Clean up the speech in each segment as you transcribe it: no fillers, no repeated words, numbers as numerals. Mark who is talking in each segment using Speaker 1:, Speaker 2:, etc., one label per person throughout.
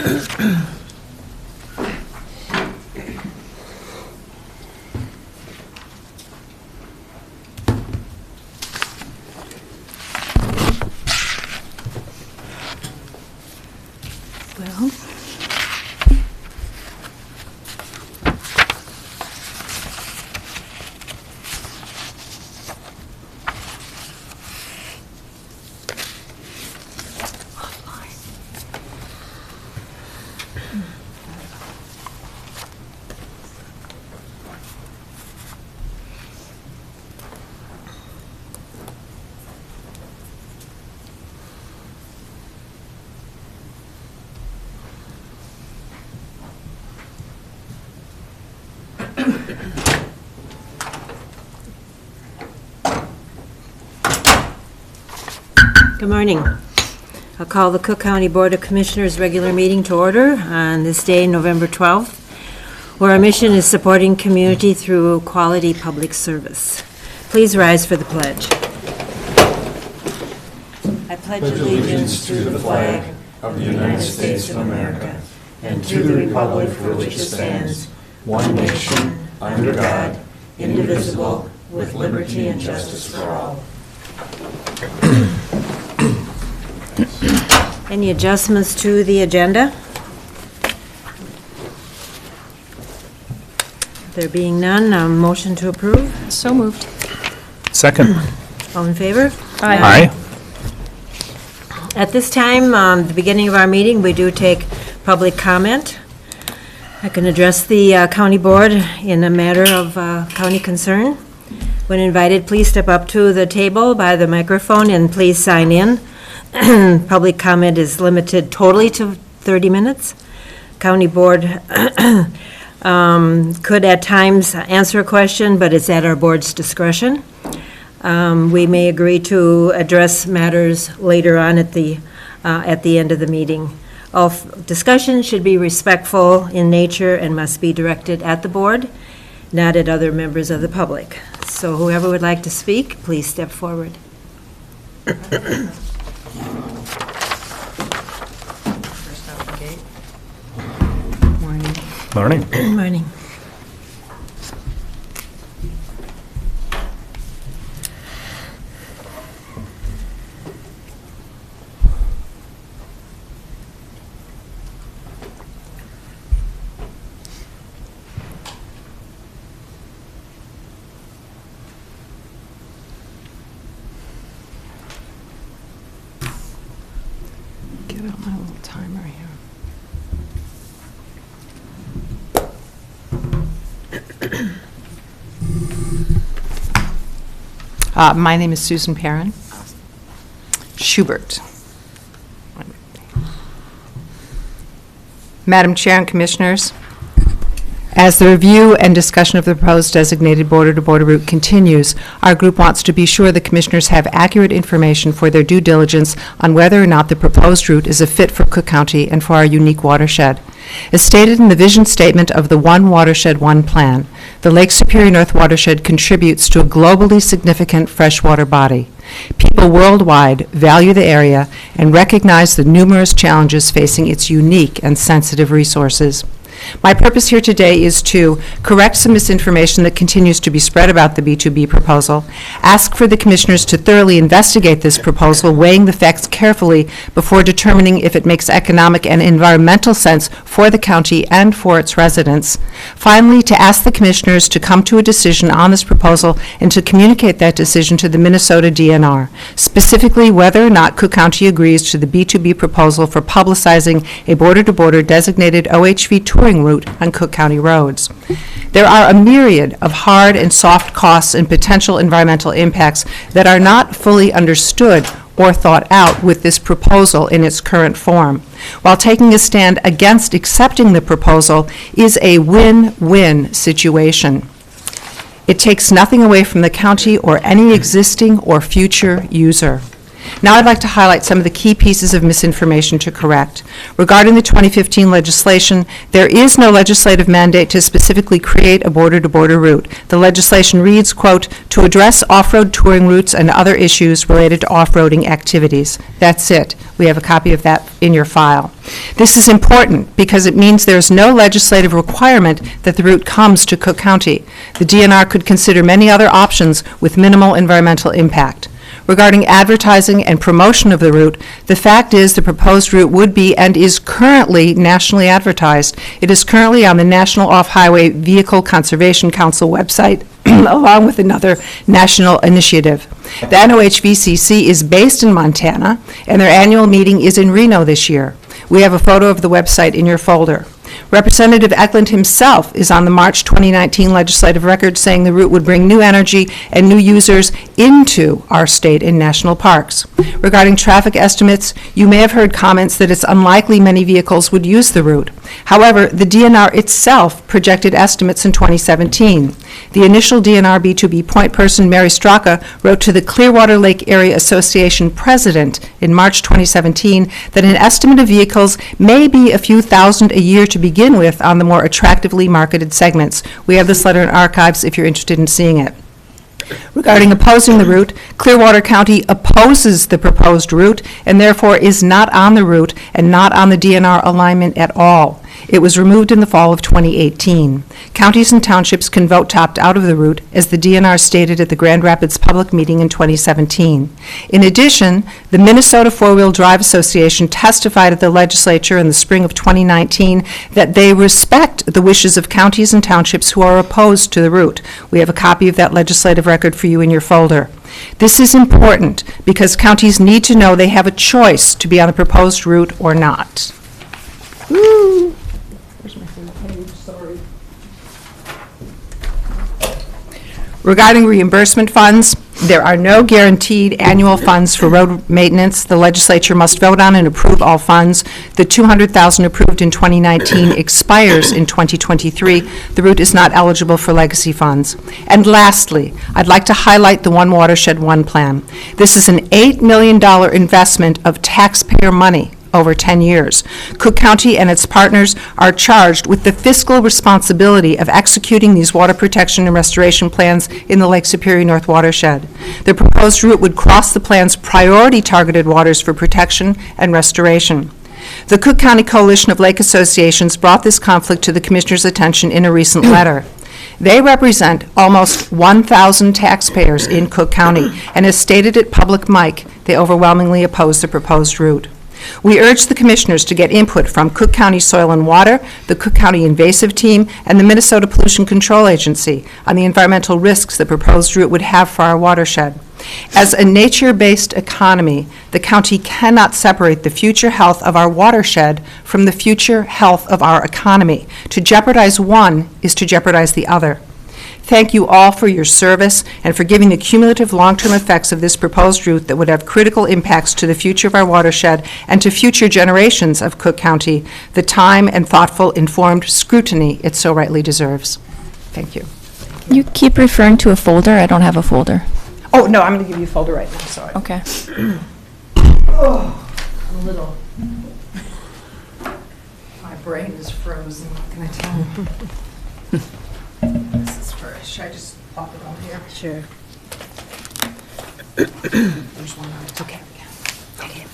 Speaker 1: Well, good morning. I'll call the Cook County Board of Commissioners regular meeting to order on this day, November 12th, where our mission is supporting community through quality public service. Please rise for the pledge. I pledge allegiance to the flag of the United States of America and to the republic for which it stands, one nation, under God, indivisible, with liberty and justice for all. Any adjustments to the agenda? There being none, motion to approve.
Speaker 2: So moved.
Speaker 3: Second.
Speaker 1: All in favor?
Speaker 3: Aye.
Speaker 1: At this time, the beginning of our meeting, we do take public comment. I can address the county board in a matter of county concern. When invited, please step up to the table by the microphone and please sign in. Public comment is limited totally to 30 minutes. County board could at times answer a question, but it's at our board's discretion. We may agree to address matters later on at the end of the meeting. All discussion should be respectful in nature and must be directed at the board, not at other members of the public. So whoever would like to speak, please step forward.
Speaker 2: First out the gate. Morning.
Speaker 3: Morning.
Speaker 1: Good morning.
Speaker 2: Get out my little timer here. My name is Susan Perrin. Schubert. Madam Chair and Commissioners, as the review and discussion of the proposed designated border-to-border route continues, our group wants to be sure the Commissioners have accurate information for their due diligence on whether or not the proposed route is a fit for Cook County and for our unique watershed. As stated in the vision statement of the One Watershed, One Plan, the Lake Superior North Watershed contributes to a globally significant freshwater body. People worldwide value the area and recognize the numerous challenges facing its unique and sensitive resources. My purpose here today is to correct some misinformation that continues to be spread about the B2B proposal, ask for the Commissioners to thoroughly investigate this proposal, weighing the facts carefully before determining if it makes economic and environmental sense for the county and for its residents. Finally, to ask the Commissioners to come to a decision on this proposal and to communicate that decision to the Minnesota DNR, specifically whether or not Cook County agrees to the B2B proposal for publicizing a border-to-border designated OHV touring route on Cook County roads. There are a myriad of hard and soft costs and potential environmental impacts that are not fully understood or thought out with this proposal in its current form. While taking a stand against accepting the proposal is a win-win situation. It takes nothing away from the county or any existing or future user. Now I'd like to highlight some of the key pieces of misinformation to correct. Regarding the 2015 legislation, there is no legislative mandate to specifically create a border-to-border route. The legislation reads, quote, "to address off-road touring routes and other issues related to off-roading activities." That's it. We have a copy of that in your file. This is important because it means there's no legislative requirement that the route comes to Cook County. The DNR could consider many other options with minimal environmental impact. Regarding advertising and promotion of the route, the fact is the proposed route would be and is currently nationally advertised. It is currently on the National Off-Highway Vehicle Conservation Council website, along with another national initiative. The NOHVCC is based in Montana, and their annual meeting is in Reno this year. We have a photo of the website in your folder. Representative Eklund himself is on the March 2019 legislative record saying the route would bring new energy and new users into our state and national parks. Regarding traffic estimates, you may have heard comments that it's unlikely many vehicles would use the route. However, the DNR itself projected estimates in 2017. The initial DNR B2B point person, Mary Straka, wrote to the Clearwater Lake Area Association president in March 2017 that an estimate of vehicles may be a few thousand a year to begin with on the more attractively marketed segments. We have this letter in archives if you're interested in seeing it. Regarding opposing the route, Clearwater County opposes the proposed route and therefore is not on the route and not on the DNR alignment at all. It was removed in the fall of 2018. Counties and townships can vote to opt out of the route, as the DNR stated at the Grand Rapids public meeting in 2017. In addition, the Minnesota Four-Wheel Drive Association testified at the legislature in the spring of 2019 that they respect the wishes of counties and townships who are opposed to the route. We have a copy of that legislative record for you in your folder. This is important because counties need to know they have a choice to be on the proposed route or not. Woo. Where's my full page? Sorry. Regarding reimbursement funds, there are no guaranteed annual funds for road maintenance. The legislature must vote on and approve all funds. The $200,000 approved in 2019 expires in 2023. The route is not eligible for legacy funds. And lastly, I'd like to highlight the One Watershed One plan. This is an $8 million investment of taxpayer money over 10 years. Cook County and its partners are charged with the fiscal responsibility of executing these water protection and restoration plans in the Lake Superior North watershed. The proposed route would cross the plan's priority targeted waters for protection and restoration. The Cook County Coalition of Lake Associations brought this conflict to the Commissioner's attention in a recent letter. They represent almost 1,000 taxpayers in Cook County, and as stated at public mic, they overwhelmingly oppose the proposed route. We urge the Commissioners to get input from Cook County Soil and Water, the Cook County Invasive Team, and the Minnesota Pollution Control Agency on the environmental risks the proposed route would have for our watershed. As a nature-based economy, the county cannot separate the future health of our watershed from the future health of our economy. To jeopardize one is to jeopardize the other. Thank you all for your service and for giving the cumulative long-term effects of this proposed route that would have critical impacts to the future of our watershed and to future generations of Cook County the time and thoughtful, informed scrutiny it so rightly deserves. Thank you.
Speaker 4: You keep referring to a folder. I don't have a folder.
Speaker 2: Oh, no, I'm going to give you a folder right now, sorry.
Speaker 4: Okay.
Speaker 2: Oh, I'm a little, my brain is frozen, what can I tell you? This is first. Should I just pop it on here?
Speaker 1: Sure.
Speaker 2: There's one on it. Okay. Right here.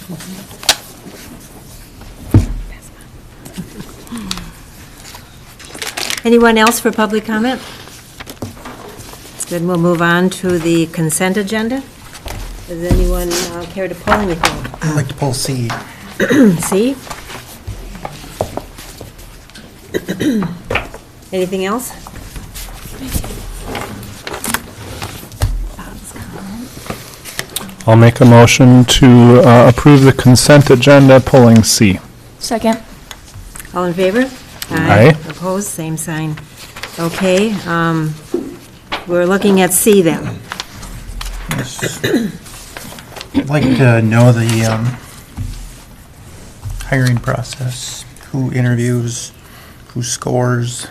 Speaker 1: Anyone else for public comment? Then we'll move on to the consent agenda. Does anyone care to pull anything?
Speaker 5: I'd like to pull C.
Speaker 1: See? Anything else?
Speaker 3: I'll make a motion to approve the consent agenda, pulling C.
Speaker 4: Second.
Speaker 1: All in favor?
Speaker 3: Aye.
Speaker 1: Opposed? Same sign. Okay, we're looking at C then.
Speaker 5: I'd like to know the hiring process, who interviews, who scores,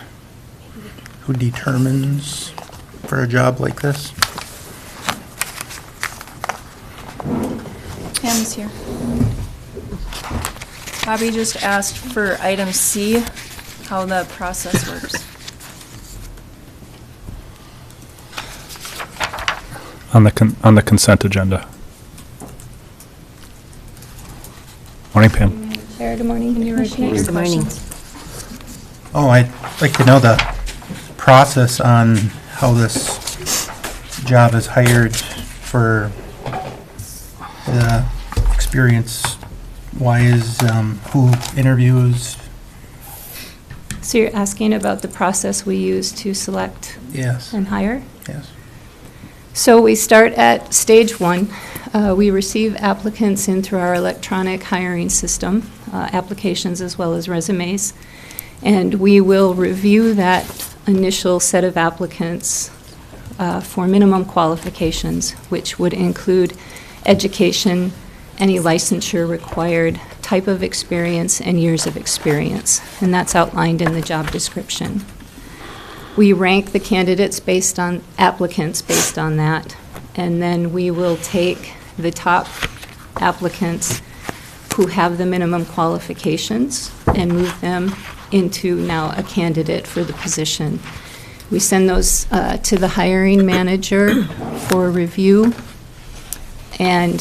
Speaker 5: who determines for a job like this.
Speaker 4: Pam's here. Bobby just asked for item C, how the process works.
Speaker 3: On the consent agenda. Morning, Pam.
Speaker 4: Chair, good morning. Can you repeat your
Speaker 1: Good morning.
Speaker 4: questions?
Speaker 5: Oh, I'd like to know the process on how this job is hired for the experience. Why is, who interviews?
Speaker 6: So you're asking about the process we use to select
Speaker 5: Yes,
Speaker 6: and hire?
Speaker 5: yes.
Speaker 6: So we start at stage one. We receive applicants in through our electronic hiring system, applications as well as resumes. And we will review that initial set of applicants for minimum qualifications, which would include education, any licensure required, type of experience, and years of experience. And that's outlined in the job description. We rank the candidates based on, applicants based on that, and then we will take the top applicants who have the minimum qualifications and move them into now a candidate for the position. We send those to the hiring manager for review, and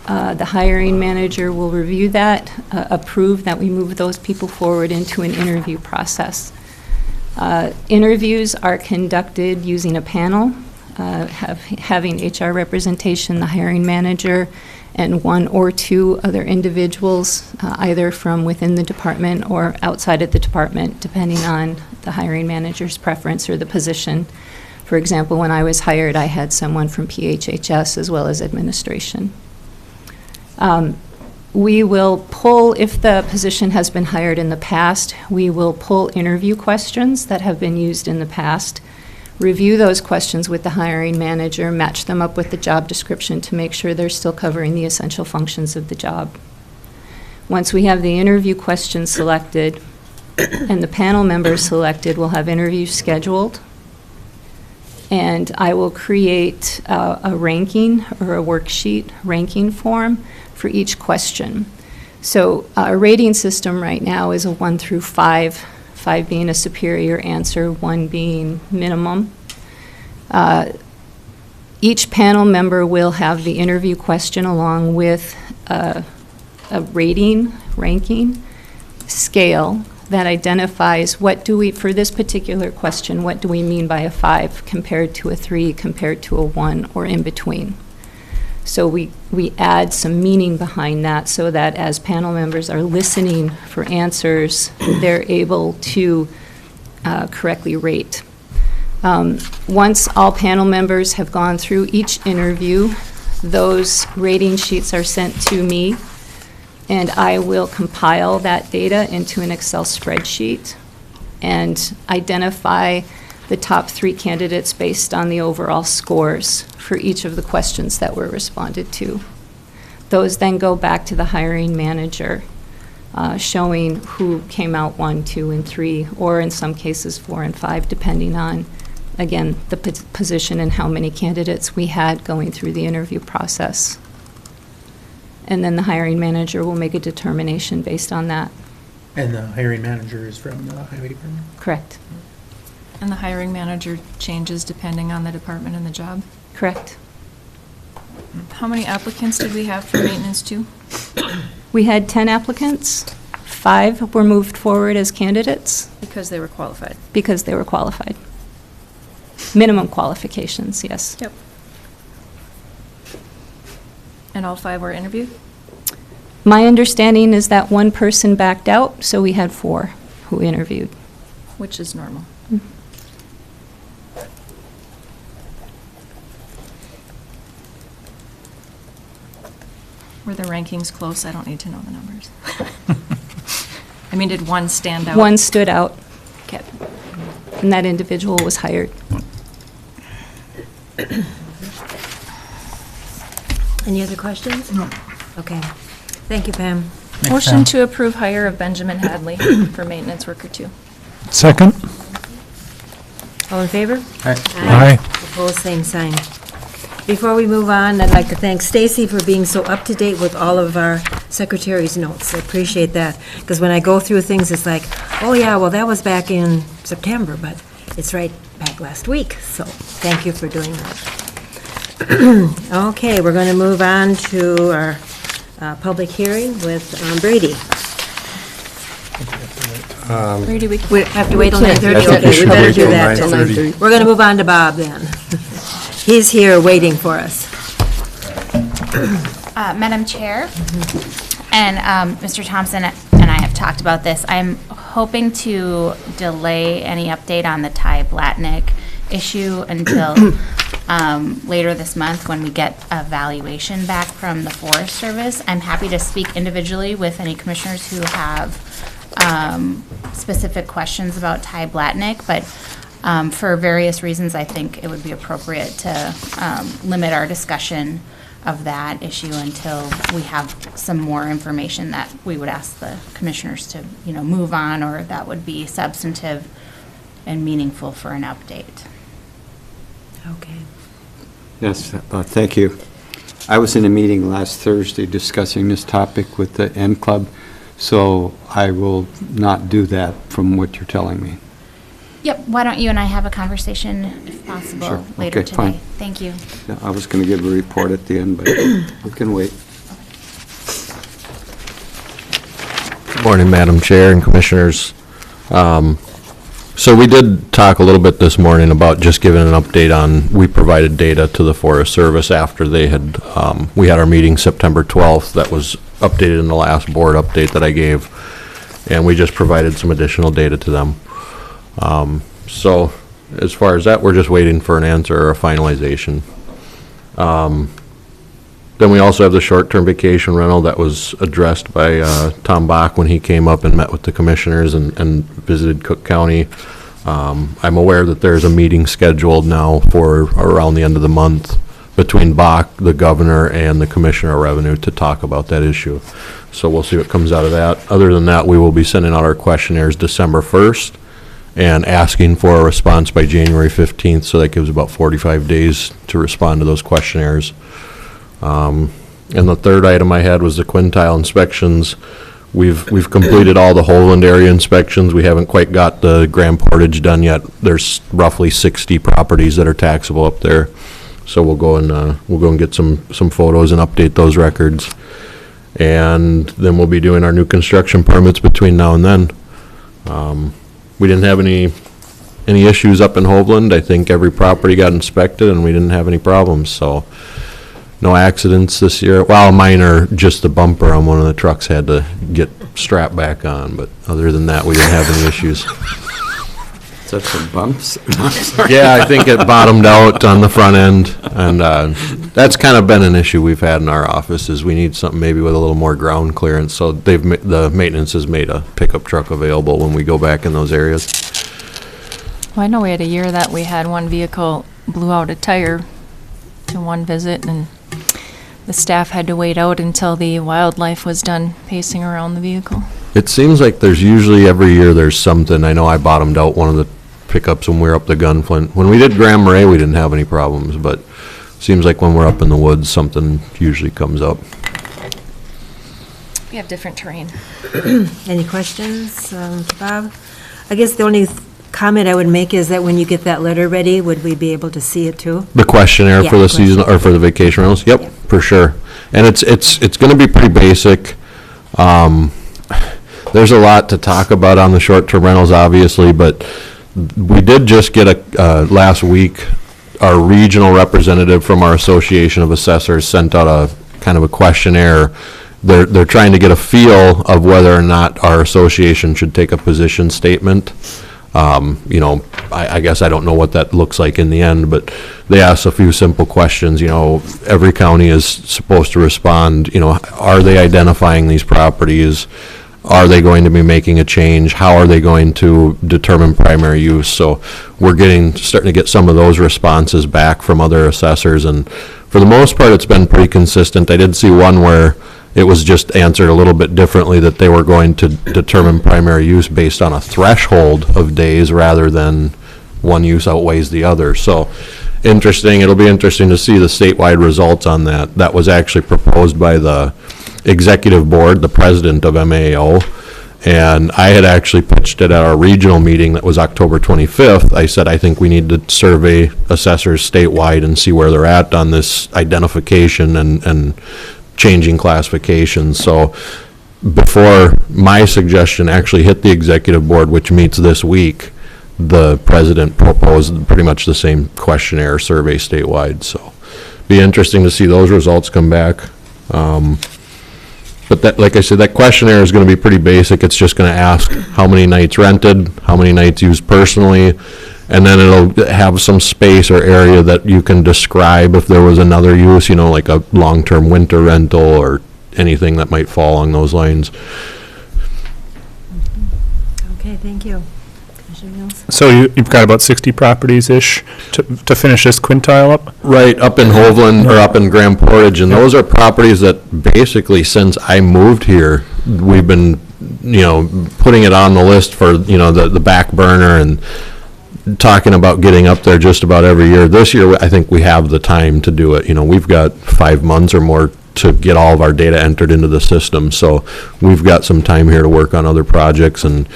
Speaker 6: the hiring manager will review that, approve that we move those people forward into an interview process. Interviews are conducted using a panel, having HR representation, the hiring manager, and one or two other individuals, either from within the department or outside of the department, depending on the hiring manager's preference or the position. For example, when I was hired, I had someone from PHHS as well as administration. We will pull, if the position has been hired in the past, we will pull interview questions that have been used in the past, review those questions with the hiring manager, match them up with the job description to make sure they're still covering the essential functions of the job. Once we have the interview questions selected and the panel members selected, we'll have interviews scheduled. And I will create a ranking or a worksheet ranking form for each question. So our rating system right now is a 1 through 5, 5 being a superior answer, 1 being minimum. Each panel member will have the interview question along with a ranking scale that identifies what do we, for this particular question, what do we mean by a 5 compared to a 3, compared to a 1, or in between. So we add some meaning behind that so that as panel members are listening for answers, they're able to correctly rate. Once all panel members have gone through each interview, those rating sheets are sent to me, and I will compile that data into an Excel spreadsheet and identify the top 3 candidates based on the overall scores for each of the questions that were responded to. Those then go back to the hiring manager, showing who came out 1, 2, and 3, or in some cases 4 and 5, depending on, again, the position and how many candidates we had going through the interview process. And then the hiring manager will make a determination based on that.
Speaker 5: And the hiring manager is from the highway department?
Speaker 6: Correct.
Speaker 4: And the hiring manager changes depending on the department and the job?
Speaker 6: Correct.
Speaker 4: How many applicants did we have for maintenance 2?
Speaker 6: We had 10 applicants. 5 were moved forward as candidates
Speaker 4: Because they were qualified.
Speaker 6: because they were qualified. Minimum qualifications, yes.
Speaker 4: Yep. And all 5 were interviewed?
Speaker 6: My understanding is that 1 person backed out, so we had 4 who interviewed.
Speaker 4: Which is normal. Were the rankings close? I don't need to know the numbers. I mean, did one stand out?
Speaker 6: 1 stood out,
Speaker 4: Okay.
Speaker 6: and that individual was hired.
Speaker 1: Any other questions? No. Okay. Thank you, Pam.
Speaker 5: Thanks,
Speaker 4: Motion
Speaker 5: Pam.
Speaker 4: to approve hire of Benjamin Hadley for maintenance worker 2.
Speaker 3: Second?
Speaker 1: All in favor?
Speaker 5: Aye.
Speaker 3: Aye.
Speaker 1: Opposed, same sign. Before we move on, I'd like to thank Stacy for being so up-to-date with all of our secretary's notes. I appreciate that, because when I go through things, it's like, oh yeah, well, that was back in September, but it's right back last week, so thank you for doing that. Okay, we're going to move on to our public hearing with Brady.
Speaker 4: Brady, we
Speaker 1: We have to wait till
Speaker 7: can't.
Speaker 1: 9:30?
Speaker 7: I think we
Speaker 1: Okay, we
Speaker 7: should
Speaker 1: better
Speaker 7: wait
Speaker 1: do
Speaker 7: till
Speaker 1: that.
Speaker 7: 9:30.
Speaker 1: We're going to move on to Bob then. He's here waiting for us.
Speaker 8: Madam Chair, and Mr. Thompson and I have talked about this. I'm hoping to delay any update on the Ty Blatnick issue until later this month when we get a valuation back from the Forest Service. I'm happy to speak individually with any commissioners who have specific questions about Ty Blatnick, but for various reasons, I think it would be appropriate to limit our discussion of that issue until we have some more information that we would ask the commissioners to, move on, or that would be substantive and meaningful for an update.
Speaker 1: Okay.
Speaker 7: Yes, thank you. I was in a meeting last Thursday discussing this topic with the N Club, so I will not do that from what you're telling me.
Speaker 8: Yep, why don't you and I have a conversation, if possible,
Speaker 7: Sure.
Speaker 8: later
Speaker 7: Okay,
Speaker 8: today?
Speaker 7: fine.
Speaker 8: Thank you.
Speaker 7: Yeah, I was going to give a report at the end, but we can wait.
Speaker 9: Good morning, Madam Chair and Commissioners. So we did talk a little bit this morning about just giving an update on, we provided data to the Forest Service after they had, we had our meeting September 12th. That was updated in the last board update that I gave, and we just provided some additional data to them. So as far as that, we're just waiting for an answer or a finalization. Then we also have the short-term vacation rental that was addressed by Tom Bach when he came up and met with the commissioners and visited Cook County. I'm aware that there's a meeting scheduled now for around the end of the month between Bach, the governor, and the commissioner of revenue to talk about that issue. So we'll see what comes out of that. Other than that, we will be sending out our questionnaires December 1st and asking for a response by January 15th, so that gives about 45 days to respond to those questionnaires. And the third item I had was the quintile inspections. We've completed all the Hovland area inspections. We haven't quite got the Grand Portage done yet. There's roughly 60 properties that are taxable up there. So we'll go and get some photos and update those records. And then we'll be doing our new construction permits between now and then. We didn't have any issues up in Hovland. I think every property got inspected and we didn't have any problems, so no accidents this year. Well, minor, just the bumper on one of the trucks had to get strapped back on, but other than that, we didn't have any issues.
Speaker 7: Such some bumps?
Speaker 9: Yeah, I think it bottomed out on the front end, and that's kind of been an issue we've had in our office, is we need something maybe with a little more ground clearance, so the maintenance has made a pickup truck available when we go back in those areas.
Speaker 4: Well, I know we had a year that we had one vehicle blew out a tire in one visit, and the staff had to wait out until the wildlife was done pacing around the vehicle.
Speaker 9: It seems like there's usually every year there's something. I know I bottomed out one of the pickups when we were up the Gunflint. When we did Grand Marais, we didn't have any problems, but seems like when we're up in the woods, something usually comes up.
Speaker 4: We have different terrain.
Speaker 1: Any questions, Bob? I guess the only comment I would make is that when you get that letter ready, would we be able to see it too?
Speaker 9: The questionnaire
Speaker 1: Yeah,
Speaker 9: for the
Speaker 1: question.
Speaker 9: season, or for the vacation rentals? Yep,
Speaker 1: Yep.
Speaker 9: for sure. And it's gonna be pretty basic. There's a lot to talk about on the short-term rentals, obviously, but we did just get last week, our regional representative from our Association of Assessors sent out a kind of a questionnaire. They're trying to get a feel of whether or not our association should take a position statement. I guess I don't know what that looks like in the end, but they asked a few simple questions. Every county is supposed to respond, are they identifying these properties? Are they going to be making a change? How are they going to determine primary use? So we're starting to get some of those responses back from other assessors, and for the most part, it's been pretty consistent. I did see one where it was just answered a little bit differently, that they were going to determine primary use based on a threshold of days rather than one use outweighs the other. So interesting. It'll be interesting to see the statewide results on that. That was actually proposed by the executive board, the president of MAO. And I had actually pitched it at our regional meeting that was October 25th. I said, I think we need to survey assessors statewide and see where they're at on this identification and changing classifications. So before my suggestion actually hit the executive board, which meets this week, the president proposed pretty much the same questionnaire survey statewide. So be interesting to see those results come back. But that, like I said, that questionnaire is going to be pretty basic. It's just going to ask how many nights rented, how many nights used personally, and then it'll have some space or area that you can describe if there was another use, you know, like a long-term winter rental or anything that might fall along those lines.
Speaker 1: Okay, thank you. Commissioner Mills?
Speaker 3: So you've got about 60 properties-ish to finish this quintile up?
Speaker 9: Right, up in Hovland, or up in Grand Portage, and those are properties that basically since I moved here, we've been, you know, putting it on the list for, you know, the back burner and talking about getting up there just about every year. This year, I think we have the time to do it. You know, we've got 5 months or more to get all of our data entered into the system, so we've got some time here to work on other projects, and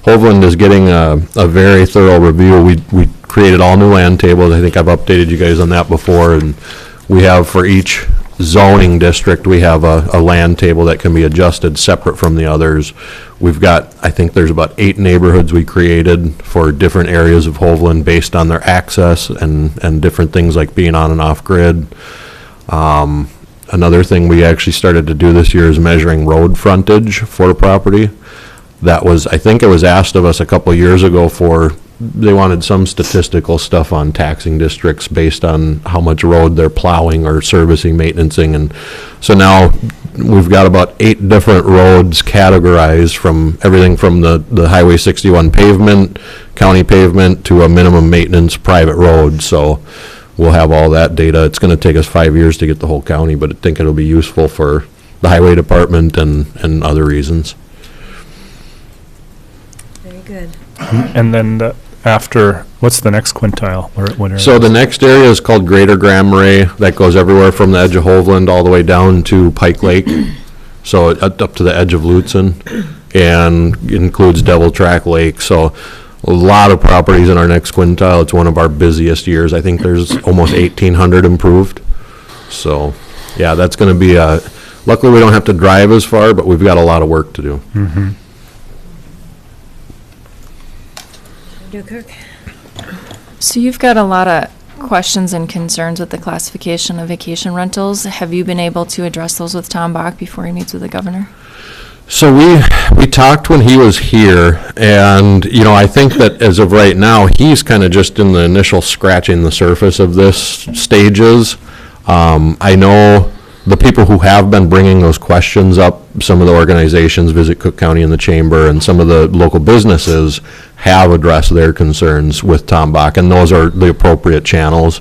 Speaker 9: Hovland is getting a very thorough review. We created all new land tables. I think I've updated you guys on that before, and we have for each zoning district, we have a land table that can be adjusted separate from the others. We've got, I think there's about 8 neighborhoods we created for different areas of Hovland based on their access and different things like being on and off grid. Another thing we actually started to do this year is measuring road frontage for a property. That was, I think it was asked of us a couple of years ago they wanted some statistical stuff on taxing districts based on how much road they're plowing or servicing, maintenancing, and so now we've got about 8 different roads categorized from everything from the Highway 61 pavement, county pavement, to a minimum maintenance private road, so we'll have all that data. It's going to take us 5 years to get the whole county, but I think it'll be useful for the highway department and other reasons.
Speaker 1: Very good.
Speaker 3: And then after, what's the next quintile?
Speaker 9: So the next area is called Greater Grand Marais. That goes everywhere from the edge of Hovland all the way down to Pike Lake. So up to the edge of Lutzen, and includes Devil Track Lake. So a lot of properties in our next quintile. It's one of our busiest years. I think there's almost 1,800 improved. So yeah, that's going to be luckily we don't have to drive as far, but we've got a lot of work to do.
Speaker 3: Mm-hmm.
Speaker 1: Kirk?
Speaker 4: So you've got a lot of questions and concerns with the classification of vacation rentals. Have you been able to address those with Tom Bach before he meets with the governor?
Speaker 9: So we talked when he was here, and, you know, I think that as of right now, he's kind of just in the initial scratching the surface of this stages. I know the people who have been bringing those questions up, some of the organizations, Visit Cook County and the Chamber, and some of the local businesses have addressed their concerns with Tom Bach, and those are the appropriate channels.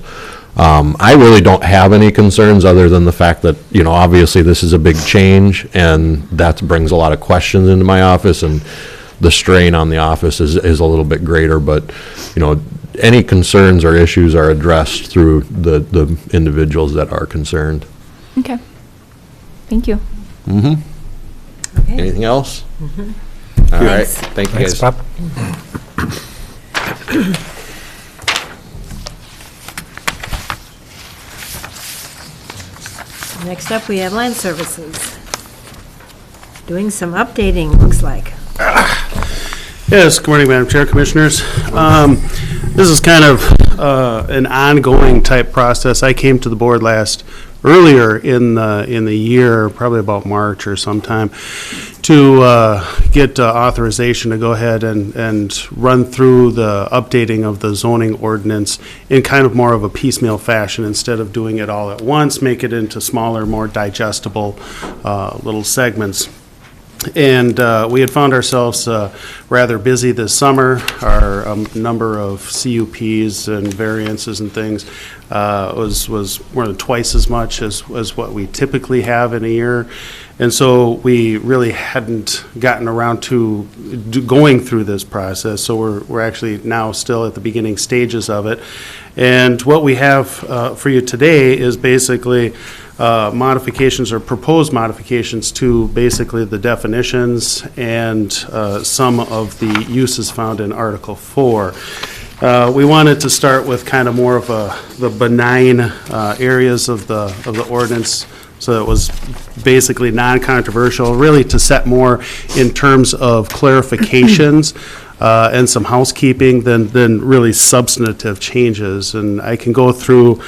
Speaker 9: I really don't have any concerns other than the fact that, you know, obviously this is a big change, and that brings a lot of questions into my office, and the strain on the office is a little bit greater, but, you know, any concerns or issues are addressed through the individuals that are concerned.
Speaker 4: Okay. Thank you.
Speaker 9: Mm-hmm.
Speaker 1: Okay.
Speaker 9: Anything else?
Speaker 1: Mm-hmm.
Speaker 9: All right.
Speaker 1: Thanks.
Speaker 9: Thank you,
Speaker 3: Thanks,
Speaker 9: guys.
Speaker 3: Bob.
Speaker 1: Next up, we have land services. Doing some updating, looks like.
Speaker 10: Yes, good morning, Madam Chair, Commissioners. This is kind of an ongoing type process. I came to the board earlier in the year, probably about March or sometime, to get authorization to go ahead and run through the updating of the zoning ordinance in kind of more of a piecemeal fashion instead of doing it all at once, make it into smaller, more digestible little segments. And we had found ourselves rather busy this summer. Our number of CUPs and variances and things was more than twice as much as what we typically have in a year. And so we really hadn't gotten around to going through this process. So we're actually now still at the beginning stages of it. And what we have for you today is basically modifications or proposed modifications to basically the definitions and some of the uses found in Article 4. We wanted to start with kind of more of the benign areas of the ordinance, so it was basically non-controversial, really to set more in terms of clarifications and some housekeeping than really substantive changes. And I can go through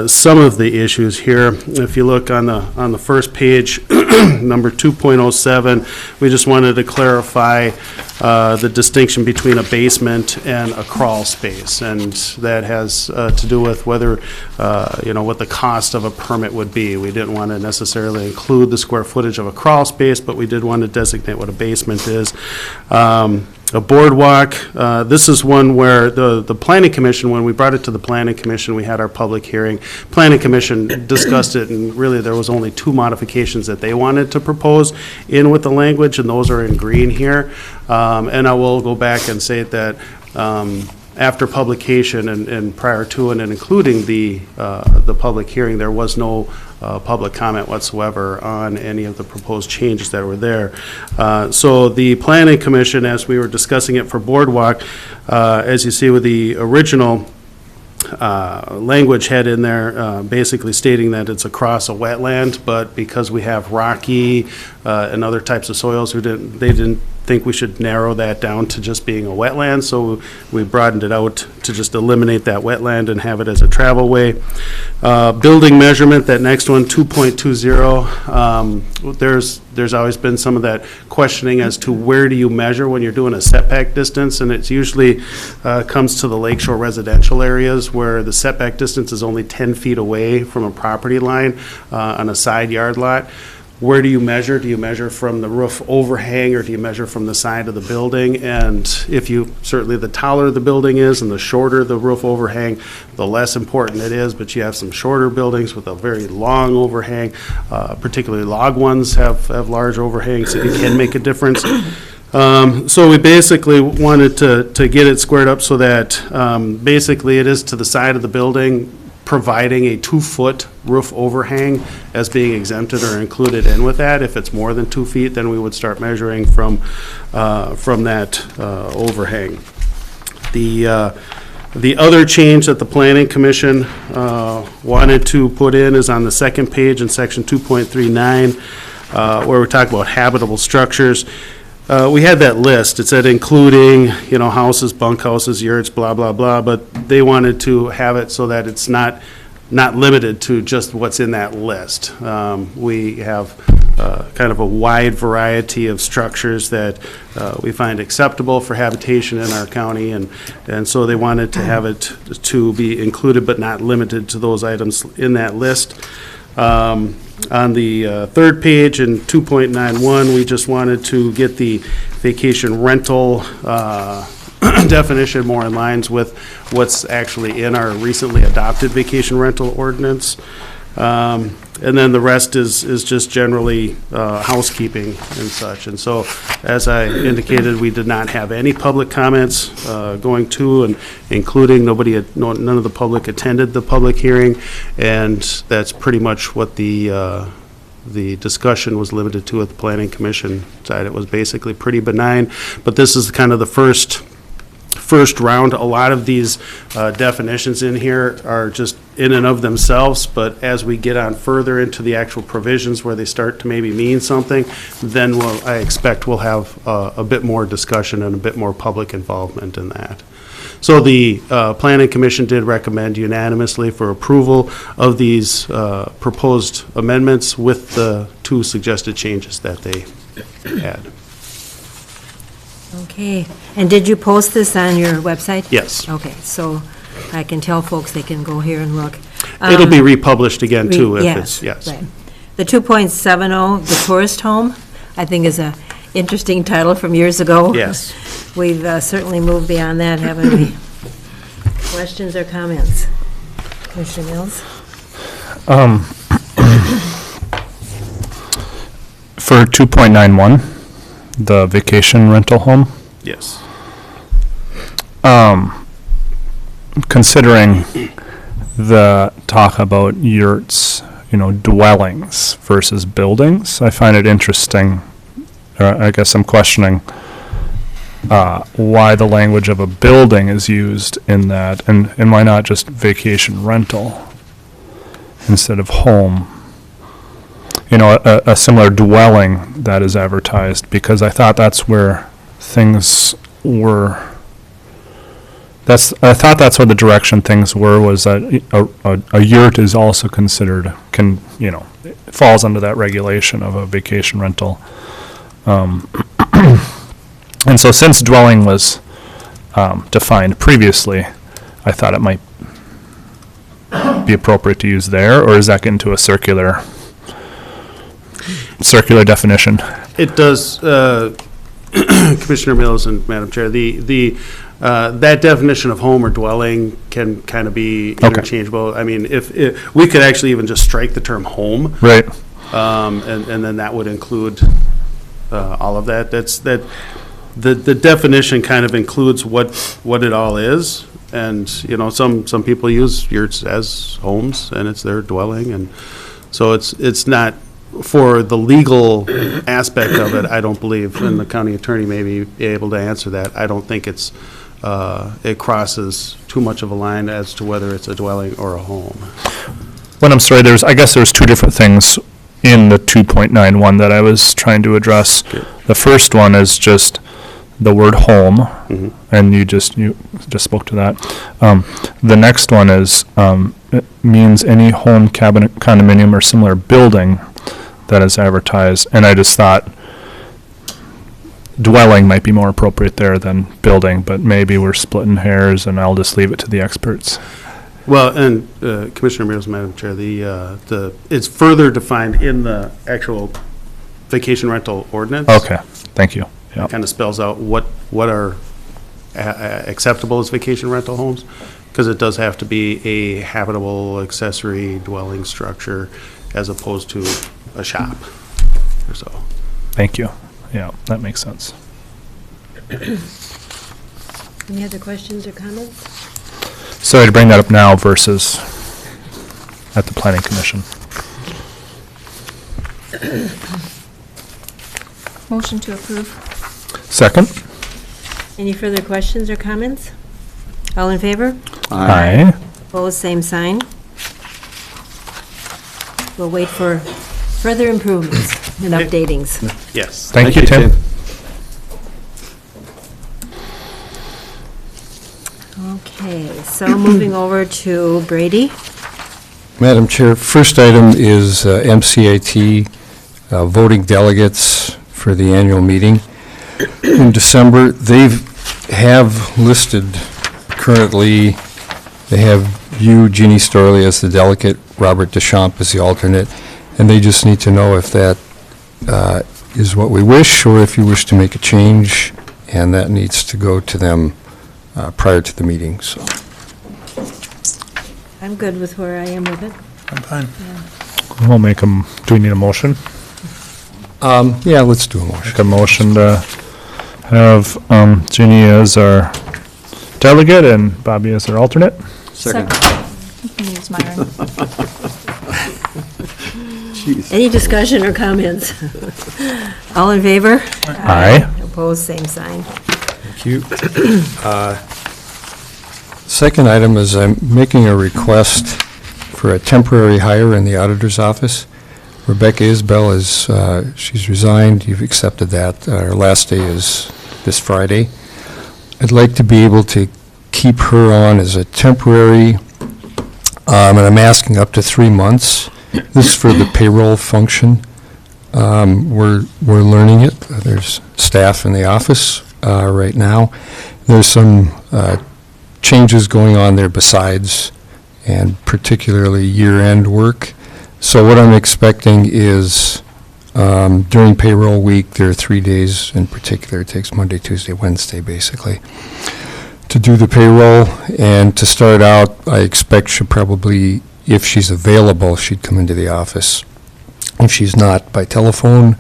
Speaker 10: some of the issues here. If you look on the first page, number 2.07, we just wanted to clarify the distinction between a basement and a crawl space, and that has to do with whether, what the cost of a permit would be. We didn't want to necessarily include the square footage of a crawl space, but we did want to designate what a basement is. A boardwalk, this is one where the Planning Commission, when we brought it to the Planning Commission, we had our public hearing. Planning Commission discussed it, and really there was only 2 modifications that they wanted to propose in with the language, and those are in green here. And I will go back and say that after publication and prior to and including the public hearing, there was no public comment whatsoever on any of the proposed changes that were there. So the Planning Commission, as we were discussing it for Boardwalk, as you see with the original language had in there basically stating that it's across a wetland, but because we have rocky and other types of soils, they didn't think we should narrow that down to just being a wetland, so we broadened it out to just eliminate that wetland and have it as a travel way. Building measurement, that next one, 2.20, there's always been some of that questioning as to where do you measure when you're doing a setback distance, and it's usually comes to the lakeshore residential areas where the setback distance is only 10 feet away from a property line on a side yard lot. Where do you measure? Do you measure from the roof overhang, or do you measure from the side of the building? And certainly the taller the building is and the shorter the roof overhang, the less important it is, but you have some shorter buildings with a very long overhang, particularly log ones have large overhangs, so it can make a difference. So we basically wanted to get it squared up so that basically it is to the side of the building, providing a 2-foot roof overhang as being exempted or included in with that. If it's more than 2 feet, then we would start measuring from that overhang. The other change that the Planning Commission wanted to put in is on the second page in section 2.39, where we talk about habitable structures. We had that list. It said including, houses, bunkhouses, yurts, blah, blah, blah, but they wanted to have it so that it's not limited to just what's in that list. We have kind of a wide variety of structures that we find acceptable for habitation in our county, and so they wanted to have it to be included but not limited to those items in that list. On the third page in 2.91, we just wanted to get the vacation rental definition more in lines with what's actually in our recently adopted vacation rental ordinance. And then the rest is just generally housekeeping and such. And so, as I indicated, we did not have any public comments going to and including none of the public attended the public hearing, and that's pretty much what the discussion was limited to at the Planning Commission side. It was basically pretty benign, but this is kind of the first round. A lot of these definitions in here are just in and of themselves, but as we get on further into the actual provisions where they start to maybe mean something, then I expect we'll have a bit more discussion and a bit more public involvement in that. So the Planning Commission did recommend unanimously for approval of these proposed amendments with the 2 suggested changes that they had.
Speaker 1: Okay, and did you post this on your website?
Speaker 10: Yes.
Speaker 1: Okay, so I can tell folks they can go here and look.
Speaker 10: It'll be republished again, too, if it's,
Speaker 1: yes. Right. The 2.70, the tourist home, I think is a interesting title from years ago.
Speaker 10: Yes.
Speaker 1: We've certainly moved beyond that, haven't we? Questions or comments? Commissioner Mills?
Speaker 3: For 2.91, the vacation rental home,
Speaker 10: Yes.
Speaker 3: considering the talk about yurts, dwellings versus buildings, I find it interesting. I guess I'm questioning why the language of a building is used in that, and why not just vacation rental instead of home? A similar dwelling that is advertised, because I thought that's where things were. I thought that's where the direction things were, was that a yurt is also considered, falls under that regulation of a vacation rental. And so since dwelling was defined previously, I thought it might be appropriate to use there, or is that get into a circular definition?
Speaker 10: It does, Commissioner Mills and Madam Chair, that definition of home or dwelling can kind of be interchangeable. I mean, if we could actually even just strike the term home.
Speaker 3: Right.
Speaker 10: And then that would include all of that. The definition kind of includes what it all is. And, some people use yurts as homes, and it's their dwelling. And so it's not, for the legal aspect of it, I don't believe, and the county attorney may be able to answer that, I don't think it crosses too much of a line as to whether it's a dwelling or a home.
Speaker 3: Well, I'm sorry, I guess there's two different things in the 2.91 that I was trying to address.
Speaker 10: Okay.
Speaker 3: The first one is just the word home, and you just spoke to that. The next one is, it means any home, cabinet, condominium, or similar building that is advertised, and I just thought dwelling might be more appropriate there than building, but maybe we're splitting hairs, and I'll just leave it to the experts.
Speaker 10: Well, and Commissioner Mills, Madam Chair, it's further defined in the actual vacation rental ordinance.
Speaker 3: Okay, thank you. Yep.
Speaker 10: Kind of spells out what are acceptable as vacation rental homes, because it does have to be a habitable accessory dwelling structure as opposed to a shop or so.
Speaker 3: Thank you. Yeah, that makes sense.
Speaker 1: Any other questions or comments?
Speaker 3: Sorry to bring that up now versus at the Planning Commission.
Speaker 4: Motion to approve.
Speaker 3: Second?
Speaker 1: Any further questions or comments? All in favor?
Speaker 3: Aye.
Speaker 1: Opposed, same sign. We'll wait for further improvements and updatings.
Speaker 10: Yes.
Speaker 3: Thank you, Tim.
Speaker 1: Okay, so moving over to Brady.
Speaker 11: Madam Chair, first item is MCIT voting delegates for the annual meeting in December. They have listed currently, they have you, Jeannie Storlie, as the delegate, Robert Deschamps as the alternate, and they just need to know if that is what we wish, or if you wish to make a change, and that needs to go to them prior to the meeting. So
Speaker 1: I'm good with where I am with it.
Speaker 5: I'm fine.
Speaker 3: We'll make do we need a motion?
Speaker 11: yeah, let's do a motion.
Speaker 3: Make a motion to have Ginny as our delegate and Bobby as our alternate.
Speaker 7: Second.
Speaker 4: You can use Myron.
Speaker 1: Any discussion or comments? All in favor?
Speaker 3: Aye.
Speaker 1: Opposed, same sign.
Speaker 11: Thank you. Second item is I'm making a request for a temporary hire in the auditor's office. Rebecca Isbell is, she's resigned. You've accepted that. Her last day is this Friday. I'd like to be able to keep her on as a temporary, and I'm asking up to 3 months. This is for the payroll function. We're learning it. There's staff in the office right now. There's some changes going on there besides, and particularly year-end work. So what I'm expecting is during payroll week, there are 3 days in particular. It takes Monday, Tuesday, Wednesday, basically, to do the payroll. And to start out, I expect she'll probably, if she's available, she'd come into the office. If she's not, by telephone.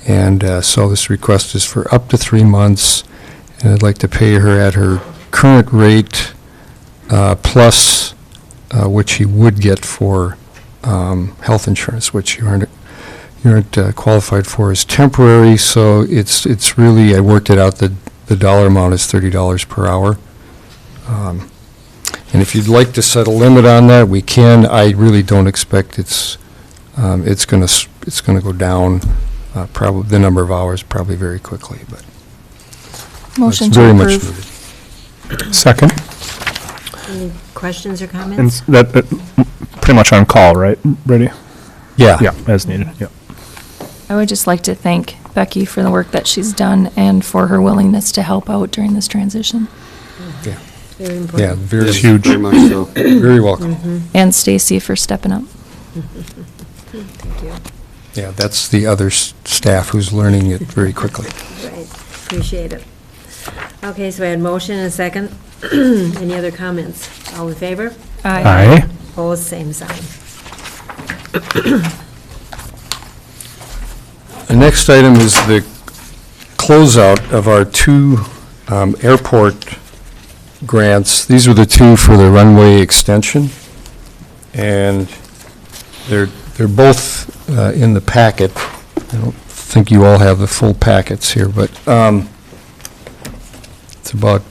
Speaker 11: And so this request is for up to 3 months, and I'd like to pay her at her current rate plus what she would get for health insurance, which you aren't qualified for as temporary. So it's really, I worked it out, the dollar amount is $30 per hour. And if you'd like to set a limit on that, we can. I really don't expect it's going to go down, probably the number of hours probably very quickly, but
Speaker 4: Motion
Speaker 11: it's
Speaker 4: to
Speaker 11: very much
Speaker 4: approve.
Speaker 11: needed.
Speaker 3: Second.
Speaker 1: Any questions or
Speaker 3: And
Speaker 1: comments?
Speaker 3: that, pretty much on call, right? Ready?
Speaker 11: Yeah.
Speaker 3: Yeah, as needed, yeah.
Speaker 4: I would just like to thank Becky for the work that she's done and for her willingness to help out during this transition.
Speaker 1: Very important.
Speaker 11: Yeah, very,
Speaker 3: It's huge.
Speaker 7: Very much so.
Speaker 11: very welcome.
Speaker 4: And Stacy for stepping up.
Speaker 1: Thank you.
Speaker 11: Yeah, that's the other staff who's learning it very quickly.
Speaker 1: Right, appreciate it. Okay, so I had motion and a second. Any other comments? All in favor?
Speaker 3: Aye.
Speaker 1: Opposed, same sign.
Speaker 11: The next item is the closeout of our two airport grants. These are the two for the runway extension, and they're both in the packet. I don't think you all have the full packets here, but it's about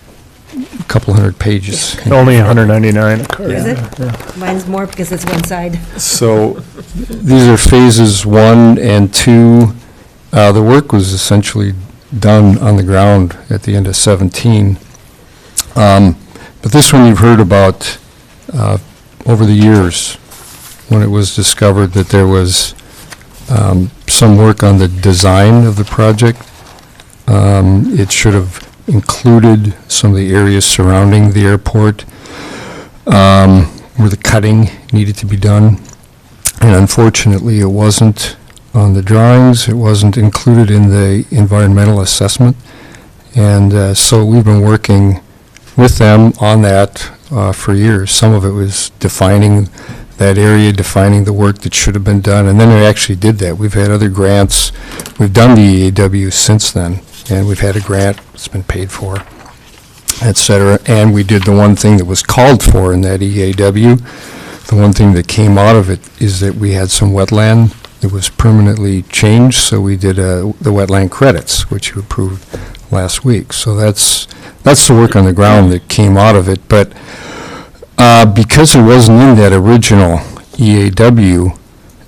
Speaker 11: a couple hundred pages.
Speaker 3: Only 199 a card.
Speaker 1: Is it? Mine's more because it's one side.
Speaker 11: So these are phases 1 and 2. The work was essentially done on the ground at the end of 17. But this one you've heard about over the years, when it was discovered that there was some work on the design of the project. It should have included some of the areas surrounding the airport where the cutting needed to be done. And unfortunately, it wasn't on the drawings. It wasn't included in the environmental assessment. And so we've been working with them on that for years. Some of it was defining that area, defining the work that should have been done, and then they actually did that. We've had other grants. We've done the EAW since then, and we've had a grant that's been paid for, et cetera. And we did the one thing that was called for in that EAW. The one thing that came out of it is that we had some wetland that was permanently changed, so we did the wetland credits, which you approved last week. So that's the work on the ground that came out of it. But because it wasn't in that original EAW,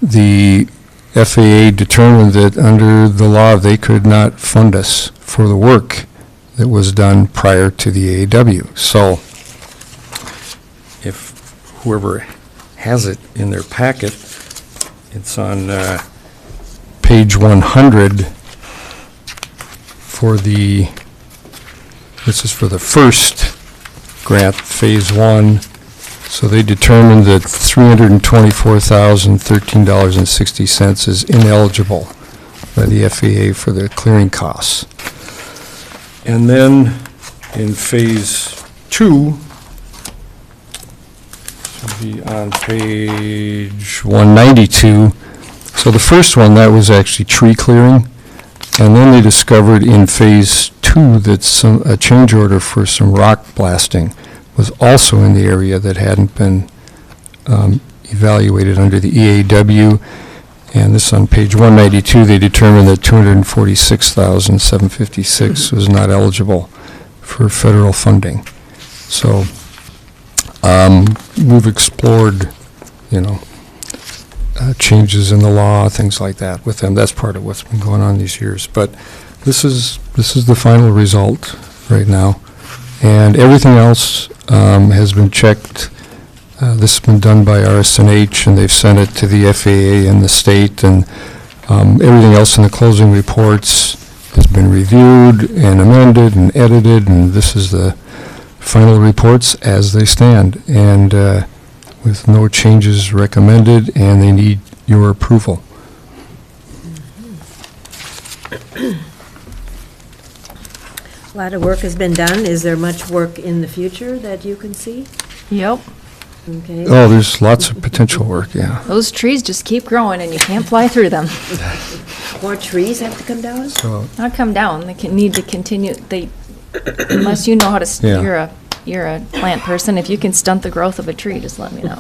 Speaker 11: the FAA determined that under the law, they could not fund us for the work that was done prior to the EAW. So if whoever has it in their packet, it's on page 100 for this is for the first grant, phase 1. So they determined that $324,013.60 is ineligible by the FAA for the clearing costs. And then in phase 2, should be on page 192. So the first one, that was actually tree clearing. And then they discovered in phase 2 that a change order for some rock blasting was also in the area that hadn't been evaluated under the EAW. And this on page 192, they determined that $246,756 was not eligible for federal funding. So we've explored, changes in the law, things like that with them. That's part of what's been going on these years. But this is the final result right now. And everything else has been checked. This has been done by RSNH, and they've sent it to the FAA and the state, and everything else in the closing reports has been reviewed and amended and edited, and this is the final reports as they stand, and with no changes recommended, and they need your approval.
Speaker 1: A lot of work has been done. Is there much work in the future that you can see?
Speaker 4: Yep.
Speaker 1: Okay.
Speaker 11: Oh, there's lots of potential work, yeah.
Speaker 4: Those trees just keep growing and you can't fly through them.
Speaker 1: More trees have to come down?
Speaker 11: So,
Speaker 4: Not come down, they need to continue, unless you know how to
Speaker 11: Yeah.
Speaker 4: you're a you're a plant person. If you can stunt the growth of a tree, just let me know.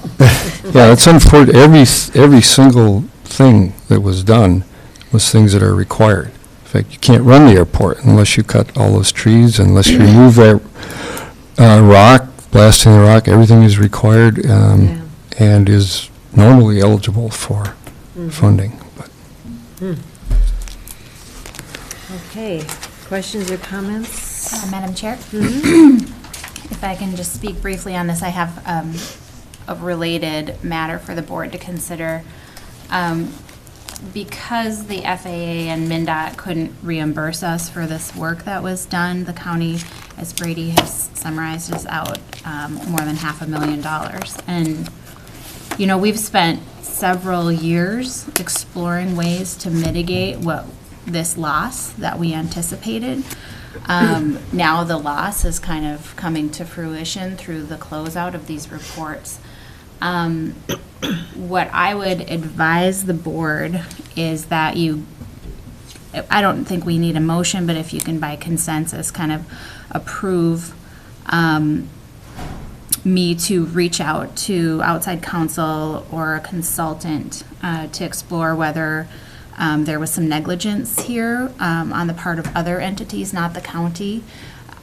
Speaker 11: Yeah, it's unfortunate, every single thing that was done was things that are required. In fact, you can't run the airport unless you cut all those trees, unless you remove that rock, blasting the rock, everything is required and is normally eligible for funding. But
Speaker 1: Okay, questions or comments?
Speaker 8: Madam Chair? If I can just speak briefly on this, I have a related matter for the board to consider. Because the FAA and MnDOT couldn't reimburse us for this work that was done, the county, as Brady has summarized, is out more than $500,000. And, you know, we've spent several years exploring ways to mitigate this loss that we anticipated. Now the loss is kind of coming to fruition through the closeout of these reports. What I would advise the board is that I don't think we need a motion, but if you can by consensus kind of approve me to reach out to outside counsel or a consultant to explore whether there was some negligence here on the part of other entities, not the county,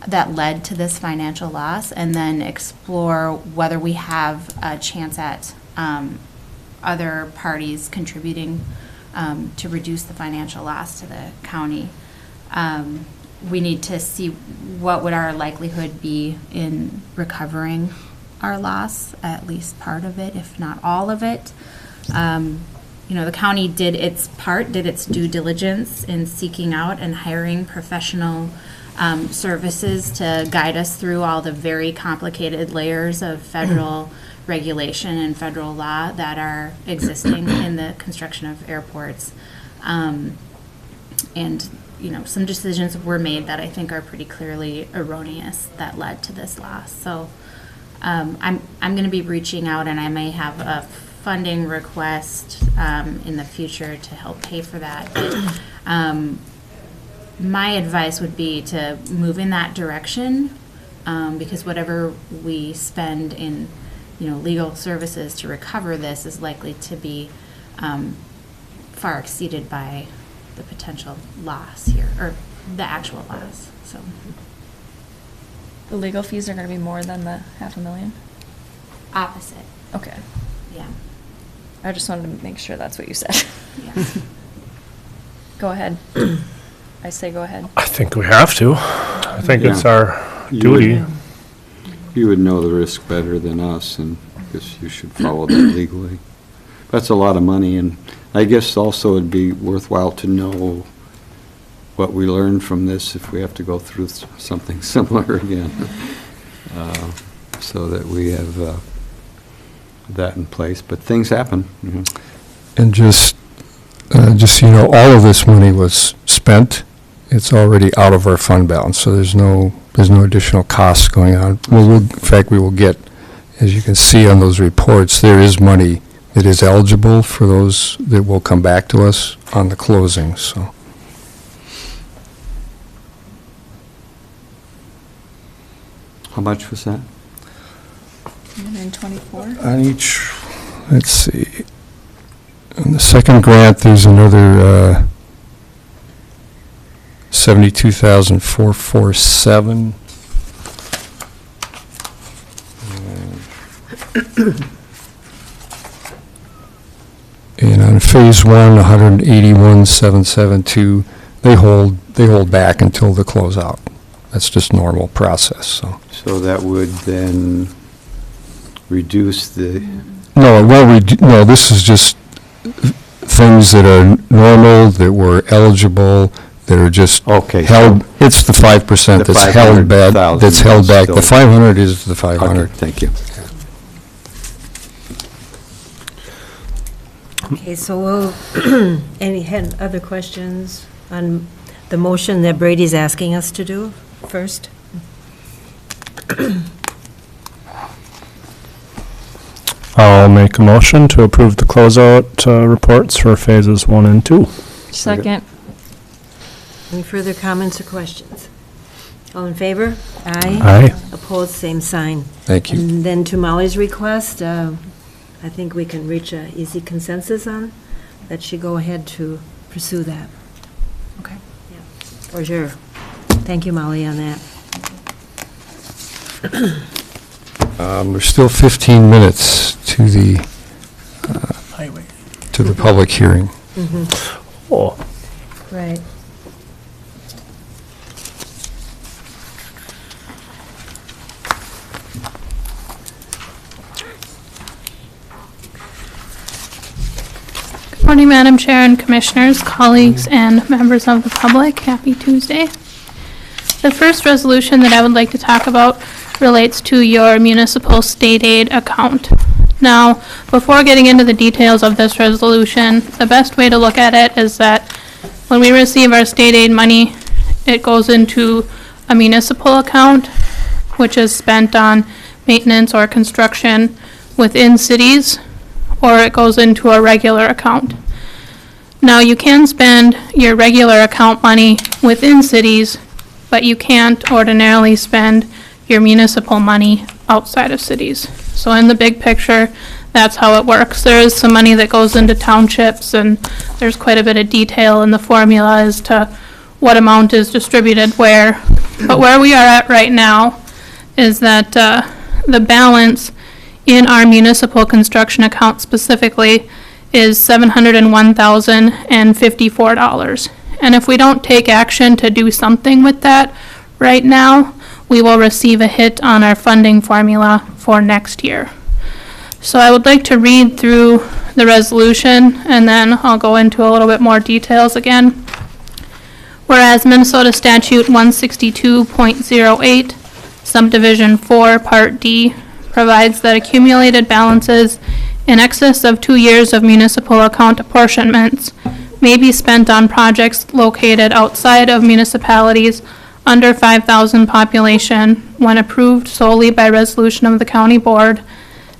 Speaker 8: that led to this financial loss, and then explore whether we have a chance at other parties contributing to reduce the financial loss to the county. We need to see what would our likelihood be in recovering our loss, at least part of it, if not all of it. You know, the county did its part, did its due diligence in seeking out and hiring professional services to guide us through all the very complicated layers of federal regulation and federal law that are existing in the construction of airports. And, you know, some decisions were made that I think are pretty clearly erroneous that led to this loss. So I'm going to be reaching out, and I may have a funding request in the future to help pay for that. But, my advice would be to move in that direction, because whatever we spend in, you know, legal services to recover this is likely to be far exceeded by the potential loss here, or the actual loss. So
Speaker 4: The legal fees are going to be more than the $500,000?
Speaker 8: opposite,
Speaker 4: Okay.
Speaker 8: yeah.
Speaker 4: I just wanted to make sure that's what you said.
Speaker 8: Yeah.
Speaker 4: Go ahead. I say go ahead.
Speaker 3: I think we have to. I think it's
Speaker 7: Yeah.
Speaker 3: our
Speaker 7: You
Speaker 3: duty.
Speaker 7: would- You would know the risk better than us, and I guess you should follow that legally. That's a lot of money, and I guess also it'd be worthwhile to know what we learned from this if we have to go through something similar again, so that we have that in place. But things happen, you know.
Speaker 11: And just so you know, all of this money was spent. It's already out of our fund balance, so there's no additional costs going on. In fact, we will get, as you can see on those reports, there is money that is eligible for those that will come back to us on the closing, so.
Speaker 7: How much was that?
Speaker 4: 124?
Speaker 11: On each, let's see, on the second grant, there's another 72,447. And on phase one, 181,772. They hold back until the closeout. That's just normal process, so.
Speaker 7: So that would then reduce the,
Speaker 11: No, no, this is just things that are normal, that were eligible, that are just
Speaker 7: okay.
Speaker 11: held. It's the 5%
Speaker 7: The
Speaker 11: that's held back,
Speaker 7: 500,000
Speaker 11: that's held back. The
Speaker 7: still-
Speaker 11: 500 is the
Speaker 7: Okay,
Speaker 11: 500.
Speaker 7: thank you.
Speaker 1: Okay, so we'll, had other questions on the motion that Brady's asking us to do first?
Speaker 3: I'll make a motion to approve the closeout reports for phases 1 and 2.
Speaker 4: Second.
Speaker 1: Any further comments or questions? All in favor? Aye.
Speaker 3: Aye.
Speaker 1: Opposed, same sign.
Speaker 11: Thank you.
Speaker 1: And then to Molly's request, I think we can reach an easy consensus on that she go ahead to pursue that.
Speaker 4: Okay.
Speaker 1: For sure. Thank you, Molly, on that.
Speaker 11: There's still 15 minutes to the public hearing.
Speaker 3: Oh,
Speaker 1: Right.
Speaker 12: Good morning, Madam Chair and Commissioners, colleagues, and members of the public. Happy Tuesday. The first resolution that I would like to talk about relates to your municipal state aid account. Now, before getting into the details of this resolution, the best way to look at it is that when we receive our state aid money, it goes into a municipal account, which is spent on maintenance or construction within cities, or it goes into a regular account. Now, you can spend your regular account money within cities, but you can't ordinarily spend your municipal money outside of cities. So in the big picture, that's how it works. There is some money that goes into townships, and there's quite a bit of detail in the formula as to what amount is distributed where. But where we are at right now is that the balance in our municipal construction account specifically is $701,054. And if we don't take action to do something with that right now, we will receive a hit on our funding formula for next year. So I would like to read through the resolution, and then I'll go into a little bit more details again. Whereas Minnesota Statute 162.08, Subdivision 4, Part D, provides that accumulated balances in excess of 2 years of municipal account apportionments may be spent on projects located outside of municipalities under 5,000 population when approved solely by resolution of the county board.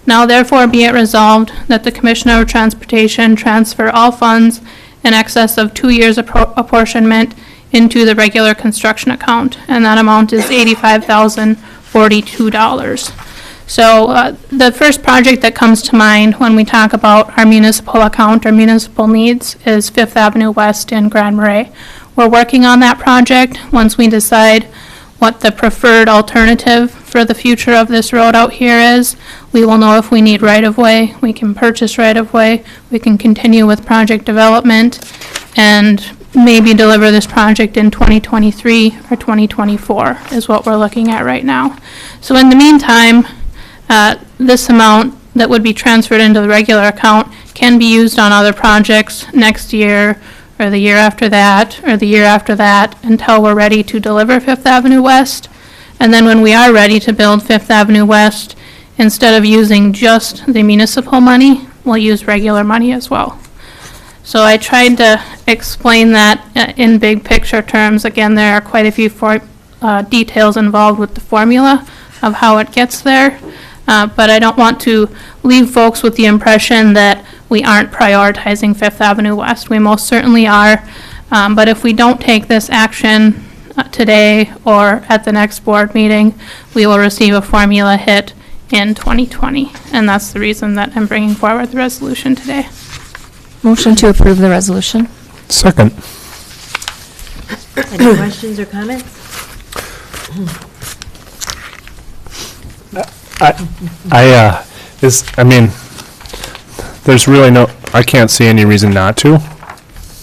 Speaker 12: Now therefore be it resolved that the Commissioner of Transportation transfer all funds in excess of 2 years apportionment into the regular construction account, and that amount is $85,042. So the first project that comes to mind when we talk about our municipal account or municipal needs is Fifth Avenue West in Grand Marais. We're working on that project. Once we decide what the preferred alternative for the future of this road out here is, we will know if we need right-of-way. We can purchase right-of-way. We can continue with project development and maybe deliver this project in 2023 or 2024 is what we're looking at right now. So in the meantime, this amount that would be transferred into the regular account can be used on other projects next year or the year after that or the year after that until we're ready to deliver Fifth Avenue West. And then when we are ready to build Fifth Avenue West, instead of using just the municipal money, we'll use regular money as well. So I tried to explain that in big picture terms. Again, there are quite a few details involved with the formula of how it gets there. But I don't want to leave folks with the impression that we aren't prioritizing Fifth Avenue West. We most certainly are. But if we don't take this action today or at the next board meeting, we will receive a formula hit in 2020. And that's the reason that I'm bringing forward the resolution today.
Speaker 4: Motion to approve the resolution.
Speaker 3: second.
Speaker 1: Any questions or comments?
Speaker 3: There's really I can't see any reason not to.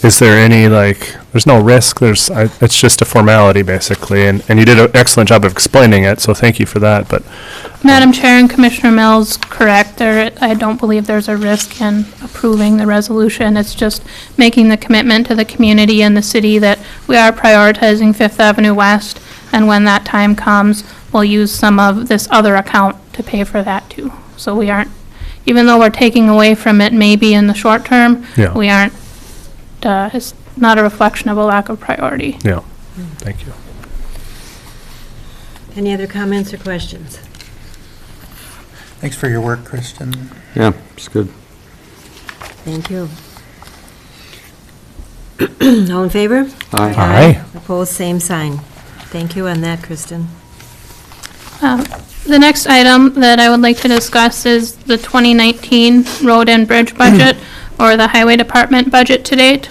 Speaker 3: Is there any, there's no risk, it's just a formality, basically, and you did an excellent job of explaining it, so thank you for that, but.
Speaker 12: Madam Chair and Commissioner Mills, correct. I don't believe there's a risk in approving the resolution. It's just making the commitment to the community and the city that we are prioritizing Fifth Avenue West, and when that time comes, we'll use some of this other account to pay for that too. So we aren't, even though we're taking away from it maybe in the short term,
Speaker 3: Yeah.
Speaker 12: we aren't, it's not a reflection of a lack of priority.
Speaker 3: Yeah, thank you.
Speaker 1: Any other comments or questions?
Speaker 5: Thanks for your work, Kristen.
Speaker 7: Yeah, it's good.
Speaker 1: Thank you. All in favor?
Speaker 7: Aye.
Speaker 3: Aye.
Speaker 1: Opposed, same sign. Thank you on that, Kristen.
Speaker 12: The next item that I would like to discuss is the 2019 road and bridge budget, or the highway department budget to date.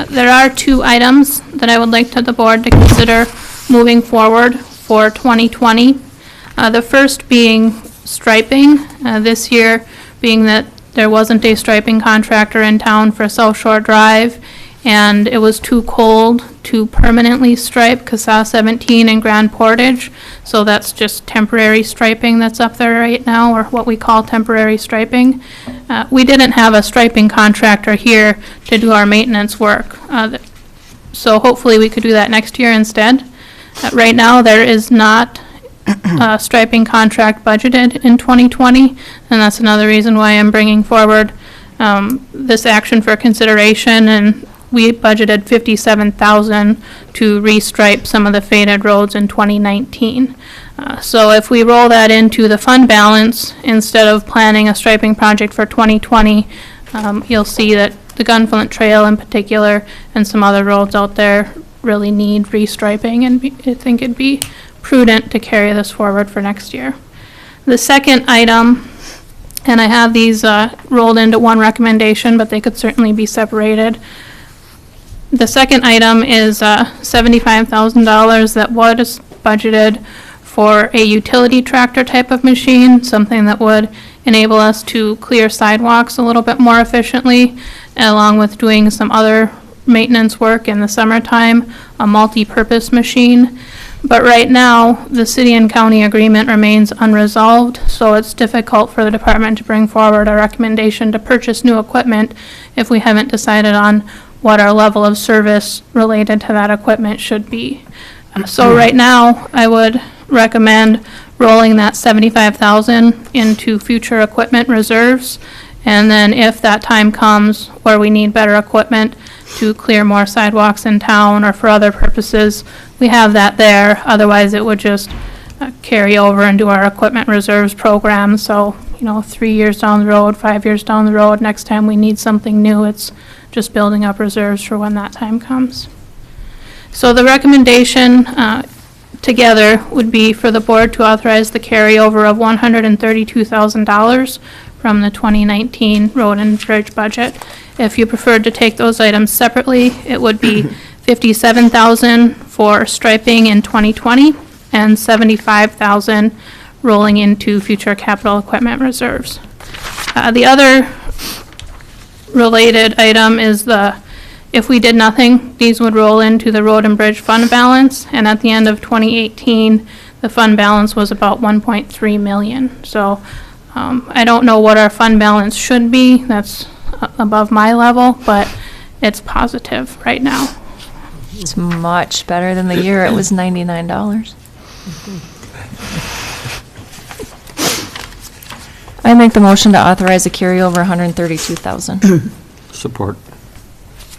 Speaker 12: There are two items that I would like the board to consider moving forward for 2020. The first being striping. This year, being that there wasn't a striping contractor in town for South Shore Drive, and it was too cold to permanently stripe CASA 17 and Grand Portage. So that's just temporary striping that's up there right now, or what we call temporary striping. We didn't have a striping contractor here to do our maintenance work. So hopefully we could do that next year instead. Right now, there is not a striping contract budgeted in 2020, and that's another reason why I'm bringing forward this action for consideration. And we budgeted $57,000 to restripe some of the faded roads in 2019. So if we roll that into the fund balance, instead of planning a striping project for 2020, you'll see that the Gunflint Trail in particular and some other roads out there really need restriping, and I think it'd be prudent to carry this forward for next year. The second item, and I have these rolled into one recommendation, but they could certainly be separated. The second item is $75,000 that was budgeted for a utility tractor type of machine, something that would enable us to clear sidewalks a little bit more efficiently, along with doing some other maintenance work in the summertime, a multi-purpose machine. But right now, the city and county agreement remains unresolved, so it's difficult for the department to bring forward a recommendation to purchase new equipment if we haven't decided on what our level of service related to that equipment should be. So right now, I would recommend rolling that $75,000 into future equipment reserves, and then if that time comes where we need better equipment to clear more sidewalks in town or for other purposes, we have that there. Otherwise, it would just carry over into our equipment reserves program. So, 3 years down the road, 5 years down the road, next time we need something new, it's just building up reserves for when that time comes. So the recommendation together would be for the board to authorize the carryover of $132,000 from the 2019 road and bridge budget. If you preferred to take those items separately, it would be $57,000 for striping in 2020 and $75,000 rolling into future capital equipment reserves. The other related item is if we did nothing, these would roll into the road and bridge fund balance, and at the end of 2018, the fund balance was about $1.3 million. So I don't know what our fund balance should be. That's above my level, but it's positive right now.
Speaker 4: It's much better than the year it was $99. I make the motion to authorize a carryover $132,000.
Speaker 7: Support.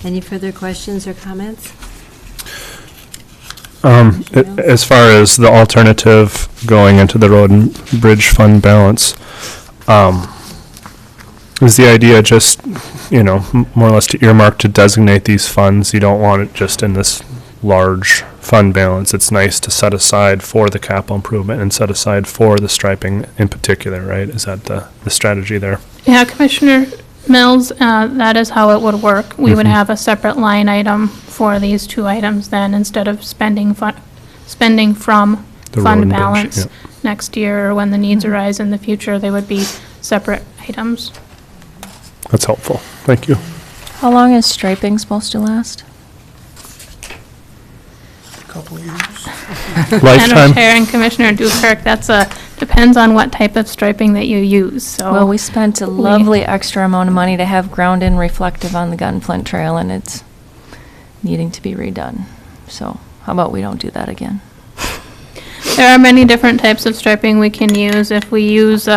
Speaker 1: Any further questions or comments?
Speaker 3: As far as the alternative going into the road and bridge fund balance, is the idea just, more or less to earmark to designate these funds? You don't want it just in this large fund balance. It's nice to set aside for the capital improvement and set aside for the striping in particular, right? Is that the strategy there?
Speaker 12: Yeah, Commissioner Mills, that is how it would work. We would have a separate line item for these two items then, instead of spending from
Speaker 3: The road
Speaker 12: fund
Speaker 3: and bridge,
Speaker 12: balance
Speaker 3: yeah.
Speaker 12: next year, or when the needs arise in the future, they would be separate items.
Speaker 3: That's helpful. Thank you.
Speaker 4: How long is striping supposed to last?
Speaker 5: Couple years.
Speaker 3: Lifetime?
Speaker 12: Madam Chair and Commissioner Dukirk, depends on what type of striping that you use, so.
Speaker 4: Well, we spent a lovely extra amount of money to have ground-in reflective on the Gunflint Trail, and it's needing to be redone. So how about we don't do that again?
Speaker 12: There are many different types of striping we can use. If we use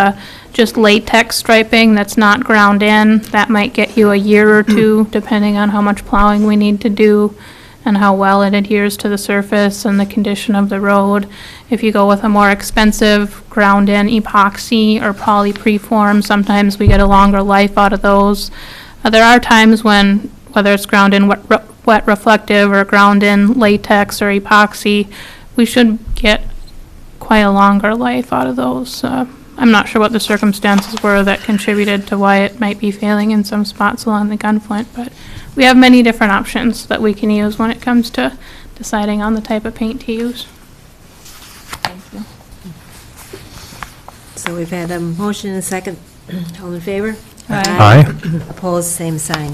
Speaker 12: just latex striping that's not ground in, that might get you a year or two, depending on how much plowing we need to do and how well it adheres to the surface and the condition of the road. If you go with a more expensive ground-in epoxy or poly preform, sometimes we get a longer life out of those. There are times when, whether it's ground-in wet reflective or ground-in latex or epoxy, we should get quite a longer life out of those. I'm not sure what the circumstances were that contributed to why it might be failing in some spots along the gunflint, but we have many different options that we can use when it comes to deciding on the type of paint to use.
Speaker 1: So we've had a motion and a second. All in favor?
Speaker 3: Aye.
Speaker 1: Opposed, same sign.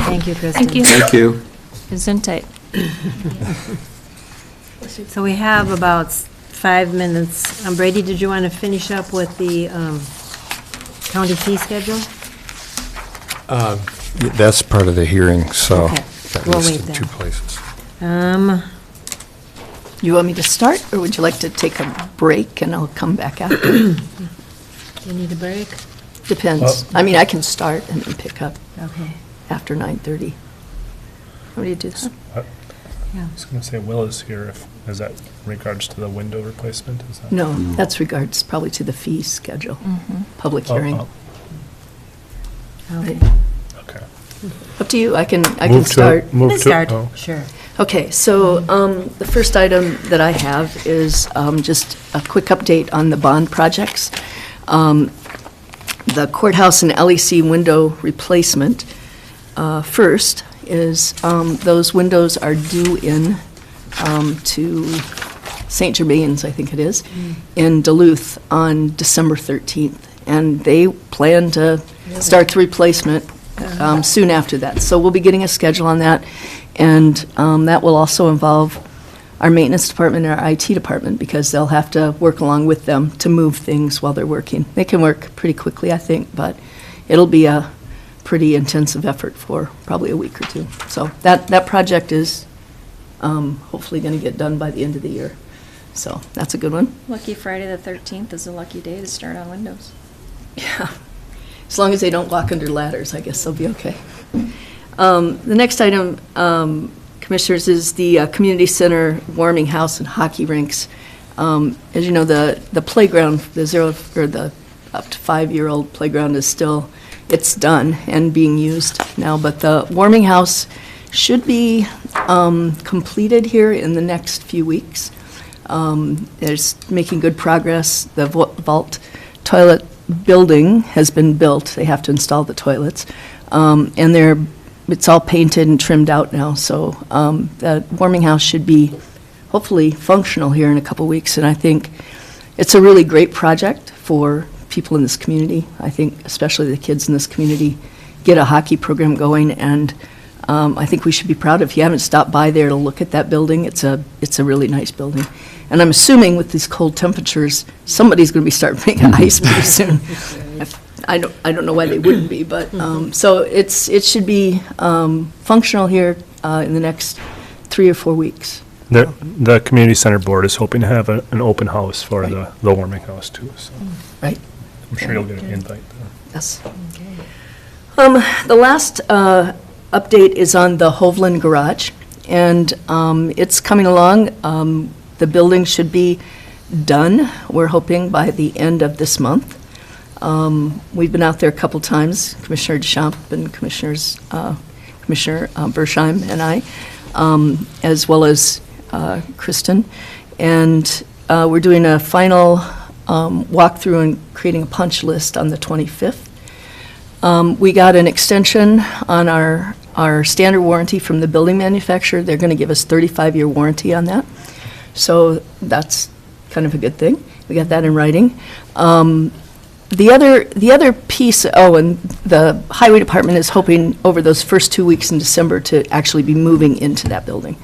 Speaker 1: Thank you, Kristen.
Speaker 12: Thank you.
Speaker 7: Thank you.
Speaker 4: Gesundheit.
Speaker 1: So we have about 5 minutes. Brady, did you want to finish up with the county fee schedule?
Speaker 11: That's part of the hearing, so
Speaker 1: Okay.
Speaker 11: that
Speaker 1: We'll
Speaker 11: was
Speaker 1: wait
Speaker 11: in
Speaker 1: then.
Speaker 11: 2 places.
Speaker 13: You want me to start, or would you like to take a break and I'll come back after?
Speaker 1: Do you need a break?
Speaker 13: Depends. I mean, I can start and then pick up
Speaker 1: Okay.
Speaker 13: after 9:30. What do you do that?
Speaker 3: I was going to say, Will is here, is that in regards to the window replacement? Is that?
Speaker 13: No, that's regards probably to the fee schedule, public
Speaker 3: Oh,
Speaker 13: hearing.
Speaker 3: oh,
Speaker 1: Okay.
Speaker 3: okay.
Speaker 13: Up to you, I can
Speaker 3: Move to-
Speaker 13: start.
Speaker 3: Move
Speaker 1: Let's
Speaker 3: to,
Speaker 1: start.
Speaker 3: oh.
Speaker 1: Sure.
Speaker 13: Okay, so the first item that I have is just a quick update on the bond projects. The courthouse and LEC window replacement. First is those windows are due in to St. Germain's, I think it is, in Duluth on December 13th. And they plan to start the replacement soon after that. So we'll be getting a schedule on that. And that will also involve our maintenance department and our IT department, because they'll have to work along with them to move things while they're working. They can work pretty quickly, I think, but it'll be a pretty intensive effort for probably a week or two. So that project is hopefully going to get done by the end of the year. So that's a good one.
Speaker 4: Lucky Friday the 13th is a lucky day to start on Windows.
Speaker 13: Yeah. As long as they don't walk under ladders, I guess they'll be okay. The next item, Commissioners, is the community center warming house and hockey rinks. As you know, the playground, the up to 5-year-old playground is still, it's done and being used now, but the warming house should be completed here in the next few weeks. There's making good progress. The vault toilet building has been built. They have to install the toilets. And it's all painted and trimmed out now, so the warming house should be hopefully functional here in a couple weeks. And I think it's a really great project for people in this community. I think especially the kids in this community get a hockey program going, and I think we should be proud. If you haven't stopped by there to look at that building, it's a really nice building. And I'm assuming with these cold temperatures, somebody's going to be starting making ice pretty soon. I don't know why they wouldn't be, but so it should be functional here in the next 3 or 4 weeks.
Speaker 3: The community center board is hoping to have an open house for the warming house too, so.
Speaker 13: Right.
Speaker 3: I'm sure you'll get an invite.
Speaker 13: Yes. The last update is on the Hovland garage, and it's coming along. The building should be done, we're hoping, by the end of this month. We've been out there a couple times, Commissioner Deschamps and Commissioner Bersheim and I, as well as Kristen. And we're doing a final walkthrough and creating a punch list on the 25th. We got an extension on our standard warranty from the building manufacturer. They're going to give us 35-year warranty on that. So that's kind of a good thing. We got that in writing. The other piece, and the highway department is hoping over those first 2 weeks in December to actually be moving into that building.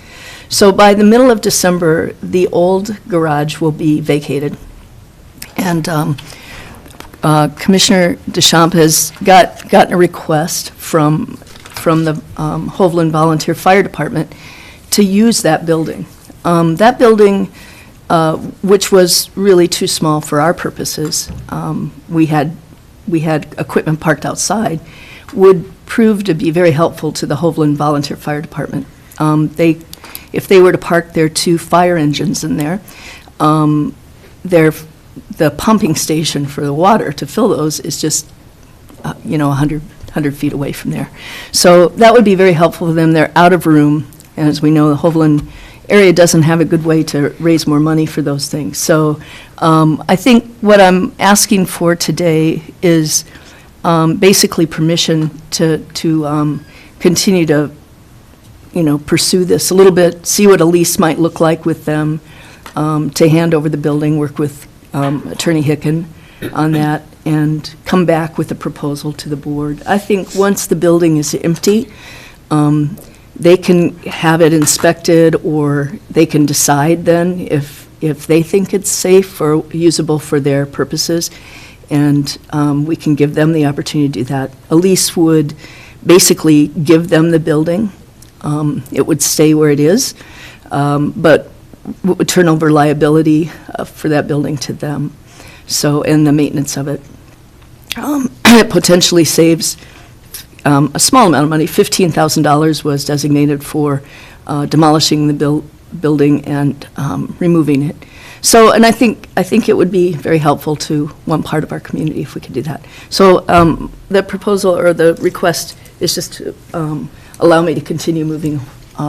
Speaker 13: So by the middle of December, the old garage will be vacated. And Commissioner Deschamps has gotten a request from the Hovland Volunteer Fire Department to use that building. That building, which was really too small for our purposes, we had equipment parked outside, would prove to be very helpful to the Hovland Volunteer Fire Department. If they were to park their 2 fire engines in there, the pumping station for the water to fill those is just, 100 feet away from there. So that would be very helpful for them. They're out of room, and as we know, the Hovland area doesn't have a good way to raise more money for those things. So I think what I'm asking for today is basically permission to continue to, pursue this a little bit, see what a lease might look like with them, to hand over the building, work with Attorney Hicken on that, and come back with a proposal to the board. I think once the building is empty, they can have it inspected, or they can decide then if they think it's safe or usable for their purposes, and we can give them the opportunity to do that. A lease would basically give them the building. It would stay where it is, but would turn over liability for that building to them. So, and the maintenance of it. It potentially saves a small amount of money. $15,000 was designated for demolishing the building and removing it. So, and I think it would be very helpful to one part of our community if we could do that. So the proposal or the request is just to allow me to continue moving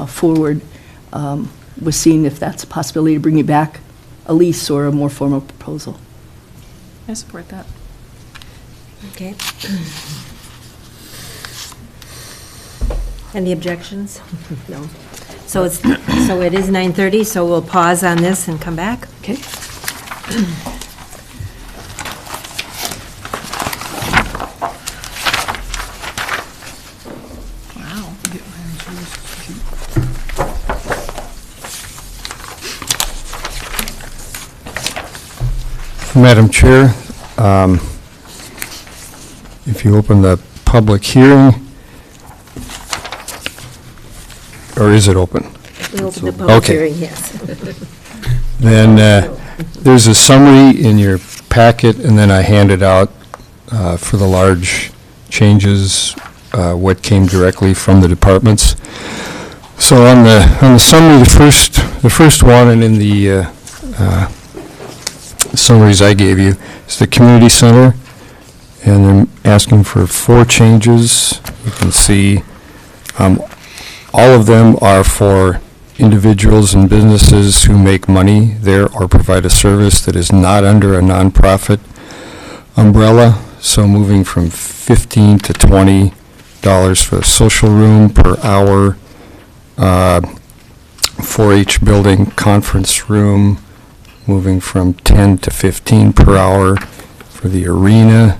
Speaker 13: forward with seeing if that's a possibility to bring you back a lease or a more formal proposal.
Speaker 4: I support that.
Speaker 1: Okay. Any objections? No. So it is 9:30, so we'll pause on this and come back.
Speaker 13: Okay.
Speaker 11: Madam Chair, if you open the public hearing, or is it open?
Speaker 1: We open the public
Speaker 11: Okay.
Speaker 1: hearing, yes.
Speaker 11: Then there's a summary in your packet, and then I handed out for the large changes what came directly from the departments. So on the summary, the first one, and in the summaries I gave you, is the community center, and they're asking for 4 changes. You can see all of them are for individuals and businesses who make money there or provide a service that is not under a nonprofit umbrella. So moving from $15 to $20 for a social room per hour, 4-H building conference room, moving from 10 to 15 per hour for the arena,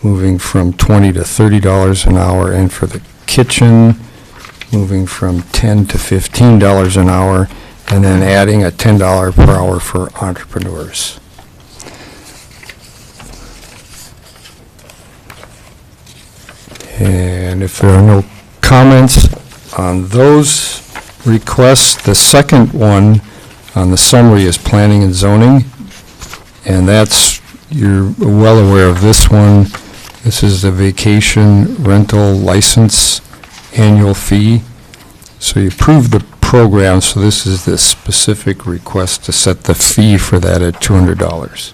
Speaker 11: moving from $20 to $30 an hour, and for the kitchen, moving from $10 to $15 an hour, and then adding a $10 per hour for entrepreneurs. And if there are no comments on those requests, the second one on the summary is planning and zoning, and that's, you're well aware of this one. This is the vacation rental license annual fee. So you approve the program, so this is the specific request to set the fee for that at $200.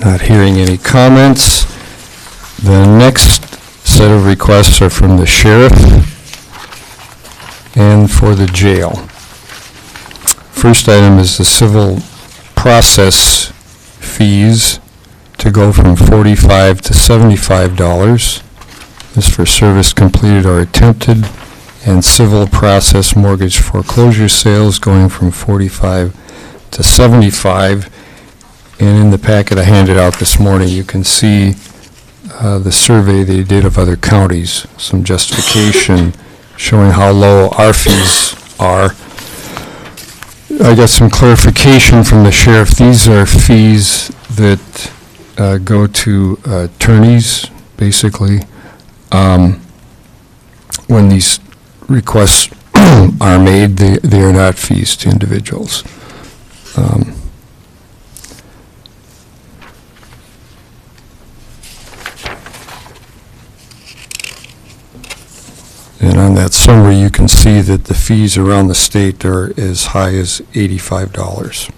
Speaker 11: Not hearing any comments. The next set of requests are from the sheriff and for the jail. First item is the civil process fees to go from $45 to $75. This is for service completed or attempted, and civil process mortgage foreclosure sales going from $45 to $75. And in the packet I handed out this morning, you can see the survey they did of other counties, some justification showing how low our fees are. I got some clarification from the sheriff. These are fees that go to attorneys, basically, when these requests are made. They are not fees to individuals. And on that summary, you can see that the fees around the state are as high as $85.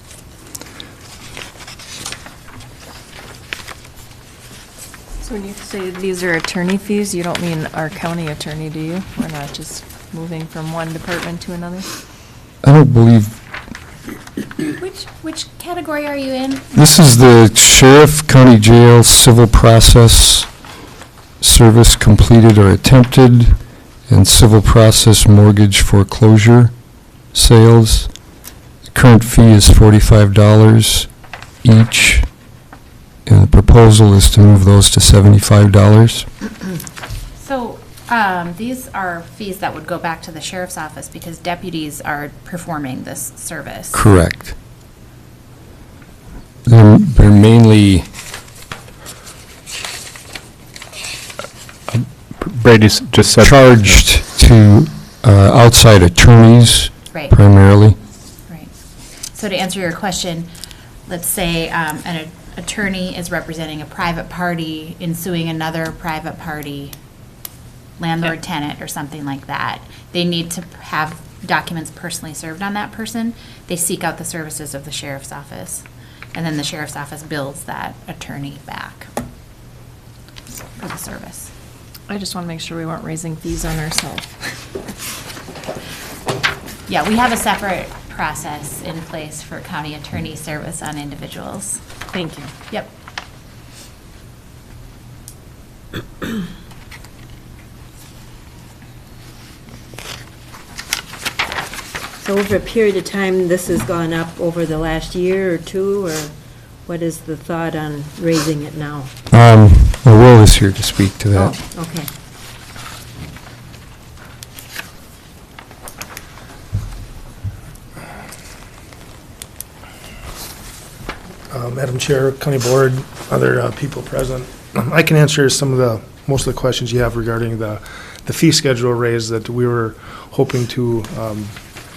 Speaker 4: So when you say these are attorney fees, you don't mean our county attorney, do you? We're not just moving from one department to another?
Speaker 11: I don't believe,
Speaker 8: Which category are you in?
Speaker 11: this is the sheriff, county jail, civil process, service completed or attempted, and civil process mortgage foreclosure sales. The current fee is $45 each, and the proposal is to move those to $75.
Speaker 8: So, these are fees that would go back to the sheriff's office because deputies are performing this service.
Speaker 11: Correct. They're mainly,
Speaker 3: Brady just said.
Speaker 11: charged to outside attorneys
Speaker 8: Right.
Speaker 11: primarily.
Speaker 8: Right. So to answer your question, let's say an attorney is representing a private party in suing another private party, landlord, tenant, or something like that. They need to have documents personally served on that person. They seek out the services of the sheriff's office, and then the sheriff's office bills that attorney back for the service.
Speaker 4: I just want to make sure we weren't raising fees on ourselves.
Speaker 8: Yeah, we have a separate process in place for county attorney service on individuals.
Speaker 4: Thank you.
Speaker 8: Yep.
Speaker 1: So over a period of time, this has gone up over the last year or two, or what is the thought on raising it now?
Speaker 11: Well, Will is here to speak to that.
Speaker 1: Oh, okay.
Speaker 14: Madam Chair, County Board, other people present. I can answer most of the questions you have regarding the fee schedule raise that we were hoping to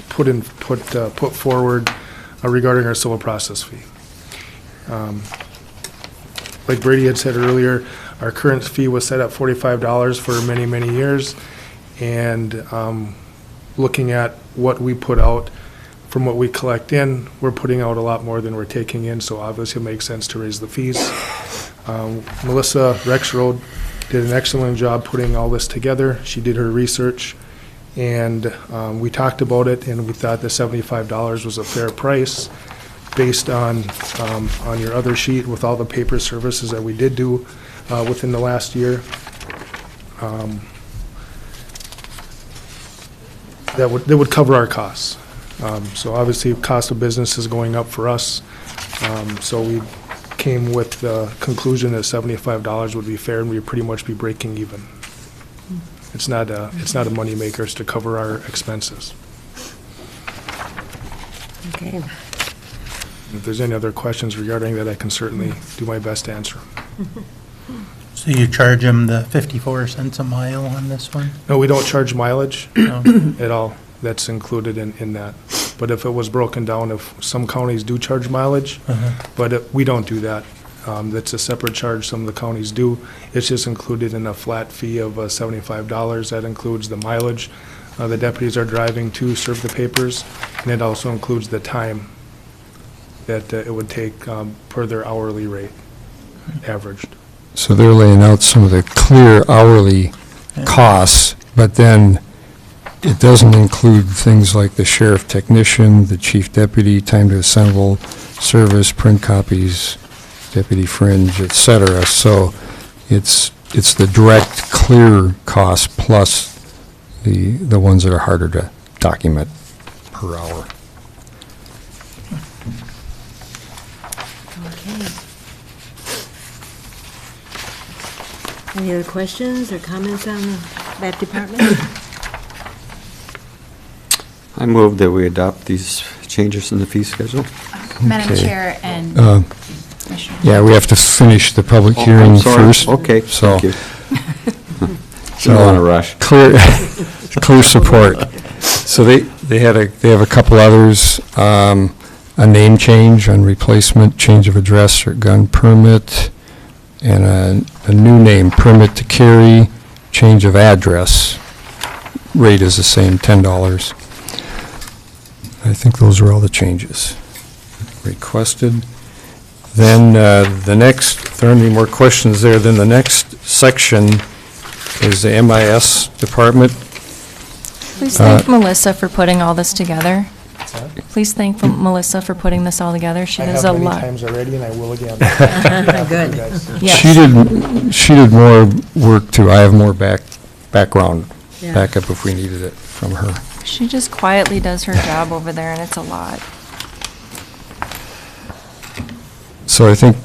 Speaker 14: put forward regarding our civil process fee. Like Brady had said earlier, our current fee was set at $45 for many, many years. And looking at what we put out from what we collect in, we're putting out a lot more than we're taking in, so obviously it makes sense to raise the fees. Melissa Rexroad did an excellent job putting all this together. She did her research, and we talked about it, and we thought the $75 was a fair price based on your other sheet with all the paper services that we did do within the last year. That would cover our costs. So obviously, cost of business is going up for us. So we came with the conclusion that $75 would be fair, and we'd pretty much be breaking even. It's not a moneymaker, it's to cover our expenses.
Speaker 1: Okay.
Speaker 14: If there's any other questions regarding that, I can certainly do my best to answer.
Speaker 5: So you charge them the 54 cents a mile on this one?
Speaker 14: No, we don't charge mileage
Speaker 5: No.
Speaker 14: at all. That's included in that. But if it was broken down, if some counties do charge mileage, but we don't do that. That's a separate charge some of the counties do. It's just included in a flat fee of $75. That includes the mileage the deputies are driving to serve the papers, and it also includes the time that it would take per their hourly rate averaged.
Speaker 11: So they're laying out some of the clear hourly costs, but then it doesn't include things like the sheriff technician, the chief deputy, time to assemble, service, print copies, deputy fringe, et cetera. So it's the direct clear cost plus the ones that are harder to document per hour.
Speaker 1: Okay. Any other questions or comments on that department?
Speaker 7: I move that we adopt these changes in the fee schedule.
Speaker 8: Madam
Speaker 11: Okay.
Speaker 8: Chair and Commissioner.
Speaker 11: Yeah, we have to finish the public
Speaker 7: Oh,
Speaker 11: hearing
Speaker 7: I'm sorry.
Speaker 11: first.
Speaker 7: Okay,
Speaker 11: So-
Speaker 7: thank you.
Speaker 11: So
Speaker 7: Don't want to rush.
Speaker 11: Clear support. So they have a couple others, a name change on replacement, change of address or gun permit, and a new name, permit to carry, change of address. Rate is the same, $10. I think those are all the changes requested. Then the next, if there aren't any more questions there, then the next section is the MIS department.
Speaker 4: Please thank Melissa for putting all this together. Please thank Melissa for putting this all together. She does a lot.
Speaker 14: I have many times already, and I will again.
Speaker 1: Good.
Speaker 4: Yes.
Speaker 11: She did more work too. I have more background,
Speaker 1: Yeah.
Speaker 11: backup if we needed it from her.
Speaker 4: She just quietly does her job over there, and it's a lot.
Speaker 11: So I think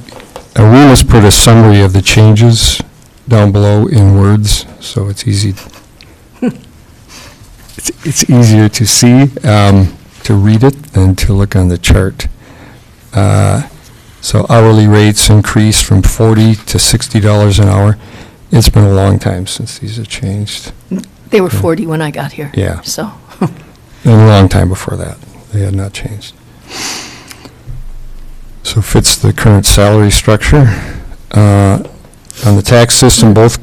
Speaker 11: Arena's put a summary of the changes down below in words, so it's easy. It's easier to see, to read it than to look on the chart. So hourly rates increased from $40 to $60 an hour. It's been a long time since these have changed.
Speaker 13: They were 40 when I got here.
Speaker 11: Yeah.
Speaker 13: So,
Speaker 11: And a long time before that, they had not changed. So fits the current salary structure. On the tax system, both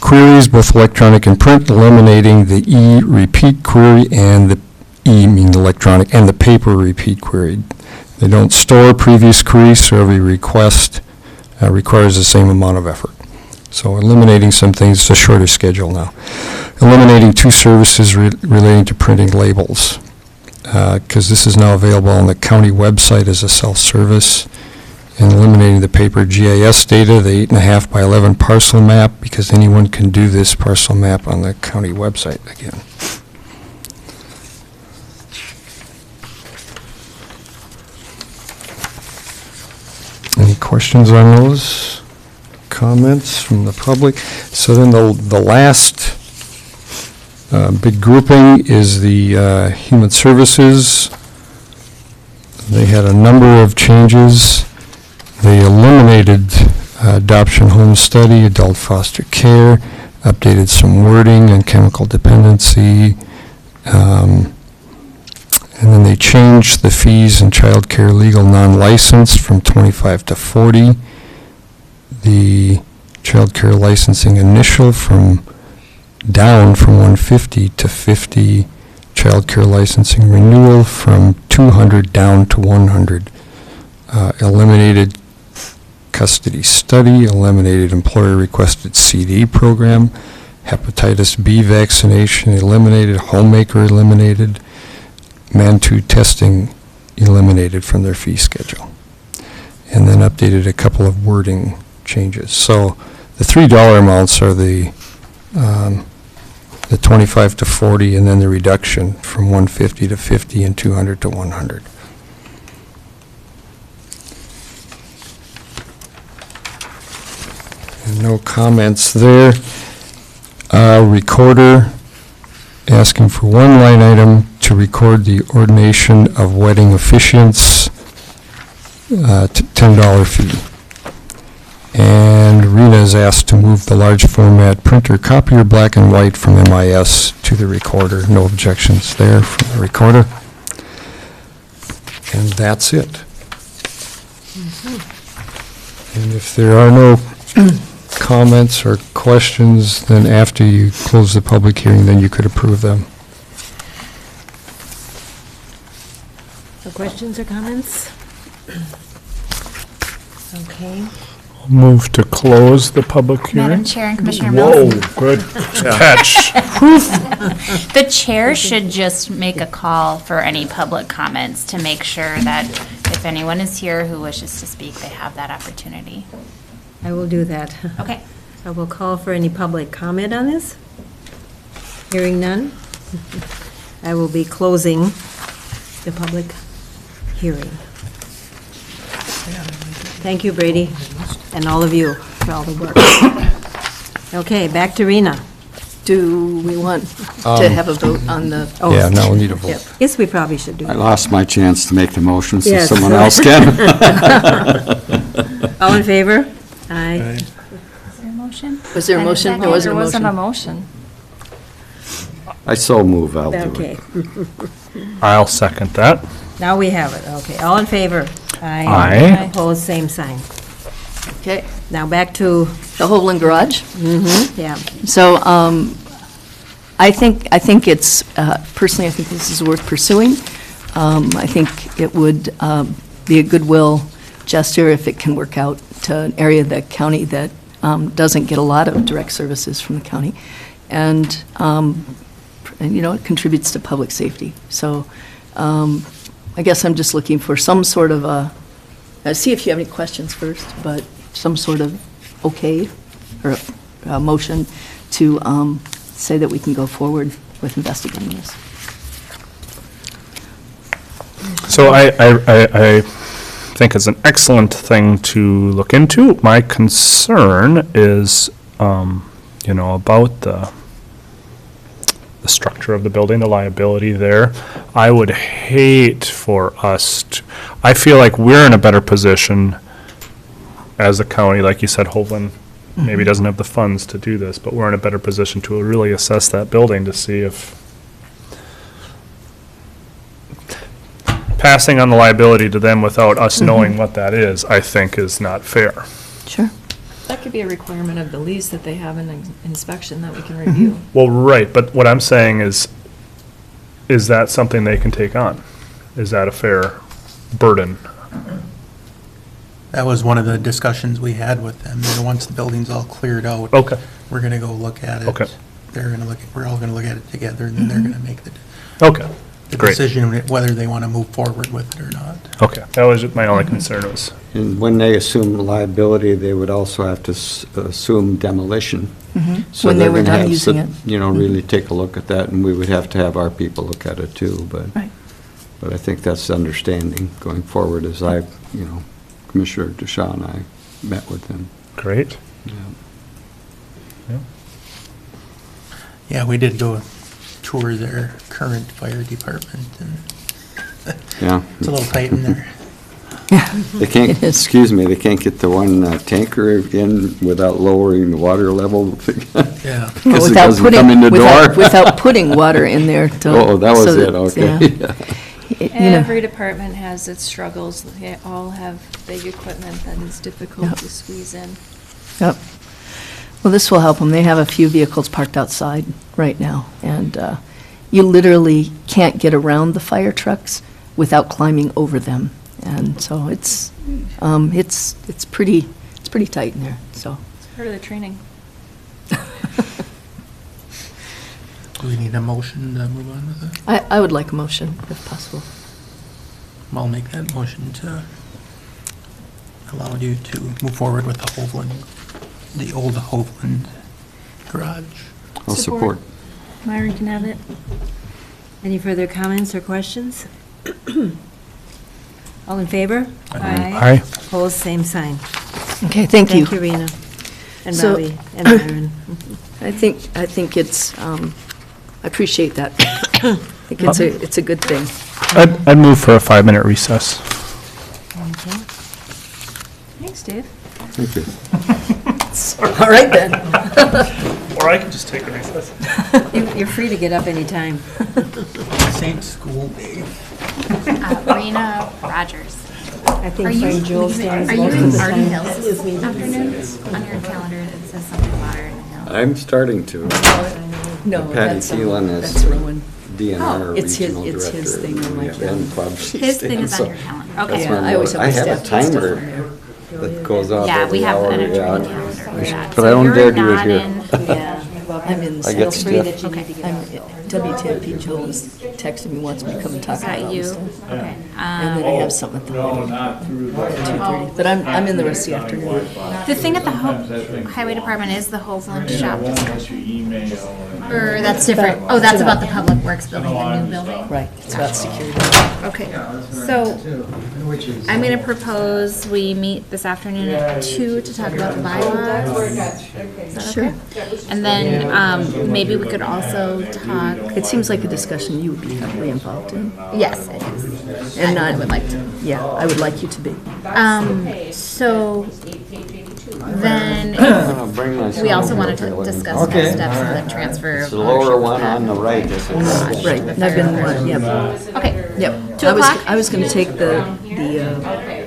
Speaker 11: queries, both electronic and print, eliminating the e-repeat query and the meaning electronic, and the paper repeat query. They don't store previous queries, so every request requires the same amount of effort. So eliminating some things, it's a shorter schedule now. Eliminating 2 services relating to printing labels, because this is now available on the county website as a self-service, and eliminating the paper GIS data, the 8.5 by 11 parcel map, because anyone can do this parcel map on the county website again. Any questions on those? Comments from the public? So then the last big grouping is the human services. They had a number of changes. They eliminated adoption home study, adult foster care, updated some wording and chemical dependency, and then they changed the fees in child care legal non-licensed from 25 to 40. The child care licensing initial down from 150 to 50. Child care licensing renewal from 200 down to 100. Eliminated custody study, eliminated employer-requested CD program, hepatitis B vaccination eliminated, homemaker eliminated, MAN2 testing eliminated from their fee schedule. And then updated a couple of wording changes. So the $3 amounts are the 25 to 40, and then the reduction from 150 to 50 and 200 to 100. And no comments there. Recorder asking for one line item to record the ordination of wedding officiants, $10 fee. And Rena is asked to move the large format printer copier black and white from MIS to the recorder. No objections there from the recorder. And that's it. And if there are no comments or questions, then after you close the public hearing, then you could approve them.
Speaker 1: So questions or comments? Okay.
Speaker 3: Move to close the public hearing.
Speaker 8: Madam Chair and Commissioner
Speaker 3: Whoa,
Speaker 8: Mills.
Speaker 3: good catch.
Speaker 8: The chair should just make a call for any public comments to make sure that if anyone is here who wishes to speak, they have that opportunity.
Speaker 1: I will do that.
Speaker 8: Okay.
Speaker 1: I will call for any public comment on this. Hearing none, I will be closing the public hearing. Thank you, Brady, and all of you for all the work. Okay, back to Rena.
Speaker 13: do we want to have a vote on the?
Speaker 1: Oh,
Speaker 11: Yeah, now we need a vote.
Speaker 1: yep. Yes, we probably should do
Speaker 7: I
Speaker 1: that.
Speaker 7: lost my chance to make the motion, so
Speaker 1: Yes.
Speaker 7: someone else can.
Speaker 1: All in favor? Aye.
Speaker 8: Is there a motion?
Speaker 13: Was there a motion? There wasn't a
Speaker 4: There wasn't a
Speaker 13: motion.
Speaker 4: motion.
Speaker 7: I so move, I'll do it.
Speaker 1: Okay,
Speaker 3: I'll second that.
Speaker 1: now we have it. Okay, all in favor?
Speaker 3: Aye.
Speaker 1: Opposed, same sign.
Speaker 13: Okay,
Speaker 1: Now back to,
Speaker 13: the Hovland Garage.
Speaker 1: yeah,
Speaker 13: So I think it's, personally, I think this is worth pursuing. I think it would be a goodwill gesture if it can work out to an area of the county that doesn't get a lot of direct services from the county. And it contributes to public safety. So I guess I'm just looking for some sort of see if you have any questions first, but some sort of okay or a motion to say that we can go forward with investigating this.
Speaker 3: So I think it's an excellent thing to look into. My concern is, about the structure of the building, the liability there. I would hate for us to, I feel like we're in a better position as a county, like you said, Hovland maybe doesn't have the funds to do this, but we're in a better position to really assess that building to see if passing on the liability to them without us knowing what that is, I think is not fair.
Speaker 13: Sure.
Speaker 4: That could be a requirement of the lease that they have an inspection that we can review.
Speaker 3: Well, right, but what I'm saying is that something they can take on? Is that a fair burden?
Speaker 5: That was one of the discussions we had with them. Once the building's all cleared out,
Speaker 3: Okay.
Speaker 5: we're going to go look at it.
Speaker 3: Okay.
Speaker 5: They're going to look. We're all going to look at it together, and then they're going to make the
Speaker 3: Okay, great.
Speaker 5: decision whether they want to move forward with it or not.
Speaker 3: Okay, that was my only concern was,
Speaker 7: And when they assume liability, they would also have to assume demolition. So
Speaker 13: When they
Speaker 7: they're
Speaker 13: were
Speaker 7: gonna
Speaker 13: done
Speaker 7: have to,
Speaker 13: using it.
Speaker 7: really take a look at that, and we would have to have our people look at it too, but.
Speaker 13: Right.
Speaker 7: But I think that's the understanding going forward as Commissioner DeShaw and I met with them.
Speaker 3: great.
Speaker 5: Yeah, we did go tour their current fire department, and
Speaker 7: Yeah.
Speaker 5: it's a little tight in there.
Speaker 7: They can't,
Speaker 13: It is.
Speaker 7: excuse me, they can't get the one tanker in without lowering the water level.
Speaker 5: Yeah.
Speaker 7: Because it doesn't come in the door.
Speaker 13: Without putting water in there.
Speaker 7: Oh, that was
Speaker 13: so
Speaker 7: it,
Speaker 13: that-
Speaker 7: okay.
Speaker 13: yeah.
Speaker 4: Every department has its struggles. They all have big equipment that is difficult
Speaker 13: Yep.
Speaker 4: to squeeze in.
Speaker 13: Yep. Well, this will help them. They have a few vehicles parked outside right now, and you literally can't get around the fire trucks without climbing over them. And so it's pretty tight in there, so.
Speaker 4: It's part of the training.
Speaker 5: Do we need a motion to move on with it?
Speaker 13: I would like a motion, if possible.
Speaker 5: I'll make that motion to allow you to move forward with the old Hovland garage.
Speaker 7: I'll support.
Speaker 4: Myron can have it.
Speaker 1: Any further comments or questions? All in favor?
Speaker 3: Aye.
Speaker 1: Opposed, same sign.
Speaker 13: Okay, thank you.
Speaker 1: Thank you, Rena. And
Speaker 13: So-
Speaker 1: Bobby, and Myron.
Speaker 13: I think it's, I appreciate that. I think it's a good thing.
Speaker 3: I'd move for a 5-minute recess.
Speaker 1: Okay.
Speaker 4: Thanks, Dave.
Speaker 7: Thank you.
Speaker 13: All right, then.
Speaker 3: Or I could just take a recess.
Speaker 1: You're free to get up anytime.
Speaker 5: St. School Day.
Speaker 8: Rena Rogers.
Speaker 1: I think Frank Joel stands
Speaker 8: Are you
Speaker 1: most of
Speaker 8: in
Speaker 1: the
Speaker 8: Arden
Speaker 1: time.
Speaker 8: Hills this afternoon? On your calendar, it says something about Arden Hills.
Speaker 7: I'm starting to.
Speaker 13: No,
Speaker 7: Patty
Speaker 13: that's
Speaker 7: Phelan is
Speaker 13: that's Rowan.
Speaker 7: DNR
Speaker 13: It's his-
Speaker 7: Regional Director.
Speaker 13: it's his thing on
Speaker 7: and
Speaker 13: my
Speaker 7: we have
Speaker 13: calendar.
Speaker 7: N Club she
Speaker 8: His thing is
Speaker 7: stands,
Speaker 8: on
Speaker 7: so
Speaker 8: your calendar.
Speaker 7: that's
Speaker 8: Okay.
Speaker 7: my
Speaker 13: I always
Speaker 7: motor. I have a
Speaker 13: staff stuff on
Speaker 7: timer
Speaker 13: there.
Speaker 7: that goes off
Speaker 8: Yeah, we
Speaker 7: every
Speaker 8: have
Speaker 7: hour.
Speaker 8: an
Speaker 7: yeah.
Speaker 8: attorney calendar for that.
Speaker 7: But I
Speaker 8: So
Speaker 7: don't
Speaker 8: you're
Speaker 7: dare do it
Speaker 8: not
Speaker 7: here.
Speaker 8: in-
Speaker 13: Yeah, well, I'm in.
Speaker 7: I get stiff.
Speaker 13: WTMP Joel is texting me, wants me to come and talk
Speaker 8: Is
Speaker 13: about
Speaker 8: that
Speaker 13: all
Speaker 8: you?
Speaker 13: this stuff.
Speaker 8: Okay.
Speaker 13: And then I have something at the at 2:30. But I'm in the rest of the afternoon.
Speaker 8: The thing at the Highway Department is the Hovland shop discussion. Or that's different. Oh, that's about the Public Works building, the new building.
Speaker 13: Right, it's about security.
Speaker 8: Okay, so I'm going to propose we meet this afternoon at 2 to talk about the bylaws. Is that okay? And then maybe we could also talk.
Speaker 13: It seems like a discussion you would be heavily involved in.
Speaker 8: Yes, it is.
Speaker 13: And
Speaker 8: I would like to.
Speaker 13: Yeah, I would like you to be.
Speaker 8: So then
Speaker 7: Bring my
Speaker 8: we also
Speaker 7: son
Speaker 8: wanted
Speaker 7: over
Speaker 8: to
Speaker 7: here.
Speaker 8: discuss next steps in the transfer
Speaker 7: It's
Speaker 8: of
Speaker 7: the lower
Speaker 8: ownership
Speaker 7: one
Speaker 8: of
Speaker 7: on the right. Is it?
Speaker 13: Right, and I've been, yep,
Speaker 8: Okay.
Speaker 13: yep.
Speaker 8: 2
Speaker 13: I was-
Speaker 8: o'clock?
Speaker 13: I was gonna take the,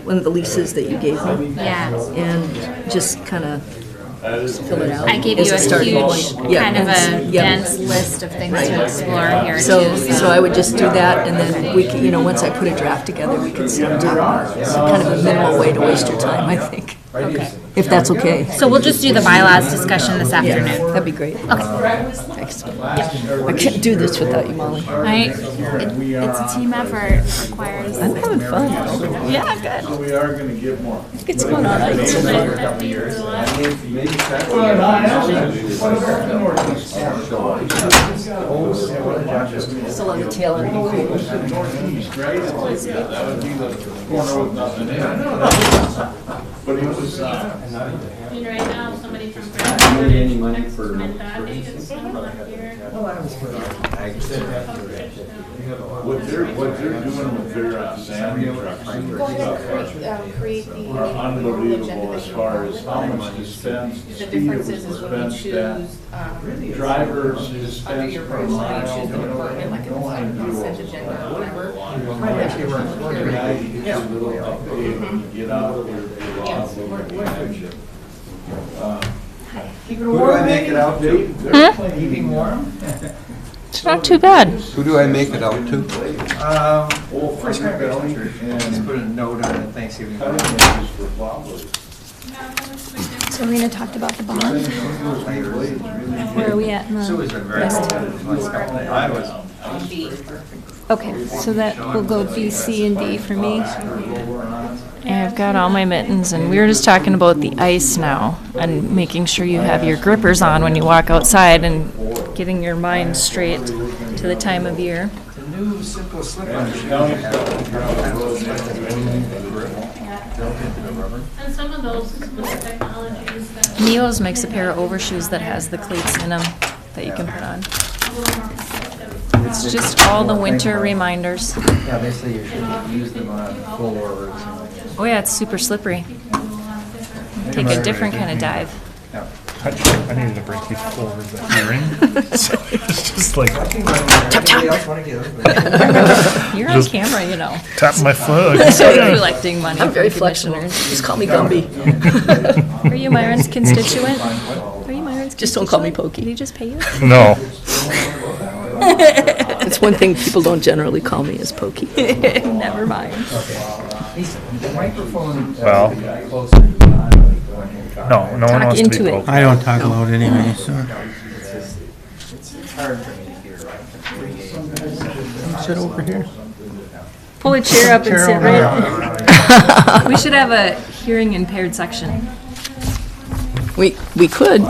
Speaker 13: one of the leases that you gave me
Speaker 8: Yeah.
Speaker 13: and just kind of fill it out.
Speaker 8: I gave
Speaker 13: as
Speaker 8: you a
Speaker 13: starting
Speaker 8: huge,
Speaker 13: point. Yeah,
Speaker 8: kind of a
Speaker 13: yeah.
Speaker 8: dense list of things to explore here
Speaker 13: So,
Speaker 8: too.
Speaker 13: so I would just do that, and then we can, once I put a draft together, we can start talking about it. It's kind of a minimal way to waste your time, I think.
Speaker 8: Okay.
Speaker 13: If that's okay.
Speaker 8: So we'll just do the bylaws discussion this
Speaker 13: Yeah,
Speaker 8: afternoon.
Speaker 13: that'd be great.
Speaker 8: Okay.
Speaker 13: Excellent. I can't do this without you, Molly.
Speaker 8: Right? It's a team effort. It requires.
Speaker 13: I'm having fun.
Speaker 8: Yeah, good.
Speaker 15: We are gonna get more.
Speaker 13: It's going on. It's so far. Still on the tail end.
Speaker 15: Northeast, right? Yeah, that would be the corner with nothing in it. But it was,
Speaker 12: Right now, somebody from
Speaker 7: Any money for?
Speaker 15: what they're doing with their sand trucks and stuff are unbelievable as far as how much dispense, the speed of dispense, that drivers dispense per mile, you know, I have no idea what. Get out there,
Speaker 5: Who do I make it out to? Keeping warm?
Speaker 4: It's not too bad.
Speaker 5: Who do I make it out to?
Speaker 15: First
Speaker 5: Just put a note on it, Thanksgiving.
Speaker 6: So Rena talked about the bond. Where are we at in the list? Okay, so that will go B, C, and D for me.
Speaker 4: Yeah, I've got all my mittens, and we were just talking about the ice now, and making sure you have your grippers on when you walk outside, and getting your mind straight to the time of year.
Speaker 5: The new simple slip-on
Speaker 12: And some of those technologies that.
Speaker 4: Neo's makes a pair of overshoes that has the cleats in them that you can put on. It's just all the winter reminders.
Speaker 5: Yeah, they say you should use them on floors.
Speaker 4: Oh yeah, it's super slippery. Take a different kind of dive.
Speaker 3: I needed to break these forward the hearing. So it's just like
Speaker 4: You're on camera, you know.
Speaker 3: tap my foot.
Speaker 4: Collecting money
Speaker 13: I'm
Speaker 4: from
Speaker 13: very flexible.
Speaker 4: commissioners.
Speaker 13: Just call me Gumby.
Speaker 4: Are you Myron's constituent? Are you Myron's
Speaker 13: Just don't call me
Speaker 4: constituent?
Speaker 13: Pokey.
Speaker 4: Did he just pay you?
Speaker 3: No.
Speaker 13: It's one thing people don't generally call me is Pokey.
Speaker 4: Never mind.
Speaker 5: The microphone.
Speaker 3: Well. No, no one
Speaker 4: Talk
Speaker 3: wants to
Speaker 4: into
Speaker 3: be
Speaker 4: it.
Speaker 3: poked.
Speaker 5: I don't talk loud anyway, so. It's hard for me to hear. Sit over here.
Speaker 4: Pull a chair up and sit right. We should have a hearing impaired section.
Speaker 13: We could.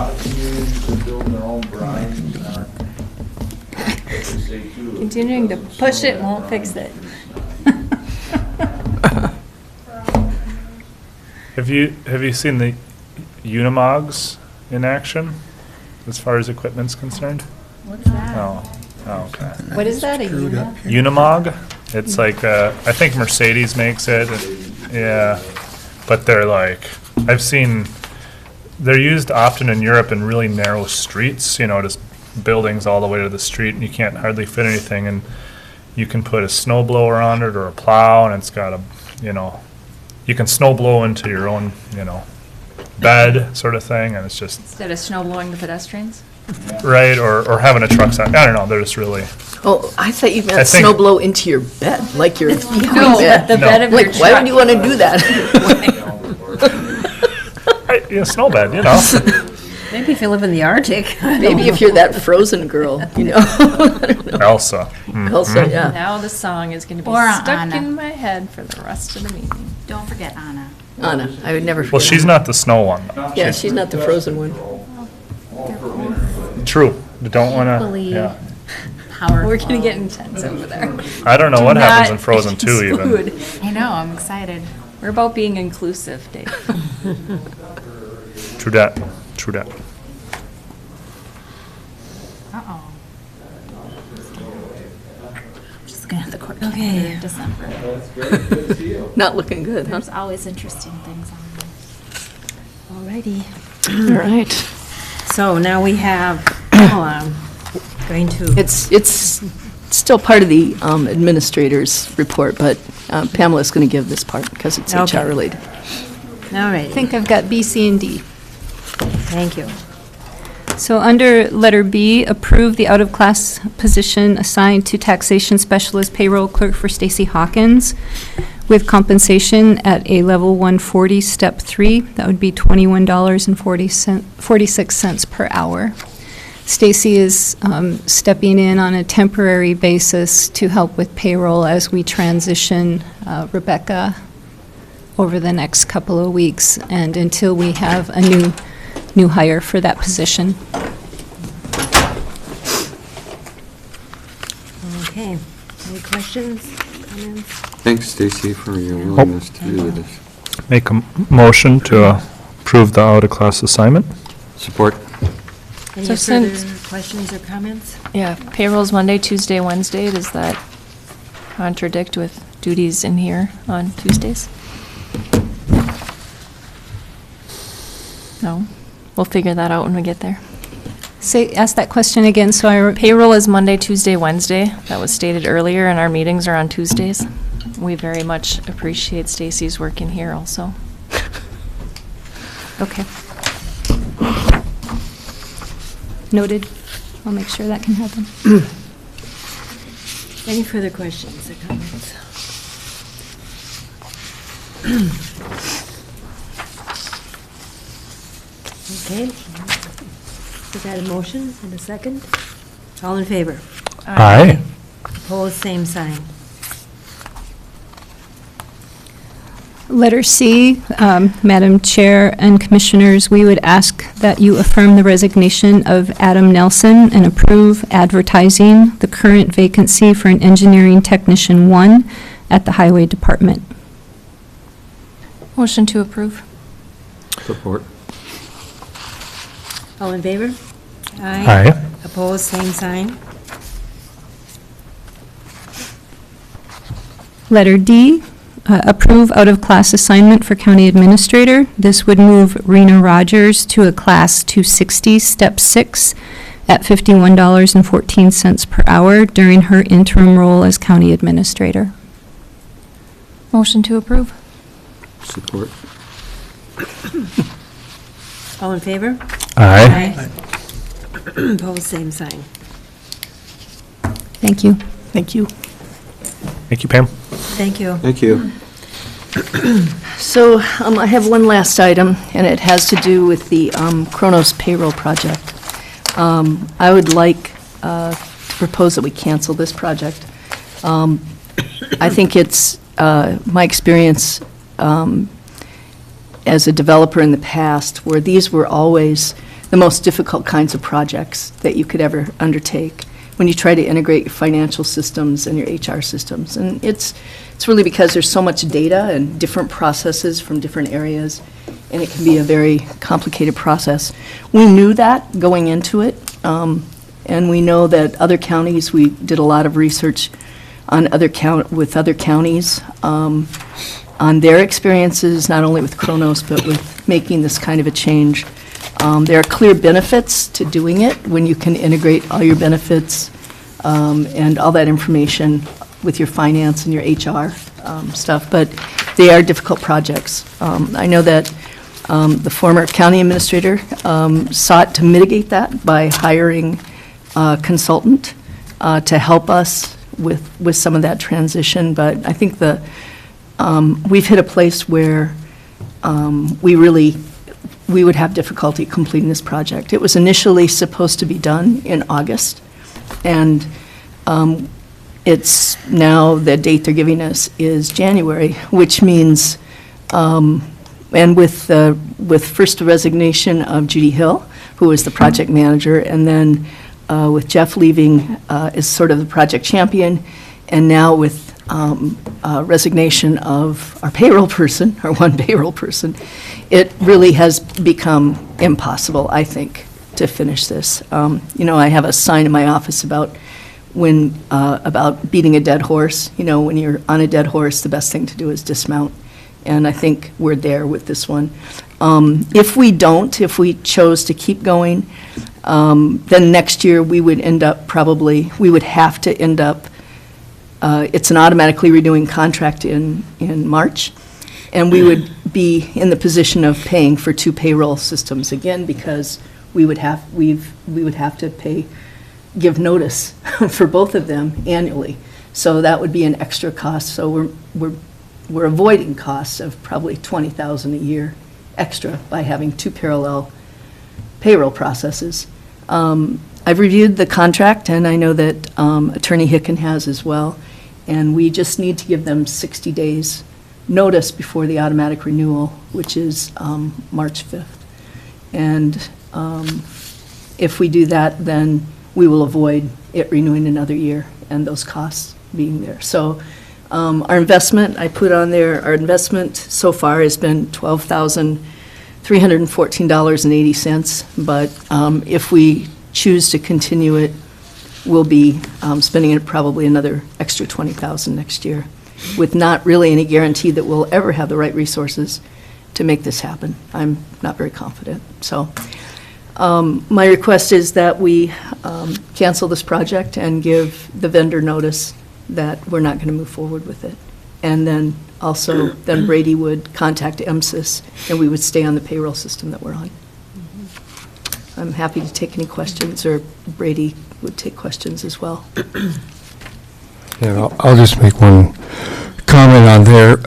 Speaker 4: Continuing to push it won't fix it.
Speaker 3: Have you seen the Unimogs in action, as far as equipment's concerned?
Speaker 8: What's that?
Speaker 3: Oh, okay.
Speaker 4: What is that?
Speaker 3: Unimog, it's like, I think Mercedes makes it, yeah, but they're like, they're used often in Europe in really narrow streets, just buildings all the way to the street, and you can't hardly fit anything, and you can put a snow blower on it or a plow, and it's got a, you can snow blow into your own, bed sort of thing, and it's just,
Speaker 4: Instead of snow blowing the pedestrians?
Speaker 3: right, or having a truck side, I don't know, they're just really,
Speaker 13: Oh, I thought you
Speaker 3: I
Speaker 13: meant
Speaker 3: think-
Speaker 13: snow blow into your bed, like your behind
Speaker 4: No,
Speaker 13: bed.
Speaker 4: the bed of your
Speaker 13: Like, why
Speaker 4: truck.
Speaker 13: would you want to do that?
Speaker 3: snow bed,
Speaker 1: Maybe if you live in the Arctic.
Speaker 13: Maybe if you're that frozen girl, I don't know.
Speaker 3: Elsa.
Speaker 13: Also, yeah.
Speaker 4: Now the song is going to be
Speaker 8: Or
Speaker 4: stuck
Speaker 8: Anna.
Speaker 4: in my head for the rest of the meeting.
Speaker 8: Don't forget Anna.
Speaker 13: Anna, I would never forget.
Speaker 3: Well, she's not the snow one, though.
Speaker 13: Yeah, she's not the frozen one.
Speaker 3: True, don't wanna,
Speaker 8: Equally
Speaker 3: yeah.
Speaker 8: powerful.
Speaker 4: We're going to get intense over there.
Speaker 3: I don't know what
Speaker 4: Do
Speaker 3: happens
Speaker 4: not
Speaker 3: in Frozen 2 even.
Speaker 4: exclude.
Speaker 8: I know, I'm excited.
Speaker 4: We're about being inclusive, Dave.
Speaker 3: True that, true that.
Speaker 8: Uh-oh.
Speaker 1: Just looking at the court. Okay.
Speaker 8: December.
Speaker 13: Not looking good, huh?
Speaker 8: There's always interesting things on there.
Speaker 1: Alrighty.
Speaker 13: All right.
Speaker 1: So now we have, going to.
Speaker 13: It's still part of the administrator's report, but Pamela's going to give this part because it's
Speaker 1: Okay.
Speaker 13: HR related.
Speaker 1: All right.
Speaker 6: I think I've got B, C, and D.
Speaker 1: Thank you.
Speaker 6: So under letter B, approve the out-of-class position assigned to taxation specialist payroll clerk for Stacy Hawkins with compensation at a level 140, step 3. That would be $21.46 per hour. Stacy is stepping in on a temporary basis to help with payroll as we transition Rebecca over the next couple of weeks and until we have a new hire for that position.
Speaker 1: Okay. Any questions, comments?
Speaker 7: Thanks, Stacy, for your willingness to do this.
Speaker 3: Make a motion to approve the out-of-class assignment.
Speaker 7: Support.
Speaker 1: Any
Speaker 4: So
Speaker 1: further
Speaker 4: since-
Speaker 1: questions or comments?
Speaker 4: Yeah, payroll's Monday, Tuesday, Wednesday. Does that contradict with duties in here on Tuesdays? No? We'll figure that out when we get there.
Speaker 6: Ask that question again, so I...
Speaker 4: Payroll is Monday, Tuesday, Wednesday. That was stated earlier, and our meetings are on Tuesdays. We very much appreciate Stacy's work in here also.
Speaker 6: Okay. Noted. I'll make sure that can happen.
Speaker 1: Any further questions or comments? Okay. Is that a motion and a second? All in favor?
Speaker 3: Aye.
Speaker 1: Opposed, same sign.
Speaker 6: Letter C, Madam Chair and Commissioners, we would ask that you affirm the resignation of Adam Nelson and approve advertising the current vacancy for an engineering technician 1 at the Highway Department.
Speaker 4: Motion to approve.
Speaker 7: Support.
Speaker 1: All in favor?
Speaker 3: Aye.
Speaker 1: Opposed, same sign.
Speaker 6: Letter D, approve out-of-class assignment for county administrator. This would move Rena Rogers to a class 260, step 6, at $51.14 per hour during her interim role as county administrator.
Speaker 4: Motion to approve.
Speaker 7: Support.
Speaker 1: All in favor?
Speaker 3: Aye.
Speaker 1: Opposed, same sign.
Speaker 6: Thank you.
Speaker 13: Thank you.
Speaker 3: Thank you, Pam.
Speaker 1: Thank you.
Speaker 7: Thank you.
Speaker 13: So I have one last item, and it has to do with the Kronos payroll project. I would like to propose that we cancel this project. I think it's my experience as a developer in the past, where these were always the most difficult kinds of projects that you could ever undertake when you try to integrate your financial systems and your HR systems. And it's really because there's so much data and different processes from different areas, and it can be a very complicated process. We knew that going into it, and we know that other counties, we did a lot of research on with other counties on their experiences, not only with Kronos, but with making this kind of a change. There are clear benefits to doing it when you can integrate all your benefits and all that information with your finance and your HR stuff, but they are difficult projects. I know that the former county administrator sought to mitigate that by hiring a consultant to help us with some of that transition, but I think we've hit a place where we would have difficulty completing this project. It was initially supposed to be done in August, and it's now, the date they're giving us is January, which means, and with first the resignation of Judy Hill, who was the project manager, and then with Jeff leaving as sort of the project champion, and now with resignation of our payroll person, our one payroll person, it really has become impossible, I think, to finish this. I have a sign in my office about beating a dead horse. When you're on a dead horse, the best thing to do is dismount. And I think we're there with this one. If we chose to keep going, then next year we would have to end up, it's an automatically renewing contract in March, and we would be in the position of paying for 2 payroll systems again, because we would have to give notice for both of them annually. So that would be an extra cost. So we're avoiding costs of probably $20,000 a year extra by having 2 parallel payroll processes. I've reviewed the contract, and I know that Attorney Hicken has as well, and we just need to give them 60 days notice before the automatic renewal, which is March 5th. And if we do that, then we will avoid it renewing another year and those costs being there. So our investment, I put on there, our investment so far has been $12,314.80, but if we choose to continue it, we'll be spending it probably another extra $20,000 next year, with not really any guarantee that we'll ever have the right resources to make this happen. I'm not very confident. So my request is that we cancel this project and give the vendor notice that we're not going to move forward with it. And then also, then Brady would contact MCIS, and we would stay on the payroll system that we're on. I'm happy to take any questions, or Brady would take questions as well.
Speaker 11: Yeah, I'll just make one comment on there.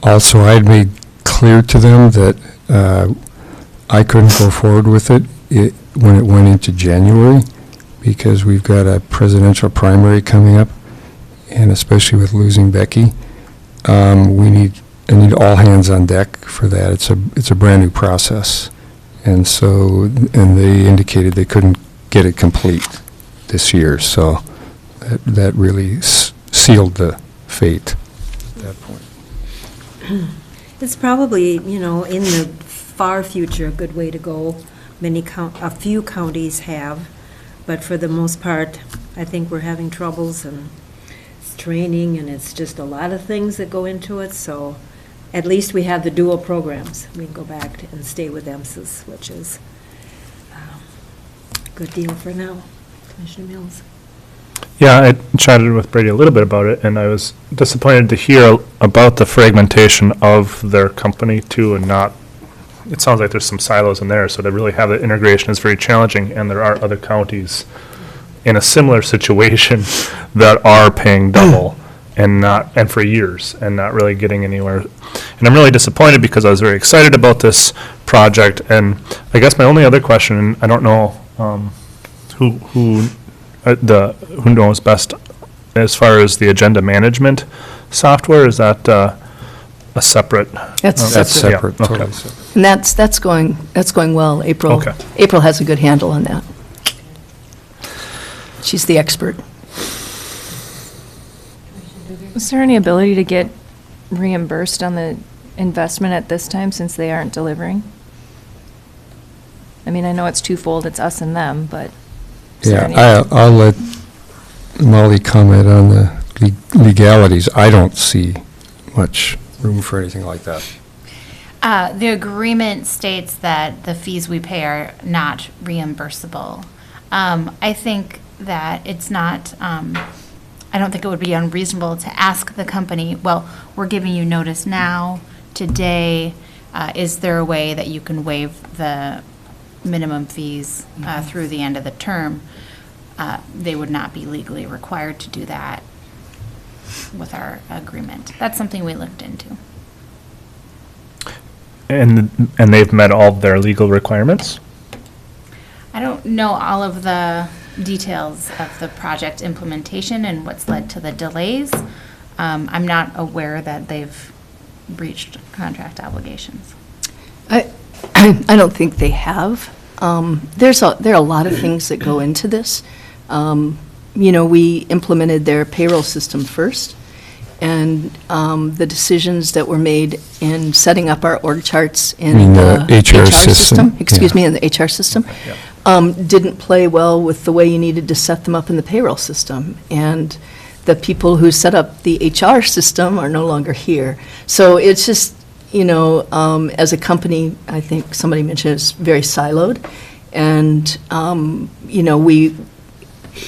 Speaker 11: Also, I had made clear to them that I couldn't go forward with it when it went into January, because we've got a presidential primary coming up, and especially with losing Becky, I need all hands on deck for that. It's a brand new process, and they indicated they couldn't get it complete this year, so that really sealed the fate at that point.
Speaker 1: It's probably, in the far future, a good way to go. A few counties have, but for the most part, I think we're having troubles, and it's training, and it's just a lot of things that go into it, so at least we have the dual programs. We can go back and stay with MCIS, which is a good deal for now. Commissioner Mills?
Speaker 3: Yeah, I chatted with Brady a little bit about it, and I was disappointed to hear about the fragmentation of their company too, and it sounds like there's some silos in there, so to really have that integration is very challenging, and there are other counties in a similar situation that are paying double and for years and not really getting anywhere. And I'm really disappointed because I was very excited about this project, and I guess my only other question, and I don't know who knows best as far as the agenda management software, is that a separate?
Speaker 13: That's
Speaker 11: separate.
Speaker 3: Yeah,
Speaker 11: Totally
Speaker 3: okay.
Speaker 11: separate.
Speaker 13: And that's going well. April has a good handle on that. She's the expert.
Speaker 4: Is there any ability to get reimbursed on the investment at this time, since they aren't delivering? I mean, I know it's twofold, it's us and them, but is there any-
Speaker 11: I'll let Molly comment on the legalities. I don't see much room for anything like that.
Speaker 8: The agreement states that the fees we pay are not reimbursable. I think that it's not, I don't think it would be unreasonable to ask the company, well, we're giving you notice now, today, is there a way that you can waive the minimum fees through the end of the term? They would not be legally required to do that with our agreement. That's something we looked into.
Speaker 3: And they've met all of their legal requirements?
Speaker 8: I don't know all of the details of the project implementation and what's led to the delays. I'm not aware that they've breached contract obligations.
Speaker 13: I don't think they have. There are a lot of things that go into this. We implemented their payroll system first, and the decisions that were made in setting up our org charts in the HR system, in the HR system, didn't play well with the way you needed to set them up in the payroll system. And the people who set up the HR system are no longer here. So it's just, as a company, I think somebody mentioned it's very siloed. And,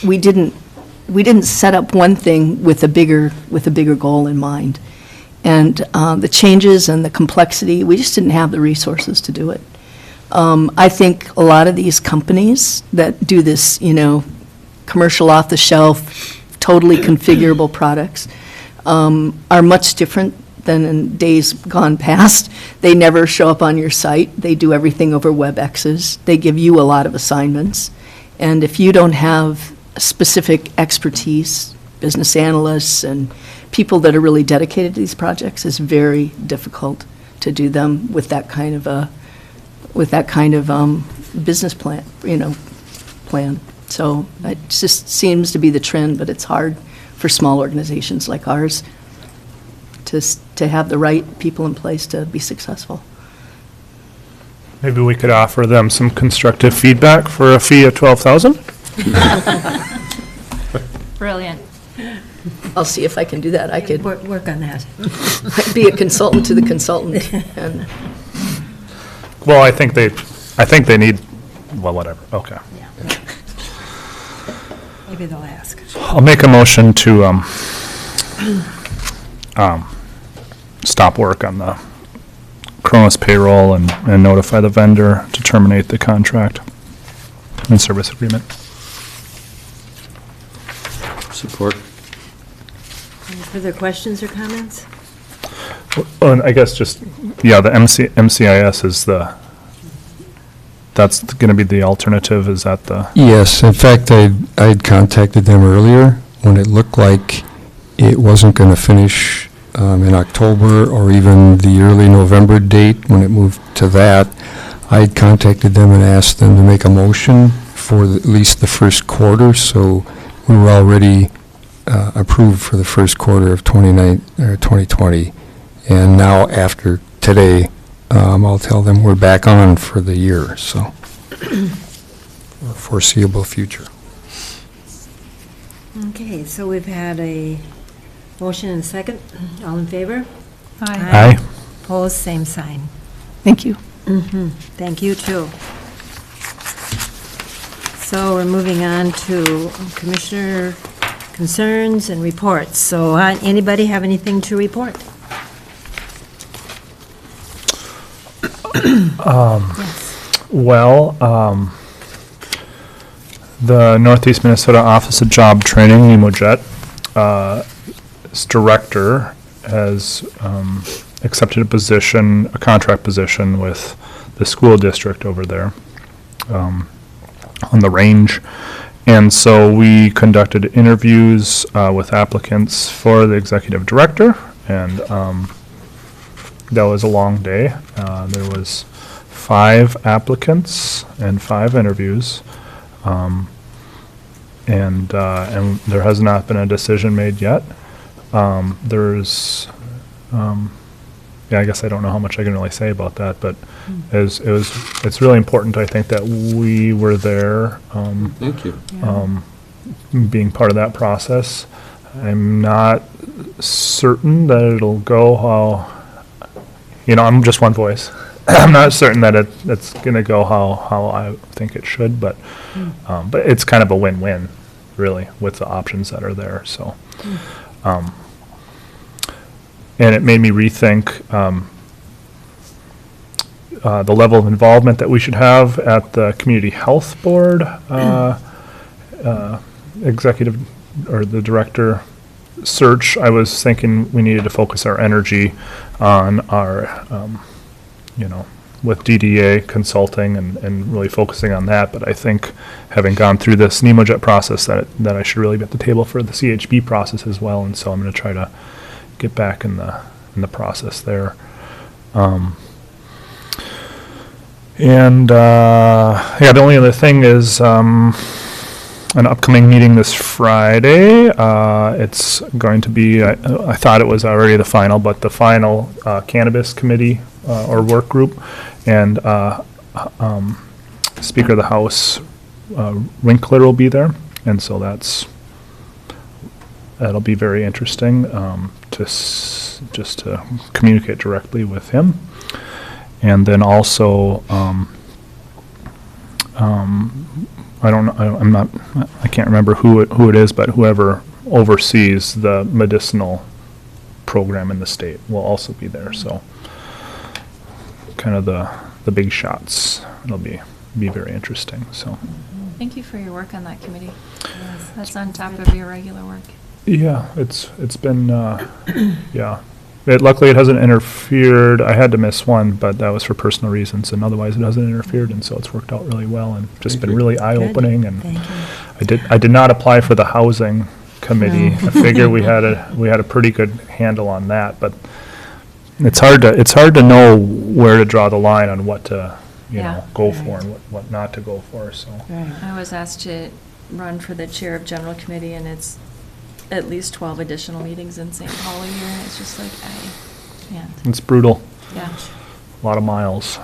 Speaker 13: we didn't set up one thing with a bigger goal in mind. And the changes and the complexity, we just didn't have the resources to do it. I think a lot of these companies that do this, commercial off-the-shelf, totally configurable products, are much different than in days gone past. They never show up on your site. They do everything over WebExes. They give you a lot of assignments. And if you don't have specific expertise, business analysts and people that are really dedicated to these projects, it's very difficult to do them with that kind of business plan, plan. So it just seems to be the trend, but it's hard for small organizations like ours to have the right people in place to be successful.
Speaker 3: Maybe we could offer them some constructive feedback for a fee of $12,000?
Speaker 4: Brilliant.
Speaker 13: I'll see if I can do that. I could
Speaker 1: Work on that.
Speaker 13: be a consultant to the consultant. And
Speaker 3: Well, I think they need, well, whatever, okay.
Speaker 1: Maybe they'll ask.
Speaker 3: I'll make a motion to, stop work on the Cronus payroll and notify the vendor to terminate the contract and service agreement.
Speaker 7: Support.
Speaker 1: Any further questions or comments?
Speaker 3: And I guess just, yeah, the MCIS is that's gonna be the alternative, is that the?
Speaker 11: Yes, in fact, I'd contacted them earlier when it looked like it wasn't going to finish in October or even the early November date when it moved to that. I'd contacted them and asked them to make a motion for at least the first quarter, so we were already approved for the first quarter of 2020. And now after today, I'll tell them we're back on for the year, so foreseeable future.
Speaker 1: Okay, so we've had a motion and a second. All in favor?
Speaker 3: Aye.
Speaker 1: Opposed, same sign.
Speaker 13: thank you.
Speaker 1: Thank you, too. So we're moving on to Commissioner concerns and reports. So anybody have anything to report?
Speaker 3: Well, the Northeast Minnesota Office of Job Training, NEMOJET, its director has accepted a contract position with the school district over there on the range. And so we conducted interviews with applicants for the executive director, and that was a long day. There was 5 applicants and 5 interviews, and there has not been a decision made yet. I guess I don't know how much I can really say about that, but it's really important, I think, that we were there.
Speaker 7: Thank you.
Speaker 3: Being part of that process. I'm not certain that it'll go how, I'm just one voice. I'm not certain that it's going to go how I think it should, but it's kind of a win-win, really, with the options that are there. So, and it made me rethink the level of involvement that we should have at the Community Health Board executive or the director search. I was thinking we needed to focus our energy on our, with DDA consulting and really focusing on that. But I think having gone through this NEMOJET process that I should really be at the table for the CHB process as well. And so I'm going to try to get back in the process there. The only other thing is an upcoming meeting this Friday. It's going to be, I thought it was already the final, but the final cannabis committee or work group, and Speaker of the House Winkler will be there, and so that'll be very interesting just to communicate directly with him. And then also, I can't remember who it is, but whoever oversees the medicinal program in the state will also be there, so kind of the big shots. It'll be very interesting, so.
Speaker 4: Thank you for your work on that committee. That's on top of your regular work.
Speaker 3: Yeah, it's been, yeah. Luckily, it hasn't interfered. I had to miss one, but that was for personal reasons, and otherwise it hasn't interfered, and so it's worked out really well and just been really eye-opening. And I did not apply for the housing committee. I figure we had a pretty good handle on that, but it's hard to know where to draw the line on what to go for and what not to go for. So
Speaker 4: I was asked to run for the chair of general committee, and it's at least 12 additional meetings in St. Paul a year, and it's just like, I can't.
Speaker 3: it's brutal.
Speaker 4: Yeah.
Speaker 3: A lot of miles.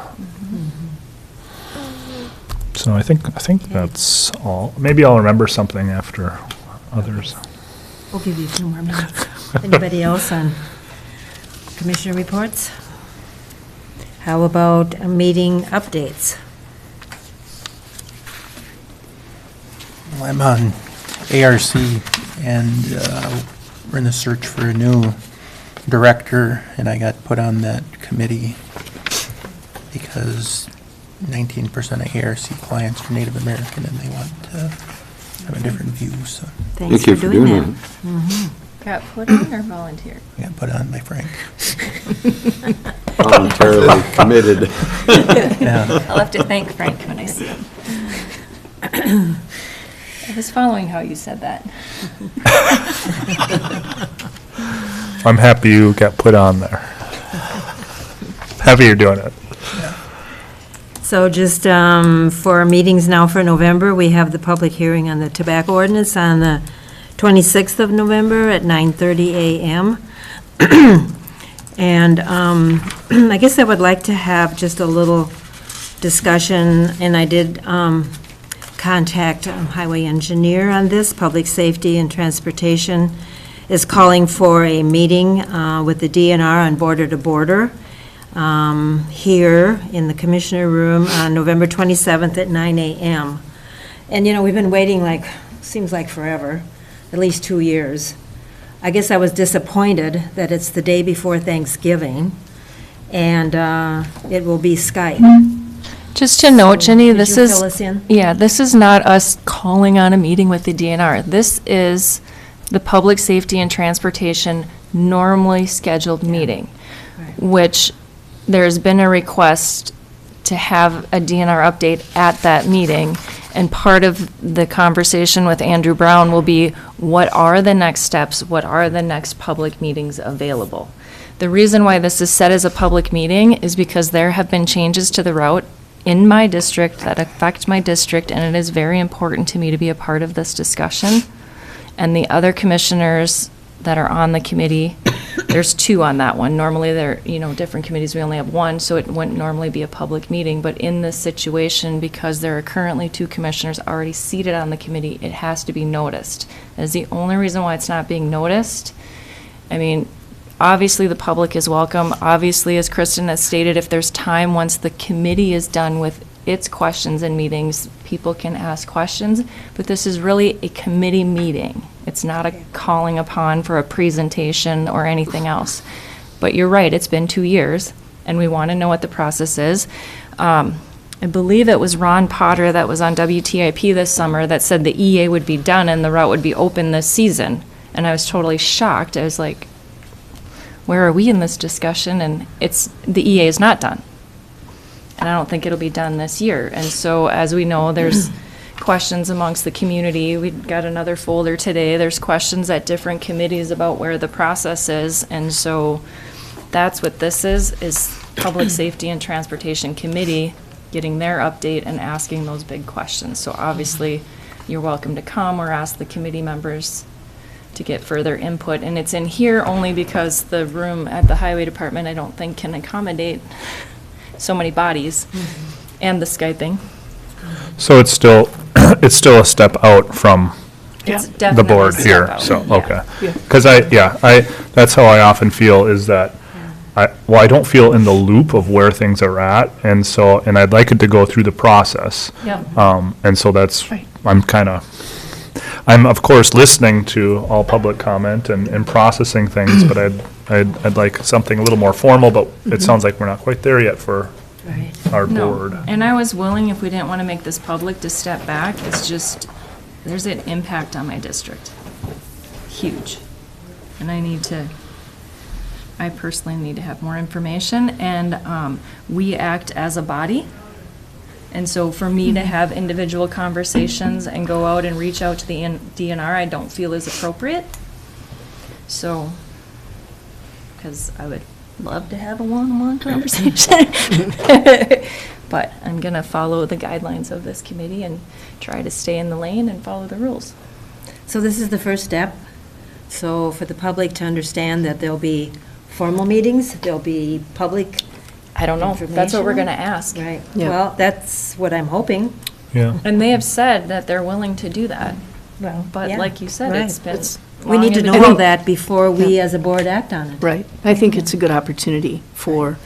Speaker 3: So I think that's all. Maybe I'll remember something after others.
Speaker 1: We'll give you a few more minutes. Anybody else on commissioner reports? How about meeting updates?
Speaker 5: Well, I'm on ARC, and we're in the search for a new director, and I got put on that committee because 19% of ARC clients are Native American, and they want to have a different view, so.
Speaker 1: Thanks for doing that.
Speaker 4: Got put on or volunteered?
Speaker 5: I got put on by Frank.
Speaker 7: Voluntarily committed.
Speaker 5: Yeah.
Speaker 4: I'll have to thank Frank when I see him. I was following how you said that.
Speaker 3: I'm happy you got put on there. Happy you're doing it.
Speaker 1: So just for meetings now for November, we have the public hearing on the tobacco ordinance on the 26th of November at 9:30 a.m. And I guess I would like to have just a little discussion, and I did contact highway engineer on this. Public Safety and Transportation is calling for a meeting with the DNR on border to border here in the Commissioner Room on November 27th at 9 a.m. And, you know, we've been waiting seems like forever, at least 2 years. I guess I was disappointed that it's the day before Thanksgiving, and it will be Skype.
Speaker 4: Just to note, Jenny,
Speaker 1: Could
Speaker 4: this
Speaker 1: you
Speaker 4: is,
Speaker 1: fill us in?
Speaker 4: yeah, this is not us calling on a meeting with the DNR. This is the Public Safety and Transportation normally scheduled meeting, which there's been a request to have a DNR update at that meeting. And part of the conversation with Andrew Brown will be, what are the next steps? What are the next public meetings available? The reason why this is set as a public meeting is because there have been changes to the route in my district that affect my district, and it is very important to me to be a part of this discussion. And the other commissioners that are on the committee, there's 2 on that one. Normally they're, different committees, we only have 1, so it wouldn't normally be a public meeting. But in this situation, because there are currently 2 commissioners already seated on the committee, it has to be noticed. That is the only reason why it's not being noticed. I mean, obviously the public is welcome. Obviously, as Kristen has stated, if there's time, once the committee is done with its questions and meetings, people can ask questions. But this is really a committee meeting. It's not a calling upon for a presentation or anything else. But you're right, it's been 2 years, and we want to know what the process is. I believe it was Ron Potter that was on WTIP this summer that said the EA would be done and the route would be open this season. And I was totally shocked. I was like, where are we in this discussion? And the EA is not done. And I don't think it'll be done this year. And so, as we know, there's questions amongst the community. We got another folder today. There's questions at different committees about where the process is. And so that's what this is Public Safety and Transportation Committee getting their update and asking those big questions. So obviously, you're welcome to come or ask the committee members to get further input. And it's in here only because the room at the Highway Department, I don't think, can accommodate so many bodies and the Skyping.
Speaker 3: So it's still a step out from
Speaker 4: It's
Speaker 3: the
Speaker 4: definitely
Speaker 3: board
Speaker 4: a step
Speaker 3: here,
Speaker 4: out.
Speaker 3: so,
Speaker 4: Yeah.
Speaker 3: okay. Because that's how I often feel, is that, I don't feel in the loop of where things are at, and I'd like it to go through the process.
Speaker 4: Yeah.
Speaker 3: And so that's, I'm of course listening to all public comment and processing things, but I'd like something a little more formal, but it sounds like we're not quite there yet for
Speaker 1: Right.
Speaker 3: our
Speaker 4: No,
Speaker 3: board.
Speaker 4: and I was willing, if we didn't want to make this public, to step back. It's just, there's an impact on my district. Huge. And I personally need to have more information, and we act as a body. And so for me to have individual conversations and go out and reach out to the DNR, I don't feel is appropriate. So, because I would love to have a one-on-one conversation. But I'm going to follow the guidelines of this committee and try to stay in the lane and follow the rules.
Speaker 1: So this is the first step. So for the public to understand that there'll be formal meetings, there'll be public
Speaker 4: I don't know. That's what we're going to ask.
Speaker 1: Right.
Speaker 13: Yeah.
Speaker 1: Well, that's what I'm hoping.
Speaker 3: Yeah.
Speaker 4: And they have said that they're willing to do that.
Speaker 1: Well,
Speaker 4: But
Speaker 1: yeah,
Speaker 4: like you said,
Speaker 1: right.
Speaker 4: it's been
Speaker 1: We
Speaker 4: long
Speaker 1: need to
Speaker 4: in
Speaker 1: know
Speaker 4: the
Speaker 1: all
Speaker 4: making.
Speaker 1: that before we as a board act on it.
Speaker 13: Right. I think it's a good opportunity for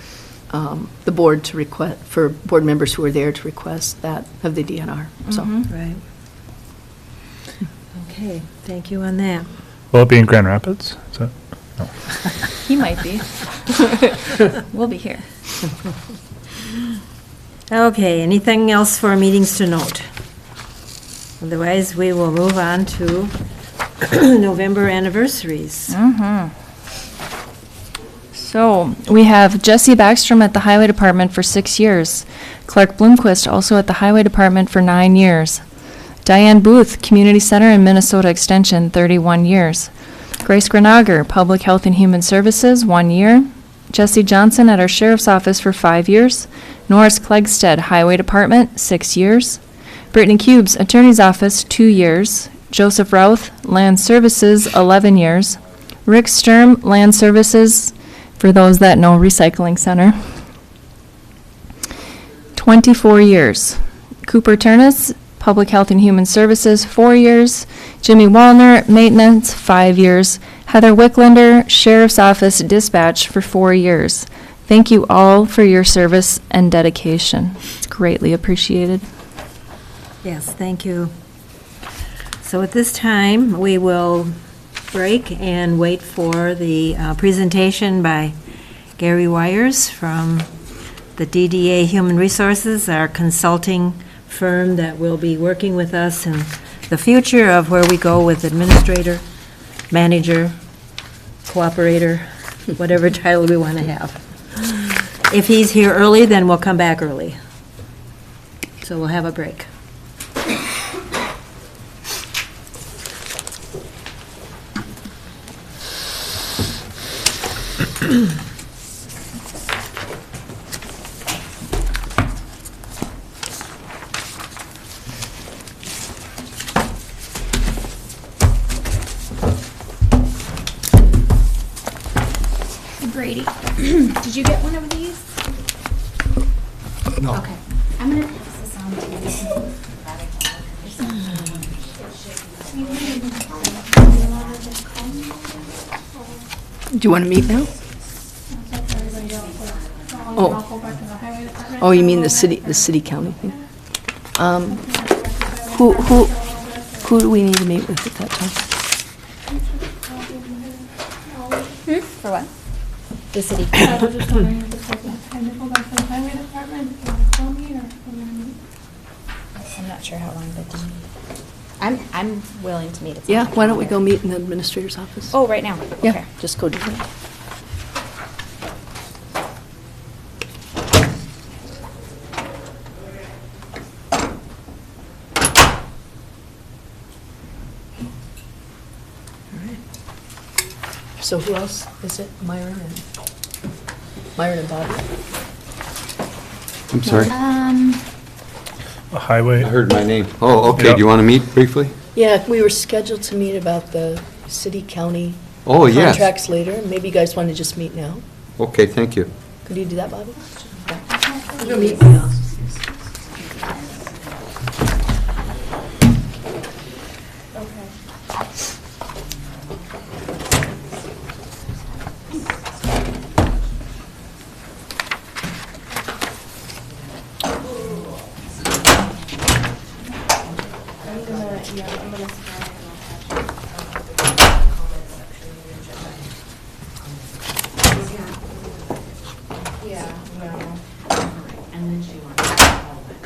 Speaker 13: the board to request, for board members who are there to request that of the DNR, so.
Speaker 4: Mhm.
Speaker 1: Right. Okay, thank you on that.
Speaker 3: Will it be in Grand Rapids? Is that? No.
Speaker 4: He might be. We'll be here.
Speaker 1: Okay, anything else for meetings to note? Otherwise, we will move on to November anniversaries.
Speaker 4: So we have Jesse Backstrom at the Highway Department for 6 years. Clark Bloomquist also at the Highway Department for 9 years. Diane Booth, Community Center and Minnesota Extension, 31 years. Grace Grenager, Public Health and Human Services, 1 year. Jesse Johnson at our Sheriff's Office for 5 years. Norris Klegstead, Highway Department, 6 years. Brittany Cubes, Attorney's Office, 2 years. Joseph Routh, Land Services, 11 years. Rick Sturm, Land Services, for those that know, Recycling Center, 24 years. Cooper Turnus, Public Health and Human Services, 4 years. Jimmy Wallner, Maintenance, 5 years. Heather Wicklander, Sheriff's Office Dispatch for 4 years. Thank you all for your service and dedication. It's greatly appreciated.
Speaker 1: Yes, thank you. So at this time, we will break and wait for the presentation by Gary Wires from the DDA Human Resources, our consulting firm that will be working with us in the future of where we go with administrator, manager, cooperator, whatever title we want to have. If he's here early, then we'll come back early. So we'll have a break.
Speaker 8: Brady, did you get one of these?
Speaker 11: No.
Speaker 8: Okay, I'm gonna pass this on to you.
Speaker 13: Do you want to meet now? Oh, you mean the city county thing? Who do we need to meet with at that time?
Speaker 8: For what? The city. I'm not sure how long, but I'm willing to meet at some
Speaker 13: Yeah,
Speaker 8: point.
Speaker 13: why don't we go meet in the administrator's office?
Speaker 8: Oh, right now?
Speaker 13: Yeah,
Speaker 8: Okay.
Speaker 13: just go do that. So who else is it? Myron and Bobby?
Speaker 7: I'm sorry,
Speaker 3: A highway.
Speaker 7: I heard my name. Oh, okay,
Speaker 3: Yeah.
Speaker 7: do you want to meet briefly?
Speaker 13: Yeah, we were scheduled to meet about the city-county
Speaker 7: Oh, yes.
Speaker 13: contracts later. Maybe you guys want to just meet now.
Speaker 7: Okay, thank you.
Speaker 13: Could you do that, Bobby? We're gonna meet now.
Speaker 1: And then she wants to hold it.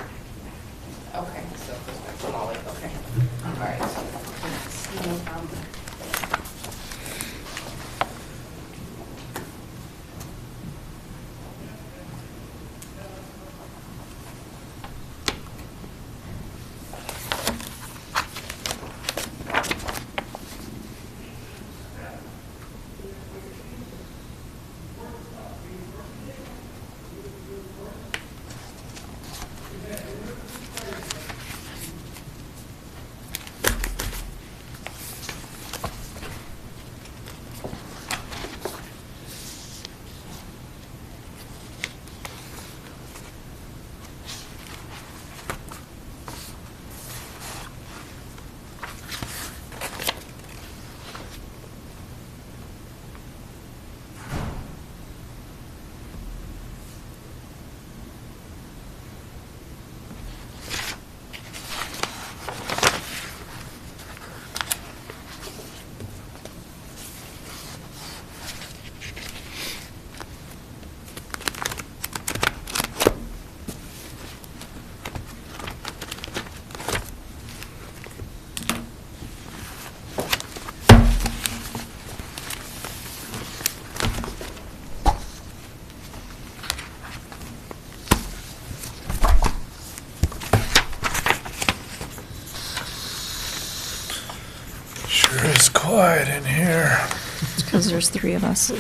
Speaker 16: Okay, so it goes back to Molly, okay. All right.
Speaker 1: No problem.
Speaker 15: Sure is quiet in here.
Speaker 4: It's because there's 3 of us.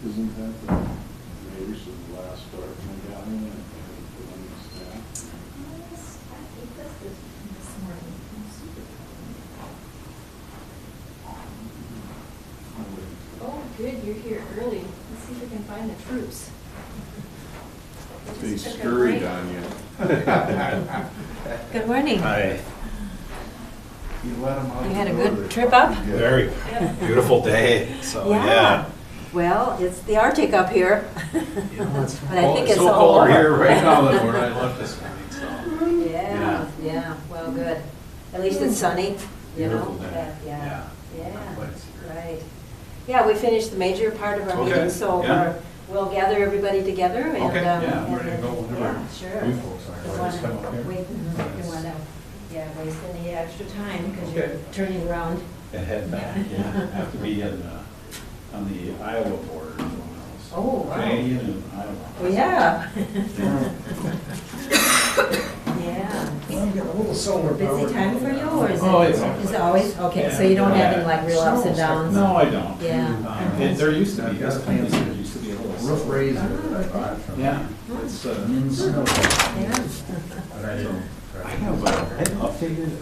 Speaker 15: Isn't that the neighbors of the last apartment down in and put on the staff?
Speaker 1: Yes, I think that's this morning. Oh, good, you're here early. Let's see if we can find the troops.
Speaker 15: They scurried on you.
Speaker 1: Good morning.
Speaker 17: Hi.
Speaker 15: You let them out.
Speaker 1: You had a good trip up?
Speaker 17: Very beautiful day, so yeah.
Speaker 1: Well, it's the Arctic up here. But I think it's
Speaker 17: so
Speaker 1: all
Speaker 17: cold
Speaker 1: over.
Speaker 17: here right now than where I left this morning, so.
Speaker 1: Yeah, well, good. At least it's sunny, you know?
Speaker 17: Beautiful day.
Speaker 1: Yeah,
Speaker 17: Yeah. Place.
Speaker 1: right. Yeah, we finished the major part of our
Speaker 17: Okay,
Speaker 1: meeting, so
Speaker 17: yeah.
Speaker 1: We'll gather everybody together and.
Speaker 17: Okay, yeah,
Speaker 1: and
Speaker 17: we're gonna go whenever
Speaker 1: Yeah, sure.
Speaker 17: you folks are.
Speaker 1: Don't
Speaker 17: We'll just
Speaker 1: wanna
Speaker 17: come up here.
Speaker 1: don't wanna, waste any extra time because you're
Speaker 17: Okay.
Speaker 1: turning around.
Speaker 17: And head back, yeah. Have to be on the Iowa border as well. So
Speaker 1: Oh, wow.
Speaker 17: Canadian and Iowa.
Speaker 1: Well, yeah. Yeah.
Speaker 15: Well, I'm getting a little solar power.
Speaker 1: Busy time for you, or is it?
Speaker 17: Oh, yeah.
Speaker 1: Is it always? Okay, so
Speaker 17: Yeah.
Speaker 1: you don't have any
Speaker 17: Yeah.
Speaker 1: like real ups and downs?
Speaker 17: No, I don't.
Speaker 1: Yeah.
Speaker 17: There used to be, this place, there used to be a little.
Speaker 15: Roof raiser that I bought from.
Speaker 17: Yeah. It's,
Speaker 15: Snow.
Speaker 1: Yeah.
Speaker 15: But I didn't.
Speaker 17: I have updated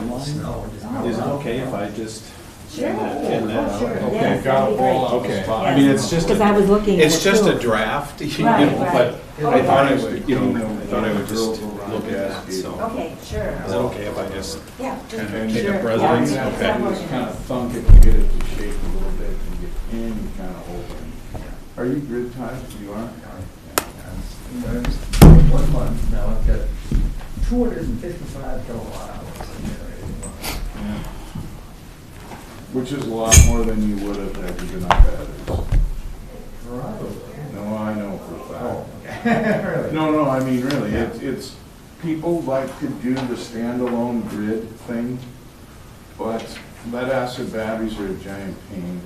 Speaker 17: online. Is it okay if I just?
Speaker 1: Sure.
Speaker 17: Pin that out?
Speaker 1: Sure.
Speaker 17: Okay.
Speaker 1: Yes, that'd be great.
Speaker 17: Okay.
Speaker 1: Yes.
Speaker 17: I mean, it's just.
Speaker 1: Because I was looking at
Speaker 17: It's
Speaker 1: it
Speaker 17: just
Speaker 1: too.
Speaker 17: a draft, you
Speaker 1: Right,
Speaker 17: know,
Speaker 1: right.
Speaker 17: but I thought I would, I thought I would just look at that, so.
Speaker 1: Okay, sure.
Speaker 17: Is it okay if I just
Speaker 1: Yeah. just-
Speaker 17: kind of take
Speaker 1: sure.
Speaker 17: up residence?
Speaker 1: Yeah,
Speaker 17: Okay.
Speaker 15: Just kind of thunk it to get it to shake a little bit and get in, kind of open. Are you grid tied? You are?
Speaker 18: 1 month, now I've got 255 kilowatt hours.
Speaker 15: Yeah. Which is a lot more than you would have had you been on batteries.
Speaker 18: Probably.
Speaker 15: No, I know for a fact.
Speaker 18: Oh, okay. Really?
Speaker 15: No, I mean, really, it's, people like to do the standalone grid thing, but lead acid batteries are a giant pain.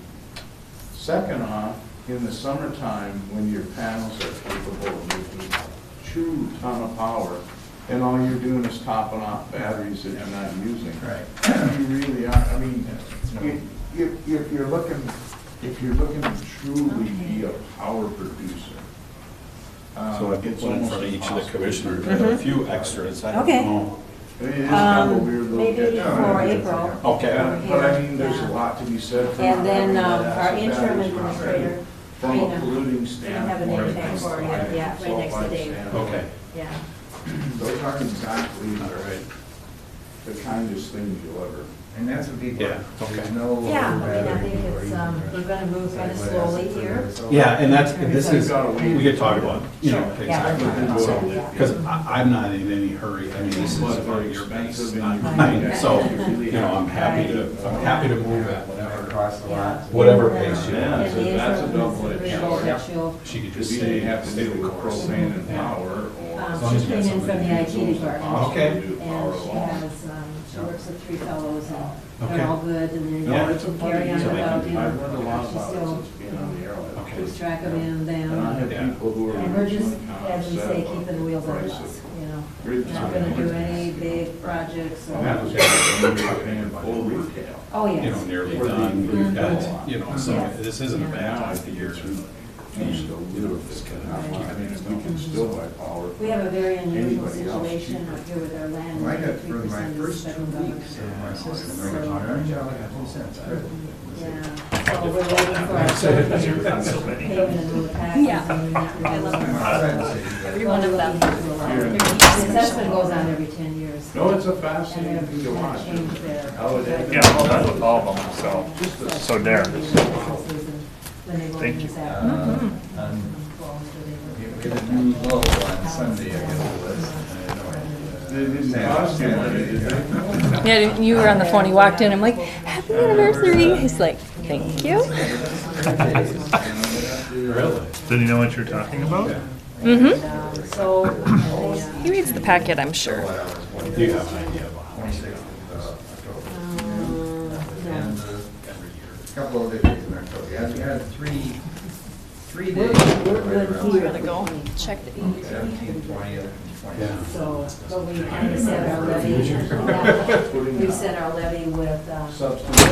Speaker 15: Second off, in the summertime, when your panels are capable of making a chew ton of power, and all you're doing is topping off batteries that you're not using.
Speaker 18: Right.
Speaker 15: You really are, I mean, if you're looking to truly be a power producer,
Speaker 17: So I put
Speaker 15: it's
Speaker 17: one in
Speaker 15: almost
Speaker 17: front of each of the
Speaker 15: impossible.
Speaker 17: commissioners, a few extras, I don't
Speaker 1: Okay.
Speaker 17: know.
Speaker 15: It is kind of a weird little
Speaker 1: Maybe
Speaker 15: catch.
Speaker 1: for April.
Speaker 17: Okay.
Speaker 15: But I mean, there's a lot to be said for.
Speaker 1: And then
Speaker 15: not having
Speaker 1: our
Speaker 15: lead-acid
Speaker 1: interim
Speaker 15: batteries
Speaker 1: administrator,
Speaker 15: from a
Speaker 1: Trina,
Speaker 15: polluting
Speaker 1: didn't
Speaker 15: standpoint.
Speaker 1: have an impact for you, yeah, right next to
Speaker 15: sulfide
Speaker 1: Dave.
Speaker 15: standpoint.
Speaker 17: Okay.
Speaker 1: Yeah.
Speaker 15: Those aren't exactly
Speaker 17: All right.
Speaker 15: the kindest things you'll ever.
Speaker 18: And that's what people,
Speaker 17: Yeah, okay.
Speaker 18: there's no.
Speaker 1: Yeah, I mean, I
Speaker 18: battery
Speaker 1: think
Speaker 18: or
Speaker 1: it's,
Speaker 18: even
Speaker 1: we're gonna move kind of slowly here.
Speaker 17: Yeah, and that's, this is, we could talk about, you know,
Speaker 1: Yeah.
Speaker 17: exactly. So,
Speaker 1: Yeah.
Speaker 17: because I'm not in any hurry. I mean, this is
Speaker 15: Very
Speaker 17: your base,
Speaker 15: expensive
Speaker 17: not
Speaker 15: and you
Speaker 17: mine.
Speaker 15: really
Speaker 17: So,
Speaker 15: have to
Speaker 17: you know, I'm happy to move at
Speaker 18: Across the lot.
Speaker 17: whatever pace you
Speaker 15: Yeah,
Speaker 17: want.
Speaker 15: so that's a double-edged sword.
Speaker 17: She could
Speaker 15: Because
Speaker 17: just
Speaker 15: either
Speaker 17: say,
Speaker 15: you have to
Speaker 17: stay
Speaker 15: deal
Speaker 17: the
Speaker 15: with
Speaker 17: course.
Speaker 15: propane and power, or.
Speaker 1: She came in from the IT department.
Speaker 17: Okay.
Speaker 1: And she has, she works with 3 fellows, and
Speaker 17: Okay.
Speaker 1: they're all good, and
Speaker 15: No,
Speaker 1: they're
Speaker 15: it's a
Speaker 1: carrying on
Speaker 15: funny
Speaker 1: without,
Speaker 15: thing.
Speaker 1: you
Speaker 15: I've learned a lot
Speaker 1: know, she
Speaker 15: about it
Speaker 1: still,
Speaker 15: since being on the airline.
Speaker 1: keeps track of them,
Speaker 15: And I have
Speaker 17: Yeah.
Speaker 15: people who are.
Speaker 1: and we're just,
Speaker 15: originally
Speaker 1: as we
Speaker 15: kind of
Speaker 1: say,
Speaker 15: upset
Speaker 1: keeping the
Speaker 15: about
Speaker 1: wheels on the
Speaker 15: price
Speaker 1: bus,
Speaker 15: of
Speaker 1: you know.
Speaker 15: grid
Speaker 1: We're not gonna do
Speaker 15: time.
Speaker 1: any big projects,
Speaker 15: And that
Speaker 1: or,
Speaker 15: was when we were paying full retail.
Speaker 1: oh, yes.
Speaker 17: You know, nearly
Speaker 15: For the-
Speaker 17: done,
Speaker 15: for the
Speaker 17: we've got,
Speaker 15: kilowatt.
Speaker 17: you know, so
Speaker 1: Yes.
Speaker 17: this isn't a bad
Speaker 15: Now I
Speaker 17: time of
Speaker 15: think
Speaker 17: year.
Speaker 15: it's changed a little bit. I mean, if we can still buy power.
Speaker 1: We have a very unusual
Speaker 15: Anybody else
Speaker 1: situation
Speaker 15: cheaper.
Speaker 1: up here with our land.
Speaker 18: Well, I got for
Speaker 1: 3%
Speaker 18: my
Speaker 1: is
Speaker 18: first 2
Speaker 1: federal government.
Speaker 18: weeks of my system, I got 2 cents.
Speaker 1: Yeah, so we're waiting for our payment and we'll tax.
Speaker 4: Yeah.
Speaker 1: I love
Speaker 4: Every one of them.
Speaker 1: The assessment goes on every 10 years.
Speaker 15: No, it's a
Speaker 1: And
Speaker 15: fascinating
Speaker 1: they're
Speaker 15: thing to
Speaker 1: gonna
Speaker 15: watch.
Speaker 1: change their.
Speaker 15: How it is.
Speaker 3: Yeah, I'm done with all of them, so there.
Speaker 1: When they will
Speaker 3: Thank
Speaker 1: use
Speaker 3: you.
Speaker 1: that.
Speaker 18: We get a new low on Sunday, I get a list.
Speaker 15: They didn't cost you money, did they?
Speaker 4: Yeah, you were on the phone, he walked in, I'm like, happy anniversary. He's like, thank you.
Speaker 17: Really?
Speaker 3: Did you know what you're talking about?
Speaker 4: Mm-hmm.
Speaker 1: So.
Speaker 4: He reads the packet, I'm sure.
Speaker 17: Do you have an idea about how many?
Speaker 18: And a couple of days in October, you had 3 days.
Speaker 1: We're good here.
Speaker 4: Gotta go check the
Speaker 18: 17th, 20th, 20th.
Speaker 1: So, but we kind of set our levy, yeah, we set our levy with,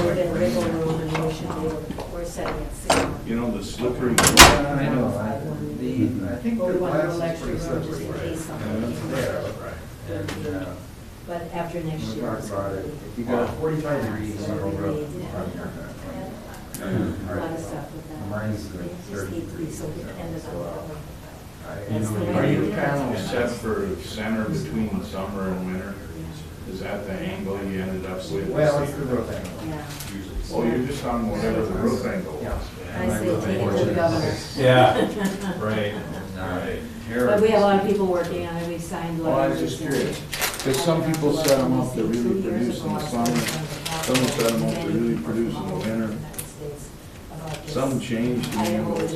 Speaker 1: we're in wiggle room, and we should be able to, we're setting it 6.
Speaker 15: You know, the slippery.
Speaker 18: I know, I think
Speaker 1: But
Speaker 18: the
Speaker 1: we want to
Speaker 18: glass
Speaker 1: go
Speaker 18: is pretty
Speaker 1: extra room just in
Speaker 18: slippery.
Speaker 1: case something.
Speaker 18: There, and
Speaker 1: But after next
Speaker 18: we
Speaker 1: year.
Speaker 18: talked about it, if you got 45 degrees on over up.
Speaker 1: A lot of stuff with that.
Speaker 18: Mine's
Speaker 1: They just need to be so dependent on that.
Speaker 18: That's the way
Speaker 15: Are
Speaker 18: it
Speaker 15: your
Speaker 18: is.
Speaker 15: panels set for center between summer and winter? Is that the angle you ended up with?
Speaker 18: Well, it's the roof angle.
Speaker 1: Yeah.
Speaker 15: Oh, you're just on whatever the roof angle was.
Speaker 1: I say take it to the governor.
Speaker 17: Yeah, right, right.
Speaker 1: But we have a lot of people working on it, we signed
Speaker 15: Well, I
Speaker 1: letters.
Speaker 15: was just curious, because some people set them up to really produce in the summer, some set them up to really produce in the winter. Some change the angles,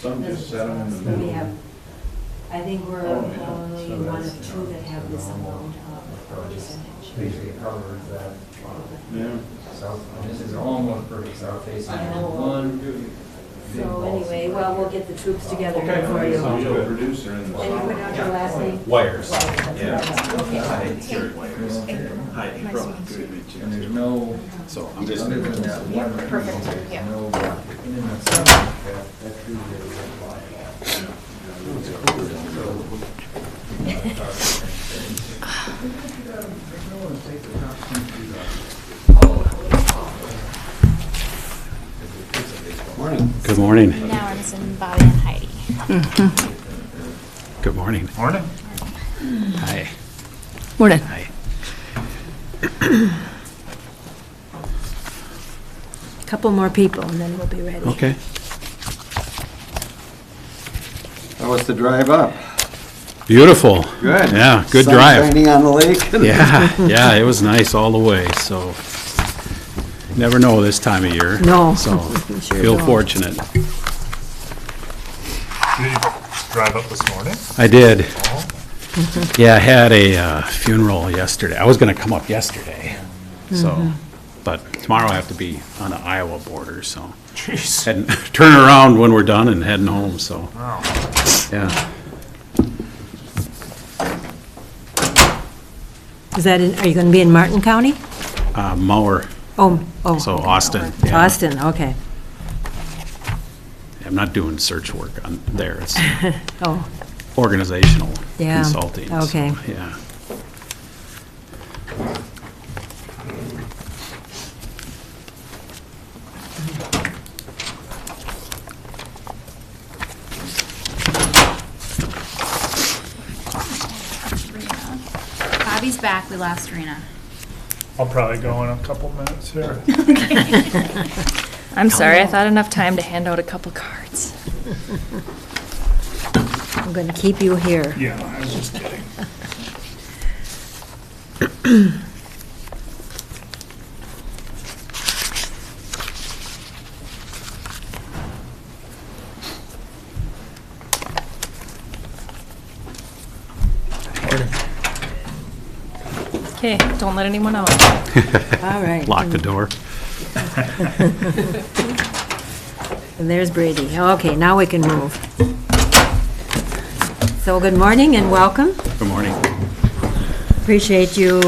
Speaker 15: some just set them in the
Speaker 1: So we
Speaker 15: middle.
Speaker 1: have, I think we're
Speaker 15: Oh, yeah.
Speaker 1: only
Speaker 18: So
Speaker 1: one
Speaker 18: that's,
Speaker 1: of 2 that have this amount of percentage.
Speaker 18: Basically covers that.
Speaker 15: Yeah.
Speaker 18: South, this is almost perfect south facing.
Speaker 1: I know.
Speaker 18: One big
Speaker 1: So
Speaker 18: ball.
Speaker 1: anyway, well, we'll get the troops together
Speaker 17: Okay.
Speaker 1: for you.
Speaker 15: So you're a producer in the
Speaker 1: And you put
Speaker 15: summer.
Speaker 1: down your last name?
Speaker 17: Wires.
Speaker 1: Yeah. Okay.
Speaker 17: Hi, good to meet you.
Speaker 18: And there's no,
Speaker 17: So I'm just.
Speaker 18: other than that one.
Speaker 8: Perfect, yeah.
Speaker 18: No, in the summer, that tree is
Speaker 17: Morning. Good morning.
Speaker 8: Now we're missing Bobby and Heidi.
Speaker 17: Good morning.
Speaker 3: Morning.
Speaker 17: Hi.
Speaker 1: Morning.
Speaker 17: Hi.
Speaker 1: Couple more people and then we'll be ready.
Speaker 17: Okay.
Speaker 7: How was the drive up?
Speaker 17: Beautiful.
Speaker 7: Good.
Speaker 17: Yeah, good
Speaker 7: Sun
Speaker 17: drive.
Speaker 7: shining on the lake?
Speaker 17: Yeah, it was nice all the way, so never know this time of year.
Speaker 1: No.
Speaker 17: So
Speaker 1: Sure
Speaker 17: feel
Speaker 1: don't.
Speaker 17: fortunate.
Speaker 3: Did you drive up this morning?
Speaker 17: I did. Yeah, I had a funeral yesterday. I was going to come up yesterday, so, but tomorrow I have to be on the Iowa border, so.
Speaker 3: Jeez.
Speaker 17: Turn around when we're done and heading home, so, yeah.
Speaker 1: Is that are you going to be in Martin County?
Speaker 17: Mower,
Speaker 1: Oh.
Speaker 17: so Austin. Yeah.
Speaker 1: Austin, okay.
Speaker 17: I'm not doing search work on there. It's
Speaker 1: Oh,
Speaker 17: organizational
Speaker 1: Yeah,
Speaker 17: consulting. so,
Speaker 1: okay.
Speaker 17: Yeah.
Speaker 8: Bobby's back, we lost Rena.
Speaker 3: I'll probably go in a couple minutes here.
Speaker 4: I'm sorry, I thought enough time to hand out a couple cards.
Speaker 1: I'm going to keep you here.
Speaker 3: Yeah, I was just kidding.
Speaker 4: Okay, don't let anyone out.
Speaker 1: All right.
Speaker 17: Lock the door.
Speaker 1: And there's Brady. Okay, now we can move. So good morning and welcome.
Speaker 17: Good morning.
Speaker 1: Appreciate you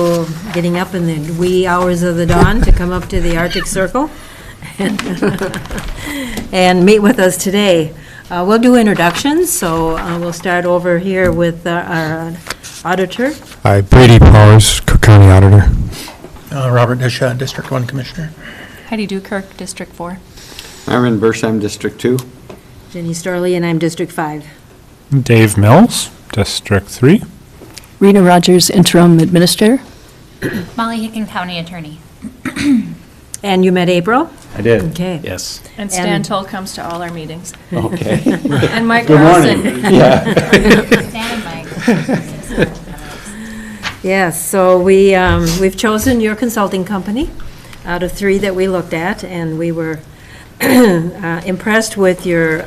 Speaker 1: getting up in the wee hours of the dawn to come up to the Arctic Circle and meet with us today. We'll do introductions, so we'll start over here with our auditor.
Speaker 11: Hi, Brady Powers, Cook County Auditor.
Speaker 5: Robert Disha, District 1 Commissioner.
Speaker 4: Heidi Dukirk, District 4.
Speaker 7: Aaron Bersham, District 2.
Speaker 1: Jenny Storlie, and I'm District 5.
Speaker 3: Dave Mills, District 3.
Speaker 13: Rena Rogers, Interim Administrator.
Speaker 8: Molly Hicken, County Attorney.
Speaker 1: And you met April?
Speaker 17: I did.
Speaker 1: Okay.
Speaker 17: Yes.
Speaker 4: And Stan Toll comes to all our meetings.
Speaker 17: Okay.
Speaker 4: And Mike
Speaker 17: Good
Speaker 4: Carlson.
Speaker 17: morning. Yeah.
Speaker 8: Stan and Mike.
Speaker 1: Yes, so we've chosen your consulting company out of 3 that we looked at, and we were impressed with your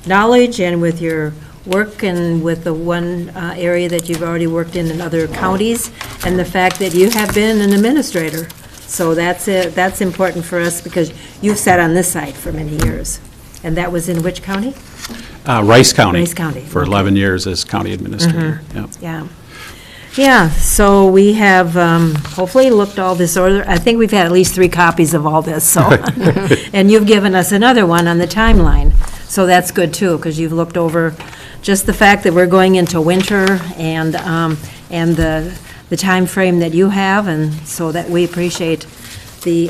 Speaker 1: knowledge and with your work and with the one area that you've already worked in other counties, and the fact that you have been an administrator. So that's important for us because you've sat on this side for many years. And that was in which county?
Speaker 17: Rice County.
Speaker 1: Rice County,
Speaker 17: For
Speaker 1: okay.
Speaker 17: 11 years as county administrator. Yep.
Speaker 1: Yeah. Yeah, so we have hopefully looked all this over. I think we've had at least 3 copies of all this, so. And you've given us another one on the timeline. So that's good too, because you've looked over just the fact that we're going into winter and the time frame that you have, and so that we appreciate the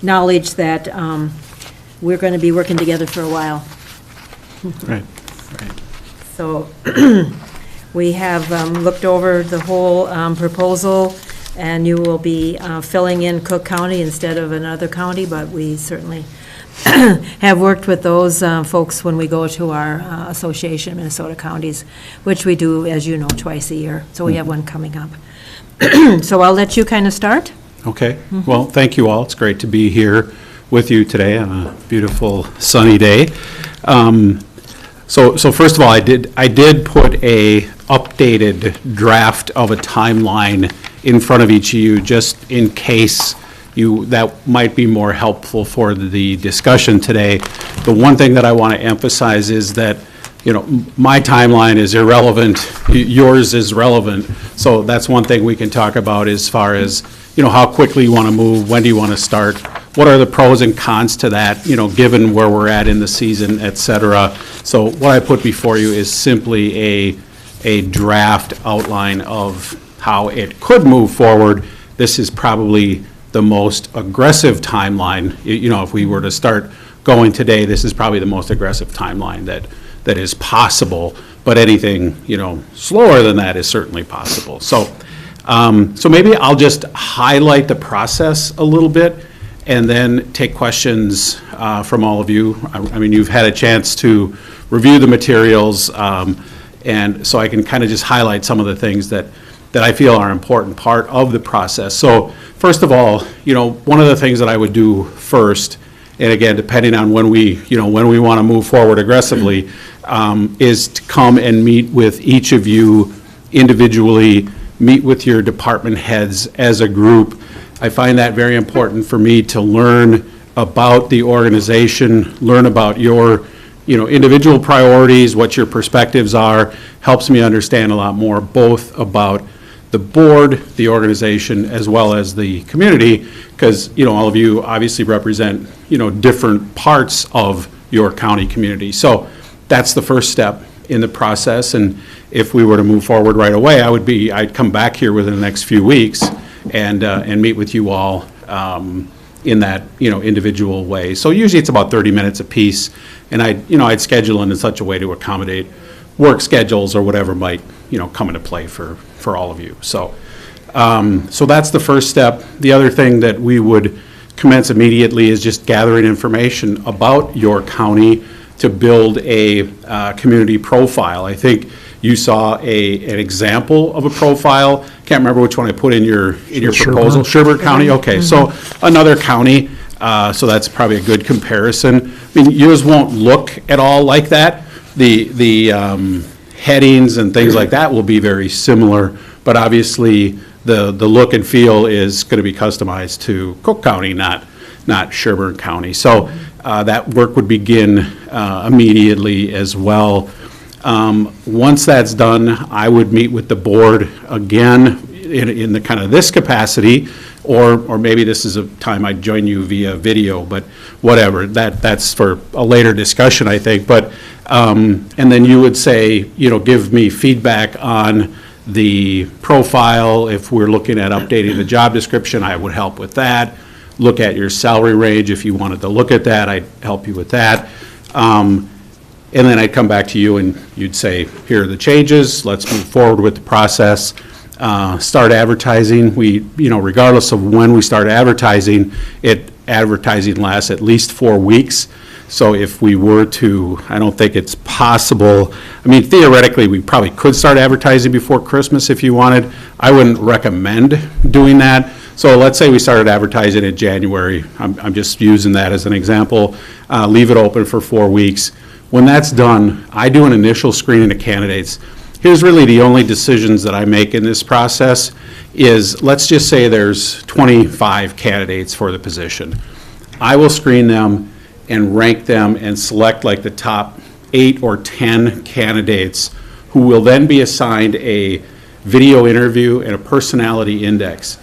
Speaker 1: knowledge that we're going to be working together for a while.
Speaker 17: Right.
Speaker 1: So we have looked over the whole proposal, and you will be filling in Cook County instead of another county, but we certainly have worked with those folks when we go to our association, Minnesota Counties, which we do, as you know, twice a year. So we have one coming up. So I'll let you kind of start.
Speaker 17: Okay. Well, thank you all. It's great to be here with you today on a beautiful sunny day. So first of all, I did put a updated draft of a timeline in front of each of you, just in case that might be more helpful for the discussion today. The one thing that I want to emphasize is that, my timeline is irrelevant, yours is relevant. So that's one thing we can talk about as far as, how quickly you want to move, when do you want to start, what are the pros and cons to that, given where we're at in the season, et cetera. So what I put before you is simply a draft outline of how it could move forward. This is probably the most aggressive timeline. If we were to start going today, this is probably the most aggressive timeline that is possible, but anything, slower than that is certainly possible. So maybe I'll just highlight the process a little bit, and then take questions from all of you. I mean, you've had a chance to review the materials, and so I can kind of just highlight some of the things that I feel are an important part of the process. So first of all, you know, one of the things that I would do first, and again, depending on when we want to move forward aggressively, is to come and meet with each of you individually, meet with your department heads as a group. I find that very important for me to learn about the organization, learn about your, you know, individual priorities, what your perspectives are, helps me understand a lot more, both about the board, the organization, as well as the community, because, you know, all of you obviously represent, you know, different parts of your county community. So that's the first step in the process, and if we were to move forward right away, I'd come back here within the next few weeks and meet with you all in that, you know, individual way. So usually it's about 30 minutes apiece, and I'd schedule in such a way to accommodate work schedules or whatever might, you know, come into play for all of you. So so that's the first step. The other thing that we would commence immediately is just gathering information about your county to build a community profile. I think you saw an example of a profile. Can't remember which one I put in your proposal. Sherburne County. Okay, so another county. So that's probably a good comparison. I mean, yours won't look at all like that. The headings and things like that will be very similar, but obviously the look and feel is going to be customized to Cook County, not Sherburne County. So that work would begin immediately as well. Once that's done, I would meet with the board again in the kind of this capacity, or maybe this is a time I'd join you via video, but whatever, that's for a later discussion, I think. But and then you would say, you know, give me feedback on the profile. If we're looking at updating the job description, I would help with that. Look at your salary range. If you wanted to look at that, I'd help you with that. And then I'd come back to you and you'd say, here are the changes, let's move forward with the process. Start advertising. We, you know, regardless of when we start advertising, advertising lasts at least 4 weeks. So if we were to, I don't think it's possible. I mean, theoretically, we probably could start advertising before Christmas if you wanted. I wouldn't recommend doing that. So let's say we started advertising in January. I'm just using that as an example. Leave it open for 4 weeks. When that's done, I do an initial screening of candidates. Here's really the only decisions that I make in this process is, let's just say there's 25 candidates for the position. I will screen them and rank them and select like the top 8 or 10 candidates who will then be assigned a video interview and a personality index.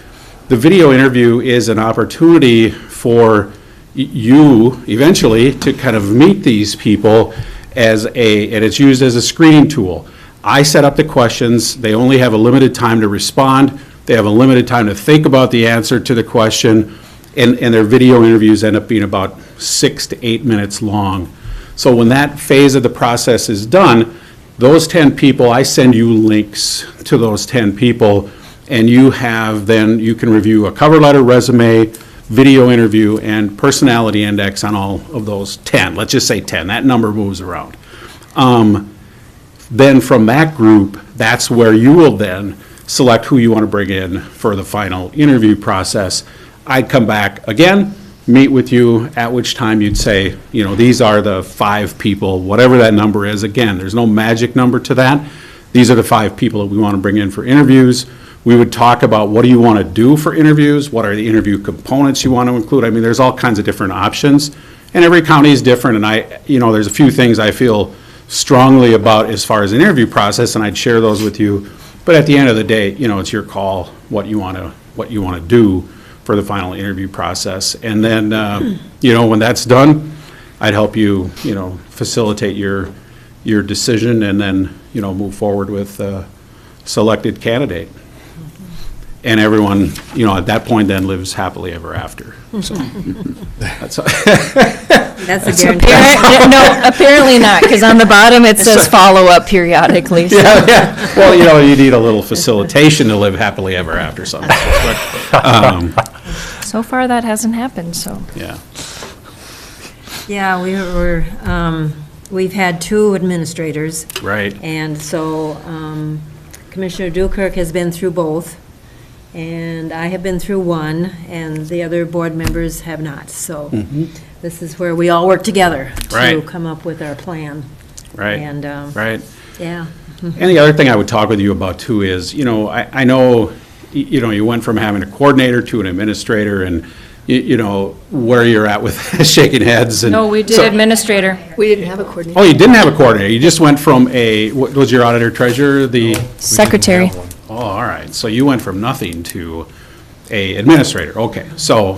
Speaker 17: The video interview is an opportunity for you eventually to kind of meet these people and it's used as a screening tool. I set up the questions. They only have a limited time to respond. They have a limited time to think about the answer to the question, and their video interviews end up being about 6 to 8 minutes long. So when that phase of the process is done, those 10 people, I send you links to those 10 people, and you can review a cover letter, resume, video interview, and personality index on all of those 10. Let's just say 10. That number moves around. Then from that group, that's where you will then select who you want to bring in for the final interview process. I'd come back again, meet with you, at which time you'd say, you know, these are the 5 people, whatever that number is. Again, there's no magic number to that. These are the 5 people that we want to bring in for interviews. We would talk about what do you want to do for interviews, what are the interview components you want to include. I mean, there's all kinds of different options, and every county is different, and there's a few things I feel strongly about as far as an interview process, and I'd share those with you. But at the end of the day, you know, it's your call what you want to do for the final interview process. And then, you know, when that's done, I'd help you, you know, facilitate your decision, and then, you know, move forward with a selected candidate. And everyone, you know, at that point then lives happily ever after. So that's
Speaker 1: a guarantee.
Speaker 4: No, apparently not, because on the bottom it says follow up periodically. So.
Speaker 17: Yeah. Well, you know, you need a little facilitation to live happily ever after something.
Speaker 4: So far, that hasn't happened, so.
Speaker 17: Yeah.
Speaker 1: Yeah, we've had 2 administrators.
Speaker 17: Right.
Speaker 1: And so Commissioner Dukirk has been through both, and I have been through one, and the other board members have not. So this is where we all work together to
Speaker 17: Right.
Speaker 1: come up with our plan.
Speaker 17: Right.
Speaker 1: And,
Speaker 17: Right.
Speaker 1: yeah.
Speaker 17: And the other thing I would talk with you about too is, I know, you went from having a coordinator to an administrator, and, where you're at with shaking heads and.
Speaker 4: No, we did
Speaker 17: so-
Speaker 4: administrator.
Speaker 13: We didn't have a coordinator.
Speaker 17: Oh, you didn't have a coordinator, you just went from what was your auditor treasurer, the?
Speaker 4: Secretary.
Speaker 17: Oh, all right, so you went from nothing to a administrator, okay, so,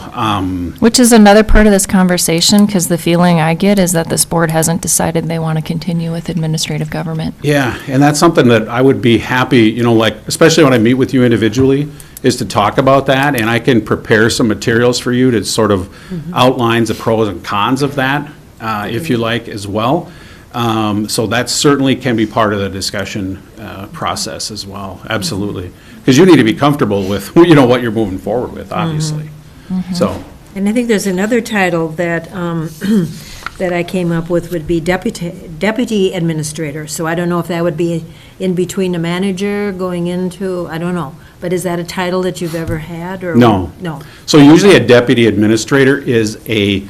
Speaker 4: Which is another part of this conversation, because the feeling I get is that this board hasn't decided they want to continue with administrative government.
Speaker 17: yeah, and that's something that I would be happy, especially when I meet with you individually, is to talk about that, and I can prepare some materials for you to sort of outlines the pros and cons of that, if you like, as well. So that certainly can be part of the discussion process as well, absolutely. Because you need to be comfortable with, what you're moving forward with, obviously. So,
Speaker 1: And I think there's another title that, that I came up with would be deputy administrator. So I don't know if that would be in between the manager going into, I don't know. But is that a title that you've ever had, or?
Speaker 17: No.
Speaker 1: No.
Speaker 17: So usually a deputy administrator is a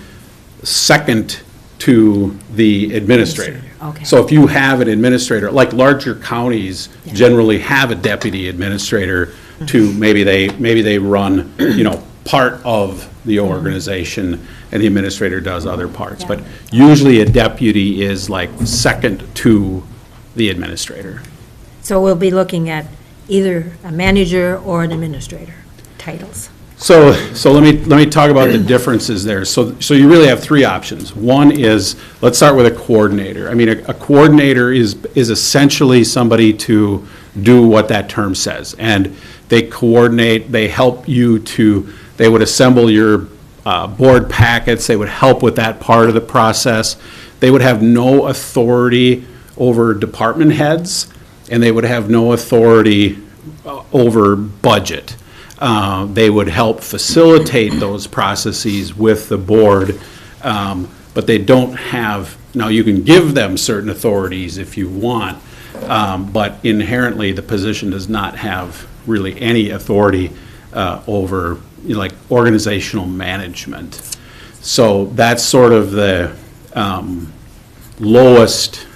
Speaker 17: second to the administrator.
Speaker 1: Okay.
Speaker 17: So if you have an administrator, like larger counties generally have a deputy administrator to, maybe they run, part of the organization, and the administrator does other parts. But usually a deputy is like second to the administrator.
Speaker 1: So we'll be looking at either a manager or an administrator titles.
Speaker 17: So let me talk about the differences there. So you really have 3 options. One is, let's start with a coordinator. I mean, a coordinator is essentially somebody to do what that term says. And they coordinate, they help you they would assemble your board packets, they would help with that part of the process. They would have no authority over department heads, and they would have no authority over budget. They would help facilitate those processes with the board, but they don't have, now you can give them certain authorities if you want, but inherently the position does not have really any authority over, like organizational management. So that's sort of the lowest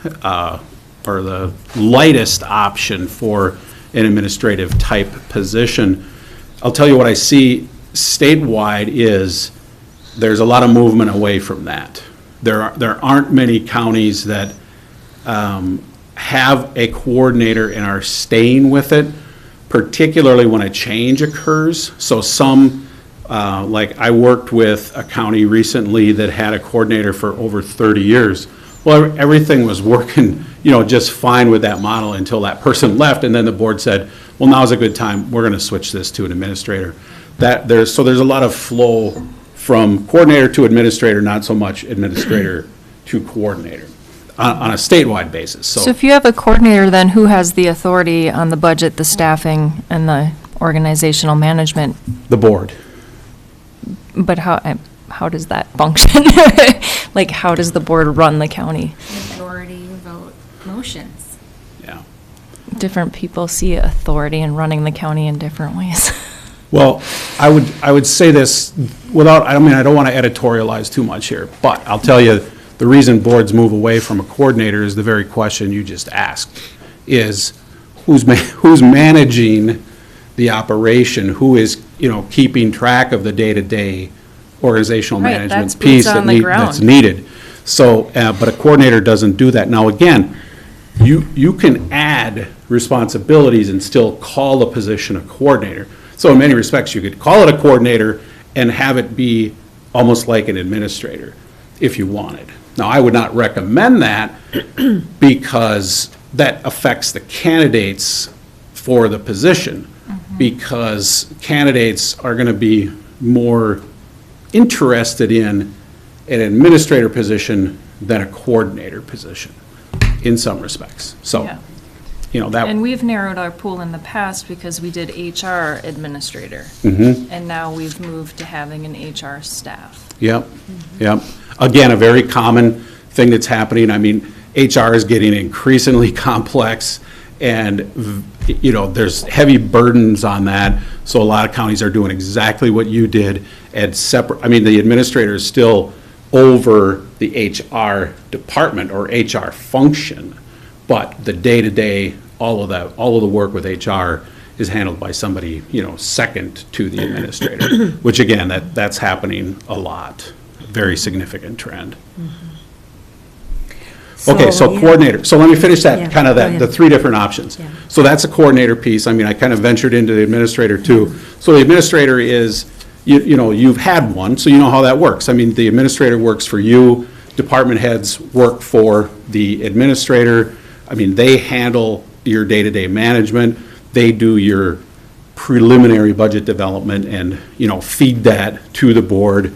Speaker 17: or the lightest option for an administrative type position. I'll tell you what I see statewide is there's a lot of movement away from that. There aren't many counties that have a coordinator and are staying with it, particularly when a change occurs. So some, like I worked with a county recently that had a coordinator for over 30 years. Well, everything was working, just fine with that model until that person left, and then the board said, well, now's a good time, we're gonna switch this to an administrator. So there's a lot of flow from coordinator to administrator, not so much administrator to coordinator, on a statewide basis,
Speaker 4: So if you have a coordinator, then who has the authority on the budget, the staffing, and the organizational management?
Speaker 17: The board.
Speaker 4: But how does that function? Like, how does the board run the county?
Speaker 8: Majority vote motions.
Speaker 17: Yeah.
Speaker 4: Different people see authority in running the county in different ways.
Speaker 17: Well, I would say this I don't want to editorialize too much here, but I'll tell you, the reason boards move away from a coordinator is the very question you just asked, is who's managing the operation, who is, keeping track of the day-to-day organizational
Speaker 4: Right,
Speaker 17: management
Speaker 4: that's
Speaker 17: piece
Speaker 4: boots on the ground.
Speaker 17: that's needed. So, but a coordinator doesn't do that. Now, again, you can add responsibilities and still call the position a coordinator. So in many respects, you could call it a coordinator and have it be almost like an administrator if you wanted. Now, I would not recommend that because that affects the candidates for the position, because candidates are going to be more interested in an administrator position than a coordinator position in some respects. So, that.
Speaker 4: And we've narrowed our pool in the past because we did HR administrator.
Speaker 17: Mhm.
Speaker 4: And now we've moved to having an HR staff.
Speaker 17: Yep, yep. Again, a very common thing that's happening. I mean, HR is getting increasingly complex, and, there's heavy burdens on that. So a lot of counties are doing exactly what you did, and the administrator is still over the HR department or HR function, but the day-to-day, all of the work with HR is handled by somebody, second to the administrator, which again, that's happening a lot. Very significant trend. Okay, so
Speaker 1: yeah.
Speaker 17: coordinator. So let me finish that,
Speaker 1: Yeah,
Speaker 17: kind of
Speaker 1: go
Speaker 17: that,
Speaker 1: ahead.
Speaker 17: the three different options.
Speaker 1: Yeah.
Speaker 17: So that's a coordinator piece. I mean, I kind of ventured into the administrator too. So the administrator is, you've had one, so you know how that works. I mean, the administrator works for you, department heads work for the administrator. I mean, they handle your day-to-day management. They do your preliminary budget development and, feed that to the board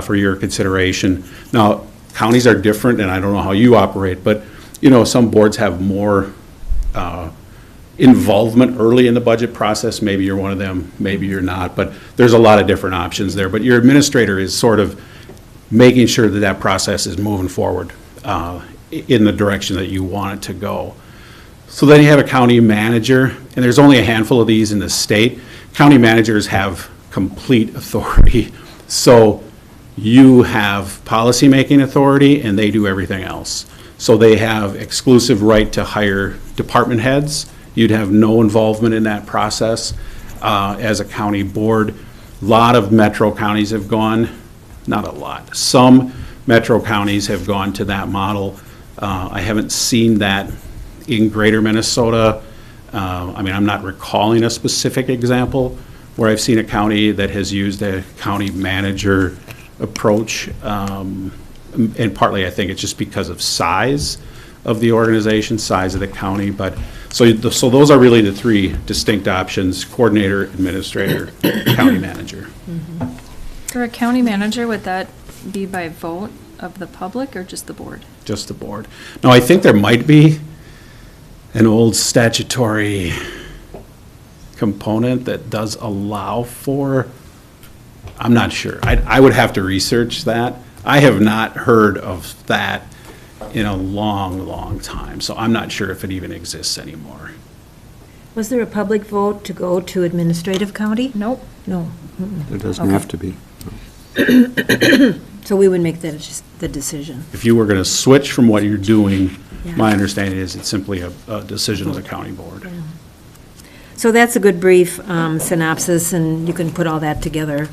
Speaker 17: for your consideration. Now, counties are different, and I don't know how you operate, but, some boards have more involvement early in the budget process. Maybe you're one of them, maybe you're not, but there's a lot of different options there. But your administrator is sort of making sure that that process is moving forward in the direction that you want it to go. So then you have a county manager, and there's only a handful of these in the state. County managers have complete authority. So you have policymaking authority, and they do everything else. So they have exclusive right to hire department heads. You'd have no involvement in that process as a county board. A lot of metro counties have gone, not a lot, some metro counties have gone to that model. I haven't seen that in greater Minnesota. I'm not recalling a specific example where I've seen a county that has used a county manager approach, and partly I think it's just because of size of the organization, size of the county. But so those are really the three distinct options: coordinator, administrator, county manager.
Speaker 4: For a county manager, would that be by vote of the public or just the board?
Speaker 17: Just the board. Now, I think there might be an old statutory component that does allow for, I'm not sure. I would have to research that. I have not heard of that in a long, long time, so I'm not sure if it even exists anymore.
Speaker 1: Was there a public vote to go to administrative county?
Speaker 4: Nope.
Speaker 1: No.
Speaker 7: There doesn't
Speaker 1: Okay.
Speaker 7: have to be.
Speaker 1: So we would make that just the decision.
Speaker 17: If you were going to switch from what you're doing,
Speaker 1: Yeah.
Speaker 17: my understanding is it's simply a decision of the county board.
Speaker 1: So that's a good brief synopsis, and you can put all that together,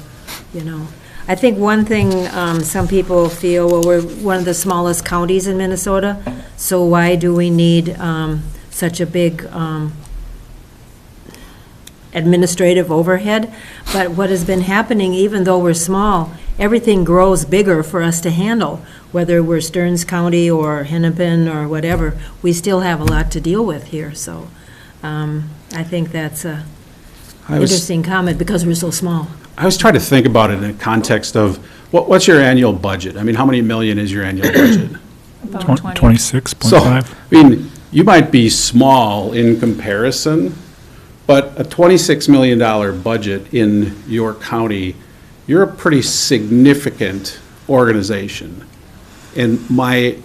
Speaker 1: I think one thing some people feel, well, we're one of the smallest counties in Minnesota, so why do we need such a big administrative overhead? But what has been happening, even though we're small, everything grows bigger for us to handle. Whether we're Stearns County or Hennepin or whatever, we still have a lot to deal with here, so I think that's a interesting comment because we're so small.
Speaker 17: I was trying to think about it in the context of, what's your annual budget? I mean, how many million is your annual budget?
Speaker 4: About 20.
Speaker 3: 26.5.
Speaker 17: So, I mean, you might be small in comparison, but a $26 million budget in your county, you're a pretty significant organization. And my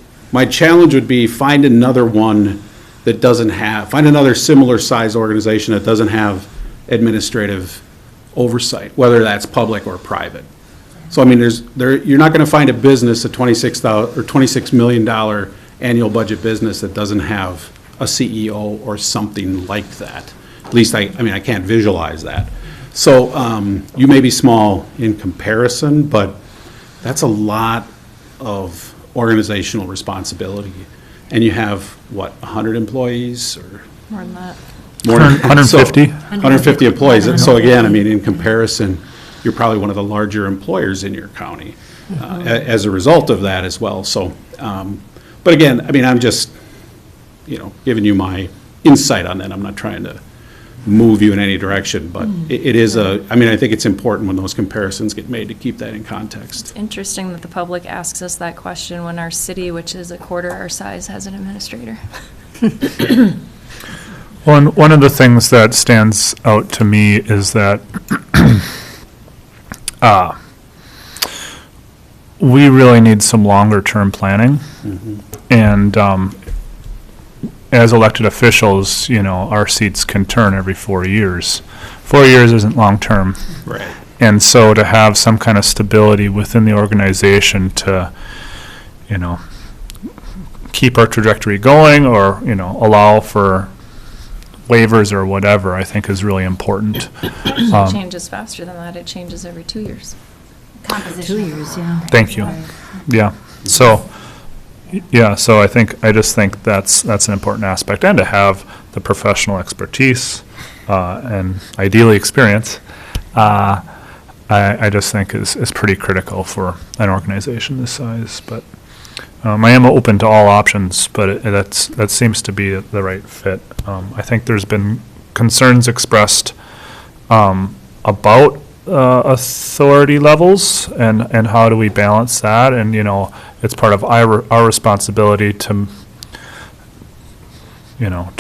Speaker 17: challenge would be find another one that doesn't have, find another similar size organization that doesn't have administrative oversight, whether that's public or private. So I mean, you're not going to find a business, a $26 million annual budget business that doesn't have a CEO or something like that. At least I can't visualize that. So you may be small in comparison, but that's a lot of organizational responsibility. And you have, 100 employees or?
Speaker 4: More than that.
Speaker 17: More than
Speaker 3: 150.
Speaker 17: 150 employees. And so again, in comparison, you're probably one of the larger employers in your county as a result of that as well. So, but again, I'm just, giving you my insight on that. I'm not trying to move you in any direction, but it is I think it's important when those comparisons get made to keep that in context.
Speaker 4: Interesting that the public asks us that question when our city, which is a quarter our size, has an administrator.
Speaker 3: One of the things that stands out to me is that we really need some longer-term planning. And as elected officials, our seats can turn every 4 years. 4 years isn't long-term.
Speaker 17: Right.
Speaker 3: And so to have some kind of stability within the organization to, keep our trajectory going or, allow for waivers or whatever, I think is really important.
Speaker 4: It changes faster than that. It changes every 2 years.
Speaker 8: Composition.
Speaker 1: 2 years, yeah.
Speaker 3: Thank you. Yeah. So I just think that's an important aspect, and to have the professional expertise and ideally experience, I just think is pretty critical for an organization this size. But I am open to all options, but that seems to be the right fit. I think there's been concerns expressed about authority levels and how do we balance that, and it's part of our responsibility to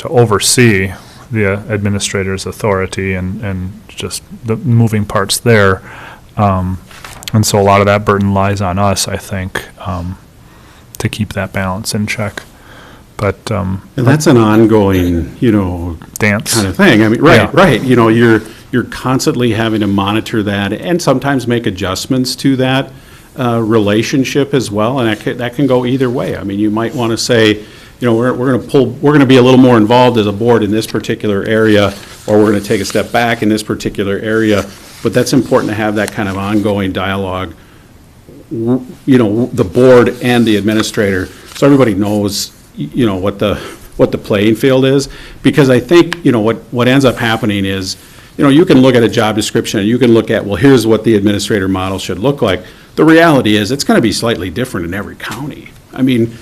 Speaker 3: oversee the administrator's authority and just the moving parts there, and so a lot of that burden lies on us, I think, to keep that balance in check. But
Speaker 17: and that's an ongoing,
Speaker 3: dance
Speaker 17: kind of thing. I mean, right. You're constantly having to monitor that and sometimes make adjustments to that relationship as well, and that can go either way. I mean, you might want to say, we're going to be a little more involved as a board in this particular area, or we're going to take a step back in this particular area. But that's important to have that kind of ongoing dialogue, the board and the administrator, so everybody knows, what the playing field is. Because I think, what ends up happening is, you can look at a job description and you can look at, well, here's what the administrator model should look like. The reality is it's going to be slightly different in every county. I mean,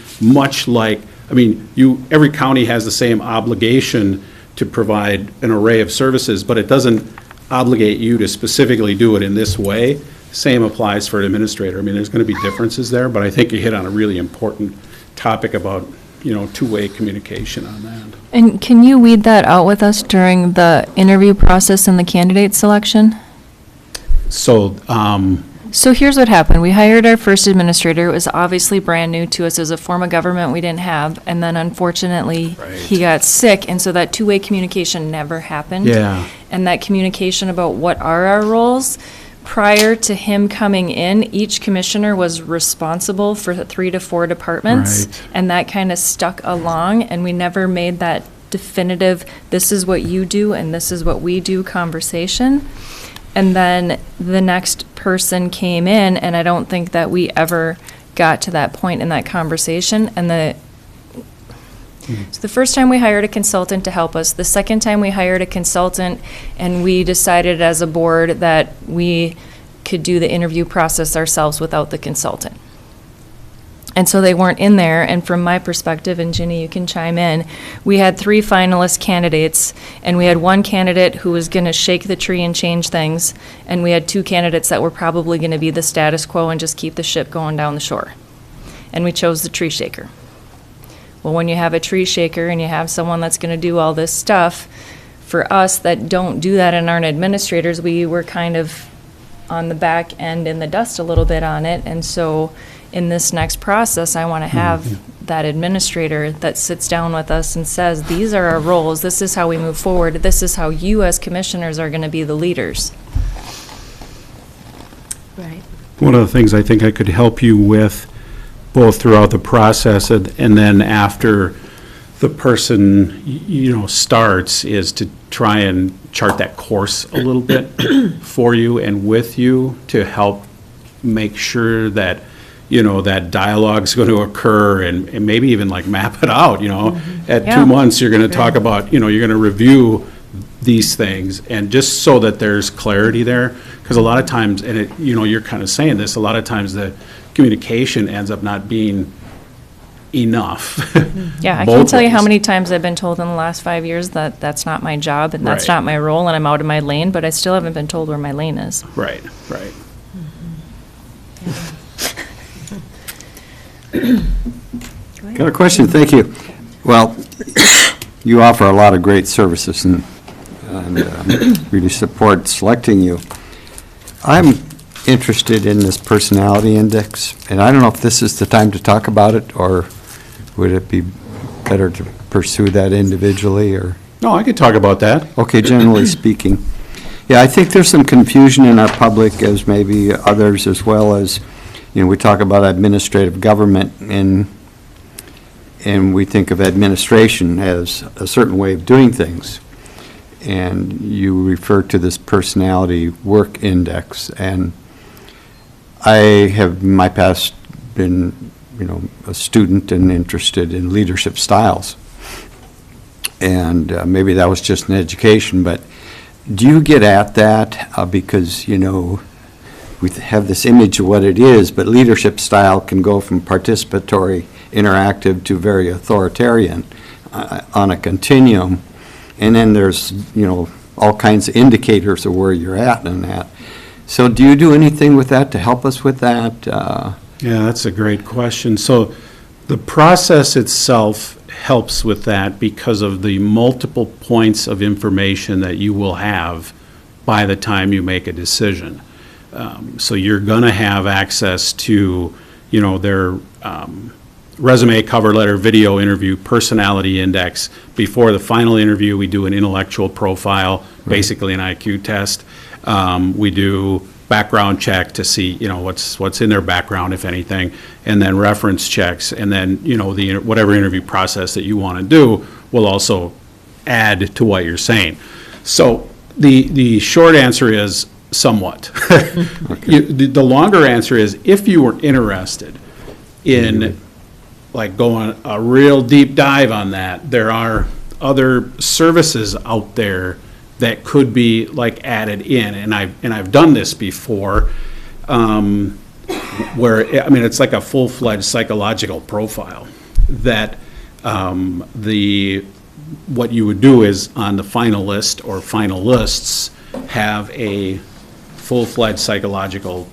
Speaker 17: every county has the same obligation to provide an array of services, but it doesn't obligate you to specifically do it in this way. Same applies for an administrator. I mean, there's going to be differences there, but I think you hit on a really important topic about, two-way communication on that.
Speaker 4: And can you weed that out with us during the interview process and the candidate selection?
Speaker 17: So
Speaker 4: here's what happened. We hired our first administrator. It was obviously brand new to us as a form of government we didn't have. And then unfortunately, he got sick. And so that two-way communication never happened.
Speaker 17: Yeah.
Speaker 4: And that communication about what are our roles, prior to him coming in, each commissioner was responsible for 3 to 4 departments.
Speaker 17: Right.
Speaker 4: And that kind of stuck along. And we never made that definitive, this is what you do and this is what we do conversation. And then the next person came in, and I don't think that we ever got to that point in that conversation. And so the first time we hired a consultant to help us, the second time we hired a consultant, and we decided as a board that we could do the interview process ourselves without the consultant. And so they weren't in there, and from my perspective, and Ginny, you can chime in, we had 3 finalist candidates, and we had 1 candidate who was going to shake the tree and change things, and we had 2 candidates that were probably going to be the status quo and just keep the ship going down the shore. And we chose the tree shaker. Well, when you have a tree shaker and you have someone that's going to do all this stuff, for us that don't do that and aren't administrators, we were kind of on the back end in the dust a little bit on it, and so in this next process, I want to have that administrator that sits down with us and says, these are our roles, this is how we move forward, this is how you as commissioners are going to be the leaders.
Speaker 1: Right.
Speaker 17: One of the things I think I could help you with, both throughout the process and then after the person, starts, is to try and chart that course a little bit for you and with you to help make sure that that dialogue's going to occur and maybe even map it out, At 2 months, you're going to talk about, you're going to review these things, and just so that there's clarity there. Because a lot of times, and you're kind of saying this, a lot of times the communication ends up not being enough.
Speaker 4: Yeah, I can't tell you how many times I've been told in the last 5 years that that's not my job and that's not my role and I'm out of my lane, but I still haven't been told where my lane is.
Speaker 17: Right.
Speaker 19: Got a question, thank you. Well,
Speaker 7: you offer a lot of great services, and really support selecting you. I'm interested in this personality index, and I don't know if this is the time to talk about it, or would it be better to pursue that individually, or?
Speaker 17: No, I could talk about that.
Speaker 7: Okay, generally speaking. Yeah, I think there's some confusion in our public, as maybe others, as well as, we talk about administrative government, and we think of administration as a certain way of doing things. And you refer to this personality work index, and I have in my past been, a student and interested in leadership styles. And maybe that was just an education, but do you get at that? Because, we have this image of what it is, but leadership style can go from participatory, interactive to very authoritarian on a continuum. And then there's, all kinds of indicators of where you're at in that. So do you do anything with that to help us with that?
Speaker 17: Yeah, that's a great question. So the process itself helps with that because of the multiple points of information that you will have by the time you make a decision. So you're going to have access to, their resume, cover letter, video interview, personality index. Before the final interview, we do an intellectual profile, basically an IQ test. We do background check to see, what's in their background, if anything, and then reference checks, and then, whatever interview process that you want to do will also add to what you're saying. So the short answer is somewhat. The longer answer is, if you were interested in going a real deep dive on that, there are other services out there that could be added in, and I've done this before, where it's like a full-fledged psychological profile that what you would do is, on the finalist or finalists, have a full-fledged psychological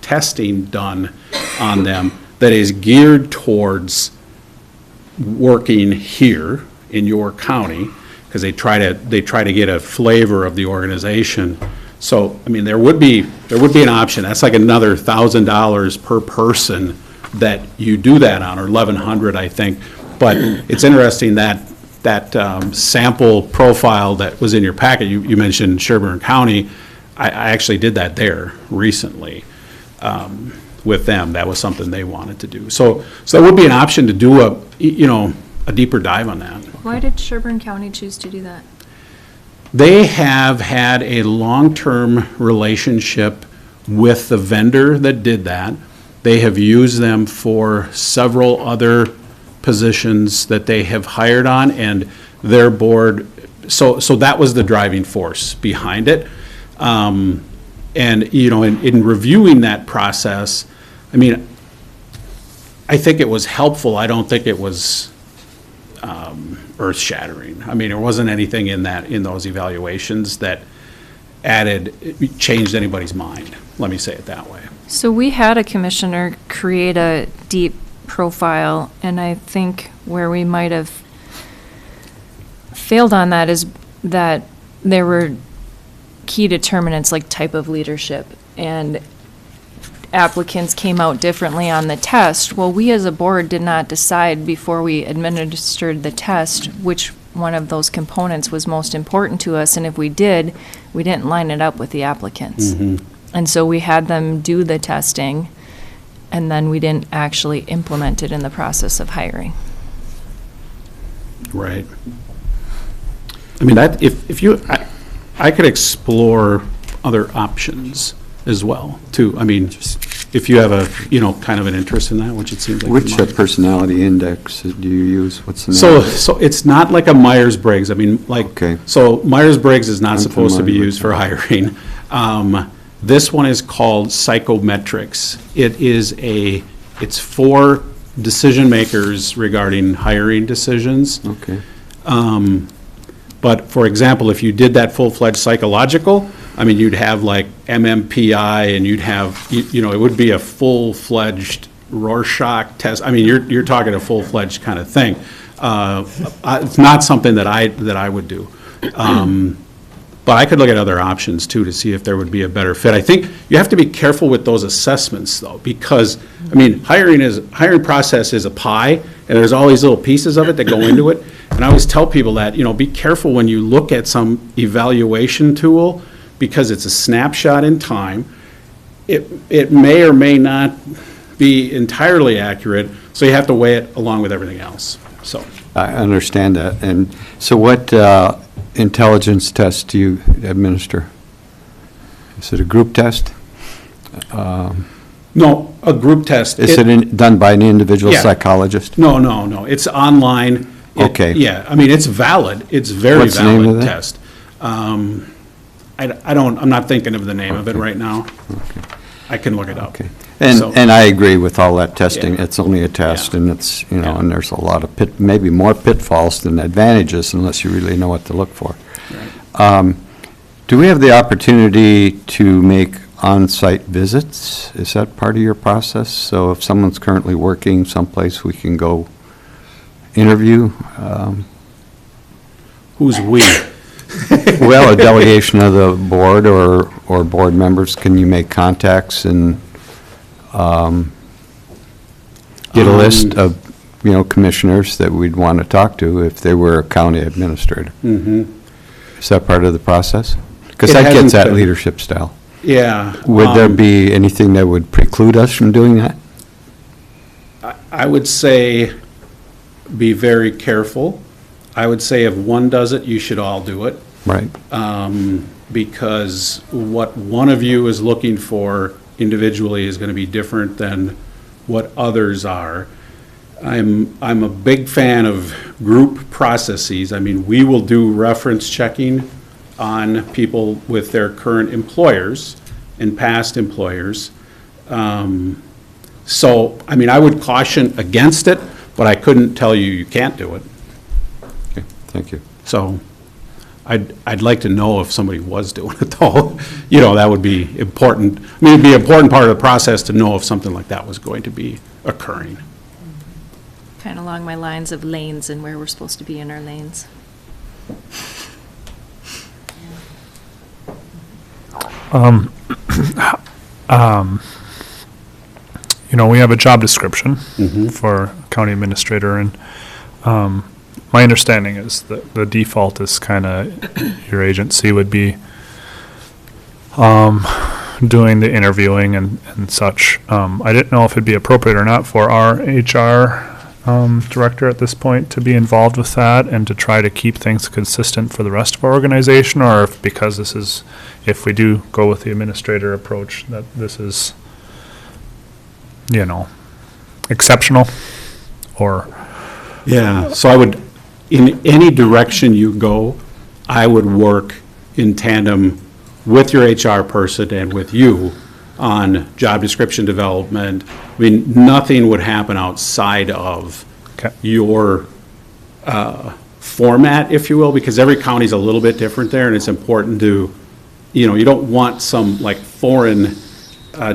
Speaker 17: testing done on them that is geared towards working here in your county, because they try to get a flavor of the organization. So, there would be an option. That's like another $1,000 per person that you do that on, or $1,100, I think. But it's interesting that sample profile that was in your packet. You mentioned Sherburne County. I actually did that there recently with them. That was something they wanted to do. So that would be an option to do a deeper dive on that.
Speaker 4: Why did Sherburne County choose to do that?
Speaker 17: They have had a long-term relationship with the vendor that did that. They have used them for several other positions that they have hired on, and their board, so that was the driving force behind it. And, in reviewing that process, I think it was helpful. I don't think it was earth-shattering. There wasn't anything in those evaluations that changed anybody's mind. Let me say it that way.
Speaker 4: So we had a commissioner create a deep profile, and I think where we might have failed on that is that there were key determinants like type of leadership, and applicants came out differently on the test. Well, we as a board did not decide before we administered the test which one of those components was most important to us, and if we did, we didn't line it up with the applicants.
Speaker 17: Mm-hmm.
Speaker 4: And so we had them do the testing, and then we didn't actually implement it in the process of hiring.
Speaker 17: Right. If you, I could explore other options as well, too. If you have kind of an interest in that, which it seems like.
Speaker 7: Which personality index do you use? What's the name?
Speaker 17: So it's not like a Myers-Briggs.
Speaker 7: Okay.
Speaker 17: So Myers-Briggs is not supposed to be used for hiring. This one is called psychometrics. It's for decision makers regarding hiring decisions.
Speaker 7: Okay.
Speaker 17: But for example, if you did that full-fledged psychological, you'd have like MMPI, and you'd have, it would be a full-fledged Rorschach test. I mean, you're talking a full-fledged kind of thing. It's not something that I would do. But I could look at other options too to see if there would be a better fit. I think you have to be careful with those assessments though, because, I mean, hiring process is a pie, and there's all these little pieces of it that go into it. And I always tell people that, be careful when you look at some evaluation tool, because it's a snapshot in time. It may or may not be entirely accurate, so you have to weigh it along with everything else, so.
Speaker 7: I understand that. And so what intelligence test do you administer? Is it a group test?
Speaker 17: No, a group test.
Speaker 7: Is it done by an individual psychologist?
Speaker 17: No. It's online.
Speaker 7: Okay.
Speaker 17: Yeah, I mean, it's valid. It's very
Speaker 7: What's the name
Speaker 17: valid
Speaker 7: of that?
Speaker 17: test. I'm not thinking of the name of it right now.
Speaker 7: Okay.
Speaker 17: I can look it up.
Speaker 7: Okay.
Speaker 17: So-
Speaker 7: And I agree with all that testing.
Speaker 17: Yeah.
Speaker 7: It's only a test,
Speaker 17: Yeah.
Speaker 7: and it's, and there's a lot of maybe more pitfalls than advantages unless you really know what to look for. Do we have the opportunity to make on-site visits? Is that part of your process? So if someone's currently working someplace, we can go interview?
Speaker 17: Who's we?
Speaker 7: Well, a delegation of the board or board members, can you make contacts and get a list of, commissioners that we'd want to talk to if they were a county administrator?
Speaker 17: Mm-hmm.
Speaker 7: Is that part of the process? Because
Speaker 17: It
Speaker 7: that
Speaker 17: hasn't
Speaker 7: gets at
Speaker 17: been.
Speaker 7: leadership style.
Speaker 17: Yeah.
Speaker 7: Would there be anything that would preclude us from doing that?
Speaker 17: I would say be very careful. I would say if one does it, you should all do it.
Speaker 7: Right.
Speaker 17: Because what one of you is looking for individually is going to be different than what others are. I'm a big fan of group processes. I mean, we will do reference checking on people with their current employers and past employers. So, I mean, I would caution against it, but I couldn't tell you can't do it.
Speaker 7: Okay, thank you.
Speaker 17: So, I'd like to know if somebody was doing it though. That would be important. I mean, it'd be an important part of the process to know if something like that was going to be occurring.
Speaker 4: Kind of along my lines of lanes and where we're supposed to be in our lanes.
Speaker 3: We have a job description
Speaker 17: Mm-hmm.
Speaker 3: for county administrator, and my understanding is that the default is kind of your agency would be doing the interviewing and such. I didn't know if it'd be appropriate or not for our HR director at this point to be involved with that and to try to keep things consistent for the rest of our organization, or if, because if we do go with the administrator approach, that this is, exceptional, or.
Speaker 17: Yeah, so I would, in any direction you go, I would work in tandem with your HR person and with you on job description development. I mean, nothing would happen outside of your format, if you will, because every county's a little bit different there, and it's important to, you don't want some like foreign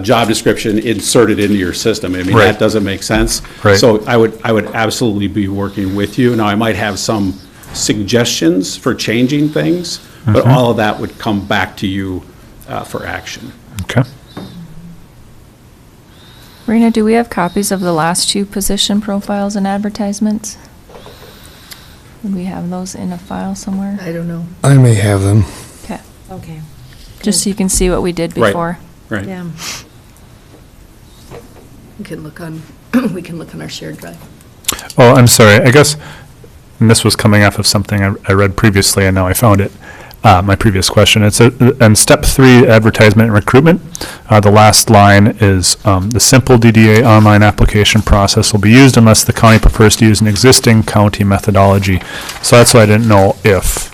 Speaker 17: job description inserted into your system. I mean,
Speaker 3: Right.
Speaker 17: that doesn't make sense.
Speaker 3: Right.
Speaker 17: So I would absolutely be working with you. Now, I might have some suggestions for changing things, but all of that would come back to you for action.
Speaker 3: Okay.
Speaker 4: Rena, do we have copies of the last two position profiles and advertisements? Would we have those in a file somewhere?
Speaker 13: I don't know.
Speaker 11: I may have them.
Speaker 4: Okay.
Speaker 1: Okay.
Speaker 4: Just so you can see what we did
Speaker 17: Right.
Speaker 4: before.
Speaker 17: Right.
Speaker 1: Yeah.
Speaker 13: We can look on our shared drive.
Speaker 3: Oh, I'm sorry. I guess, and this was coming off of something I read previously, and now I found it. My previous question. It's in step 3, advertisement and recruitment. The last line is the simple DDA online application process will be used unless the county prefers to use an existing county methodology. So that's why I didn't know if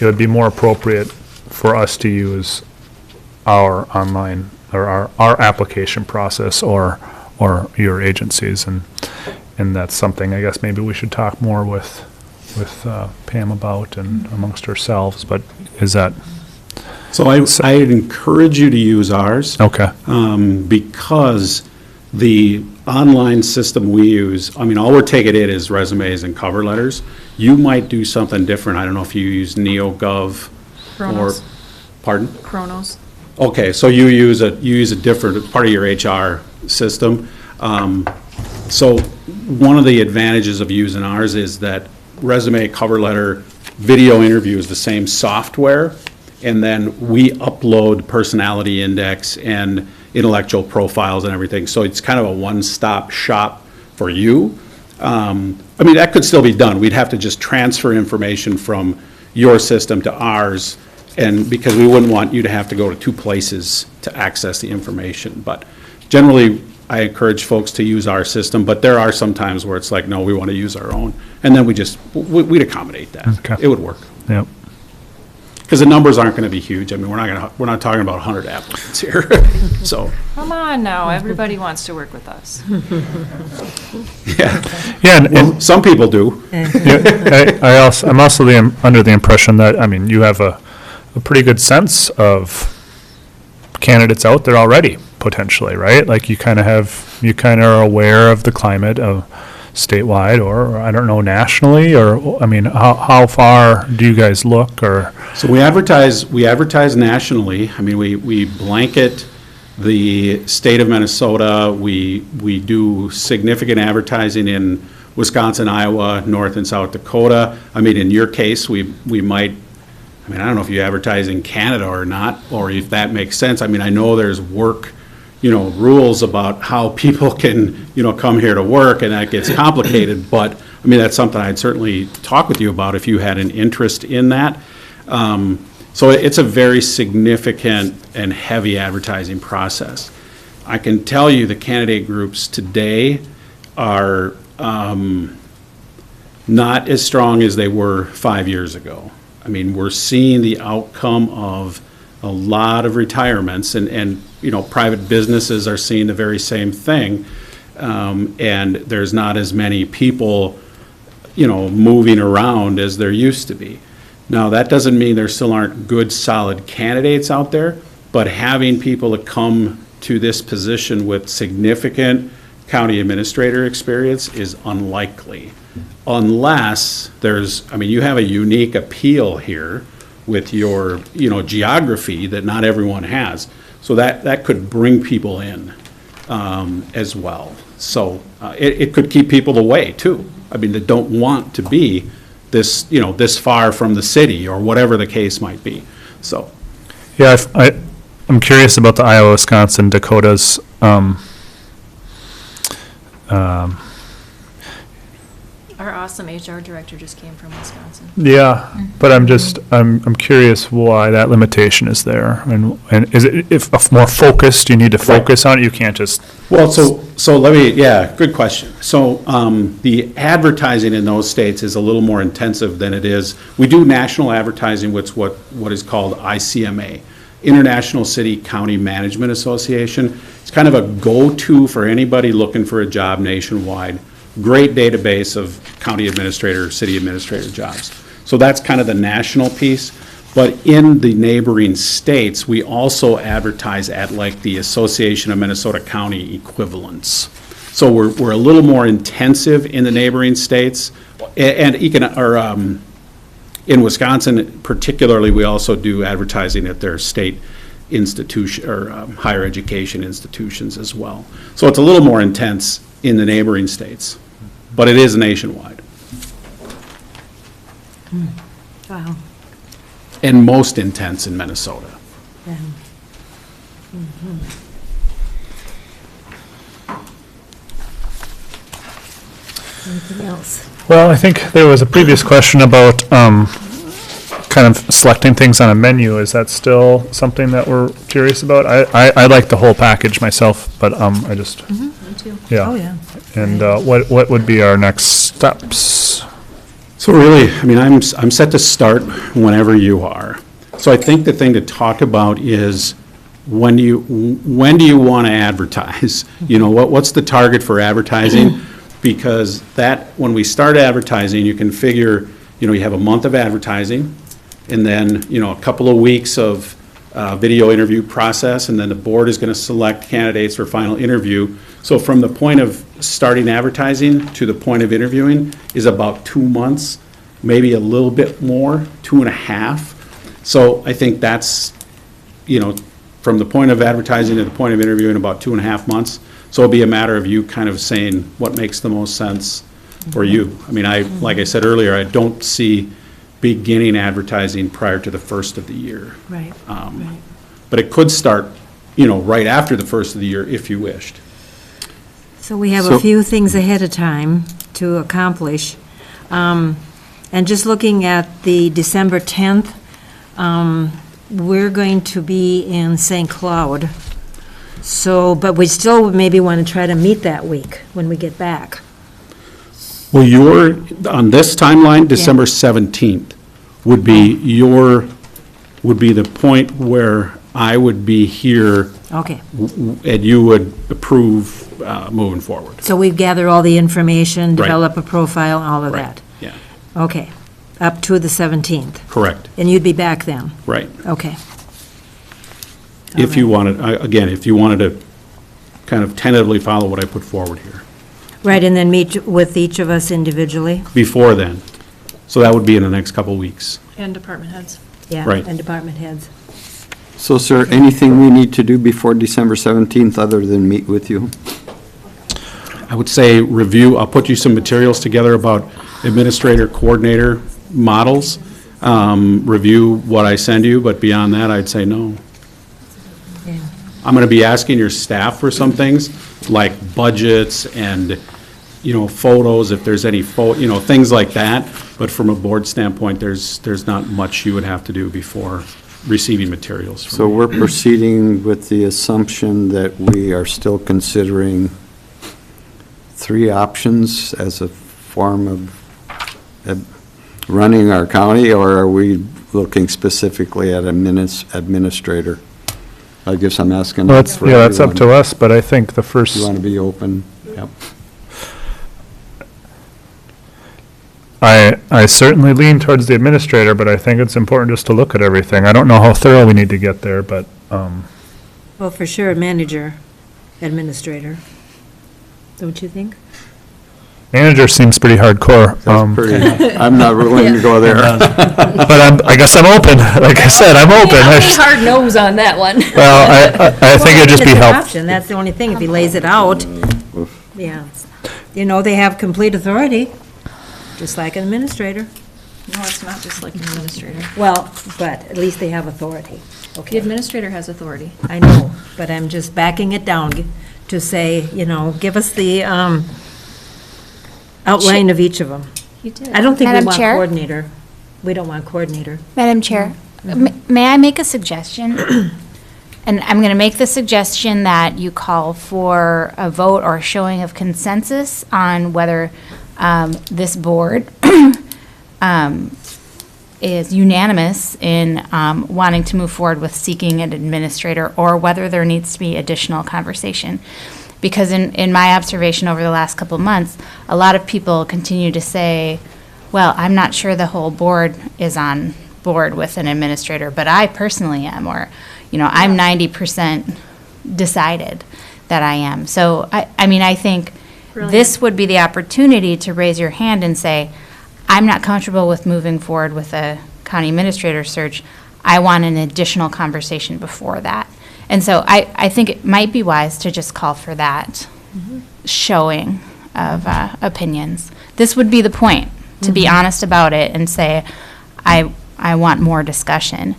Speaker 3: it would be more appropriate for us to use our online or our application process or your agencies, and that's something I guess maybe we should talk more with Pam about and amongst ourselves, but is that?
Speaker 17: So I'd encourage you to use ours.
Speaker 3: Okay.
Speaker 17: Because the online system we use, I mean, all we're taking in is resumes and cover letters. You might do something different. I don't know if you use NeoGov or,
Speaker 4: Chronos.
Speaker 17: pardon?
Speaker 4: Chronos.
Speaker 17: Okay, so you use a different, part of your HR system. So one of the advantages of using ours is that resume, cover letter, video interview is the same software, and then we upload personality index and intellectual profiles and everything. So it's kind of a one-stop shop for you. I mean, that could still be done. We'd have to just transfer information from your system to ours, and because we wouldn't want you to have to go to two places to access the information. But generally, I encourage folks to use our system, but there are some times where it's like, no, we want to use our own. And then we'd accommodate that.
Speaker 3: Okay.
Speaker 17: It would work.
Speaker 3: Yep.
Speaker 17: Because the numbers aren't going to be huge. I mean, we're not talking about 100 applicants here. So,
Speaker 4: Come on now, everybody wants to work with us.
Speaker 3: Yeah,
Speaker 17: well, some people do.
Speaker 3: I'm also under the impression that, I mean, you have a pretty good sense of candidates out there already, potentially, right? Like you kind of are aware of the climate of statewide, or I don't know, nationally, or, I mean, how far do you guys look, or?
Speaker 17: So we advertise nationally. I mean, we blanket the state of Minnesota. We do significant advertising in Wisconsin, Iowa, North and South Dakota. I mean, in your case, we might, I mean, I don't know if you advertise in Canada or not, or if that makes sense. I mean, I know there's work, rules about how people can, come here to work, and that gets complicated, but, I mean, that's something I'd certainly talk with you about if you had an interest in that. So it's a very significant and heavy advertising process. I can tell you the candidate groups today are not as strong as they were 5 years ago. I mean, we're seeing the outcome of a lot of retirements, and private businesses are seeing the very same thing. And there's not as many people, moving around as there used to be. Now, that doesn't mean there still aren't good, solid candidates out there, but having people that come to this position with significant county administrator experience is unlikely. Unless you have a unique appeal here with your, geography that not everyone has. So that could bring people in as well. So it could keep people away too. I mean, that don't want to be this, this far from the city or whatever the case might be. So.
Speaker 3: Yeah, I'm curious about the Iowa, Wisconsin, Dakotas.
Speaker 4: Our awesome HR director just came from Wisconsin.
Speaker 3: Yeah, but I'm curious why that limitation is there, and is it if more focused? You need to focus on it. You can't just.
Speaker 17: Well, so good question. So the advertising in those states is a little more intensive than it is. We do national advertising, with what is called ICMA, International City County Management Association. It's kind of a go-to for anybody looking for a job nationwide. Great database of county administrator, city administrator jobs. So that's kind of the national piece. But in the neighboring states, we also advertise at like the Association of Minnesota County equivalents. So we're a little more intensive in the neighboring states. And in Wisconsin particularly, we also do advertising at their state institution or higher education institutions as well. So it's a little more intense in the neighboring states, but it is nationwide.
Speaker 1: Wow.
Speaker 17: And most intense in Minnesota.
Speaker 1: Yeah. Anything else?
Speaker 3: Well, I think there was a previous question about kind of selecting things on a menu. Is that still something that we're curious about? I like the whole package myself, but I just.
Speaker 4: Me too.
Speaker 3: Yeah.
Speaker 1: Oh, yeah.
Speaker 3: And what would be our next steps?
Speaker 17: So really, I mean, I'm set to start whenever you are. So I think the thing to talk about is when do you want to advertise? What's the target for advertising? Because when we start advertising, you can figure, you have a month of advertising, and then, a couple of weeks of video interview process, and then the board is going to select candidates for final interview. So from the point of starting advertising to the point of interviewing is about 2 months, maybe a little bit more, 2.5. So I think that's, from the point of advertising to the point of interviewing, about 2.5 months. So it'll be a matter of you kind of saying what makes the most sense for you. I mean, like I said earlier, I don't see beginning advertising prior to the first of the year.
Speaker 1: Right.
Speaker 17: But it could start, right after the first of the year if you wished.
Speaker 1: So we have a few things ahead of time to accomplish. And just looking at the December 10th, we're going to be in St. Cloud. So, but we still maybe want to try to meet that week when we get back.
Speaker 17: Well, on this timeline, December 17th would be the point where I would be here.
Speaker 1: Okay.
Speaker 17: And you would approve moving forward.
Speaker 1: So we've gathered all the information,
Speaker 17: Right.
Speaker 1: develop a profile, all of that?
Speaker 17: Yeah,
Speaker 1: Okay, up to the 17th.
Speaker 17: correct,
Speaker 1: And you'd be back then?
Speaker 17: right.
Speaker 1: Okay.
Speaker 17: If you wanted, again, if you wanted to kind of tentatively follow what I put forward here,
Speaker 1: Right, and then meet with each of us individually?
Speaker 17: before then. So that would be in the next couple of weeks.
Speaker 4: And department heads.
Speaker 1: Yeah,
Speaker 17: Right.
Speaker 1: and department heads.
Speaker 7: So, sir, anything we need to do before December 17th other than meet with you?
Speaker 17: I would say review, I'll put you some materials together about administrator coordinator models. Review what I send you, but beyond that, I'd say no.
Speaker 1: Yeah.
Speaker 17: I'm going to be asking your staff for some things, like budgets and, photos, if there's any, things like that. But from a board standpoint, there's not much you would have to do before receiving materials.
Speaker 7: So we're proceeding with the assumption that we are still considering 3 options as a form of running our county, or are we looking specifically at administrator? I guess I'm asking.
Speaker 3: Well, that's up
Speaker 7: everyone.
Speaker 3: to us, but I think the first.
Speaker 7: You want to be open? Yep.
Speaker 3: I certainly lean towards the administrator, but I think it's important just to look at everything. I don't know how thorough we need to get there, but,
Speaker 1: Well, for sure, manager, administrator. Don't you think?
Speaker 3: manager seems pretty hardcore.
Speaker 7: I'm not willing to go there.
Speaker 3: But I guess I'm open. Like I said, I'm open. I just-
Speaker 6: Hard nose on that one.
Speaker 3: Well, I think it'd just be
Speaker 1: It's an
Speaker 3: helpful.
Speaker 1: option, that's the only thing, if he lays it out. Yeah. They have complete authority, just like an administrator.
Speaker 4: No, it's not just like an administrator.
Speaker 1: Well, but at least they have authority.
Speaker 4: The
Speaker 1: Okay,
Speaker 4: administrator has authority.
Speaker 1: I know, but I'm just backing it down to say, give us the outline of each of them.
Speaker 4: You did.
Speaker 1: I don't think we
Speaker 8: Madam
Speaker 1: want
Speaker 8: Chair?
Speaker 1: coordinator. We don't want coordinator.
Speaker 8: Madam Chair, may I make a suggestion? And I'm going to make the suggestion that you call for a vote or a showing of consensus on whether this board is unanimous in wanting to move forward with seeking an administrator, or whether there needs to be additional conversation. Because in my observation over the last couple of months, a lot of people continue to say, well, I'm not sure the whole board is on board with an administrator, but I personally am, or, I'm 90% decided that I am. So, I think this would be the opportunity to raise your hand and say, I'm not comfortable with moving forward with a county administrator search. I want an additional conversation before that. And so I think it might be wise to just call for that showing of opinions. This would be the point, to be honest about it and say, I want more discussion.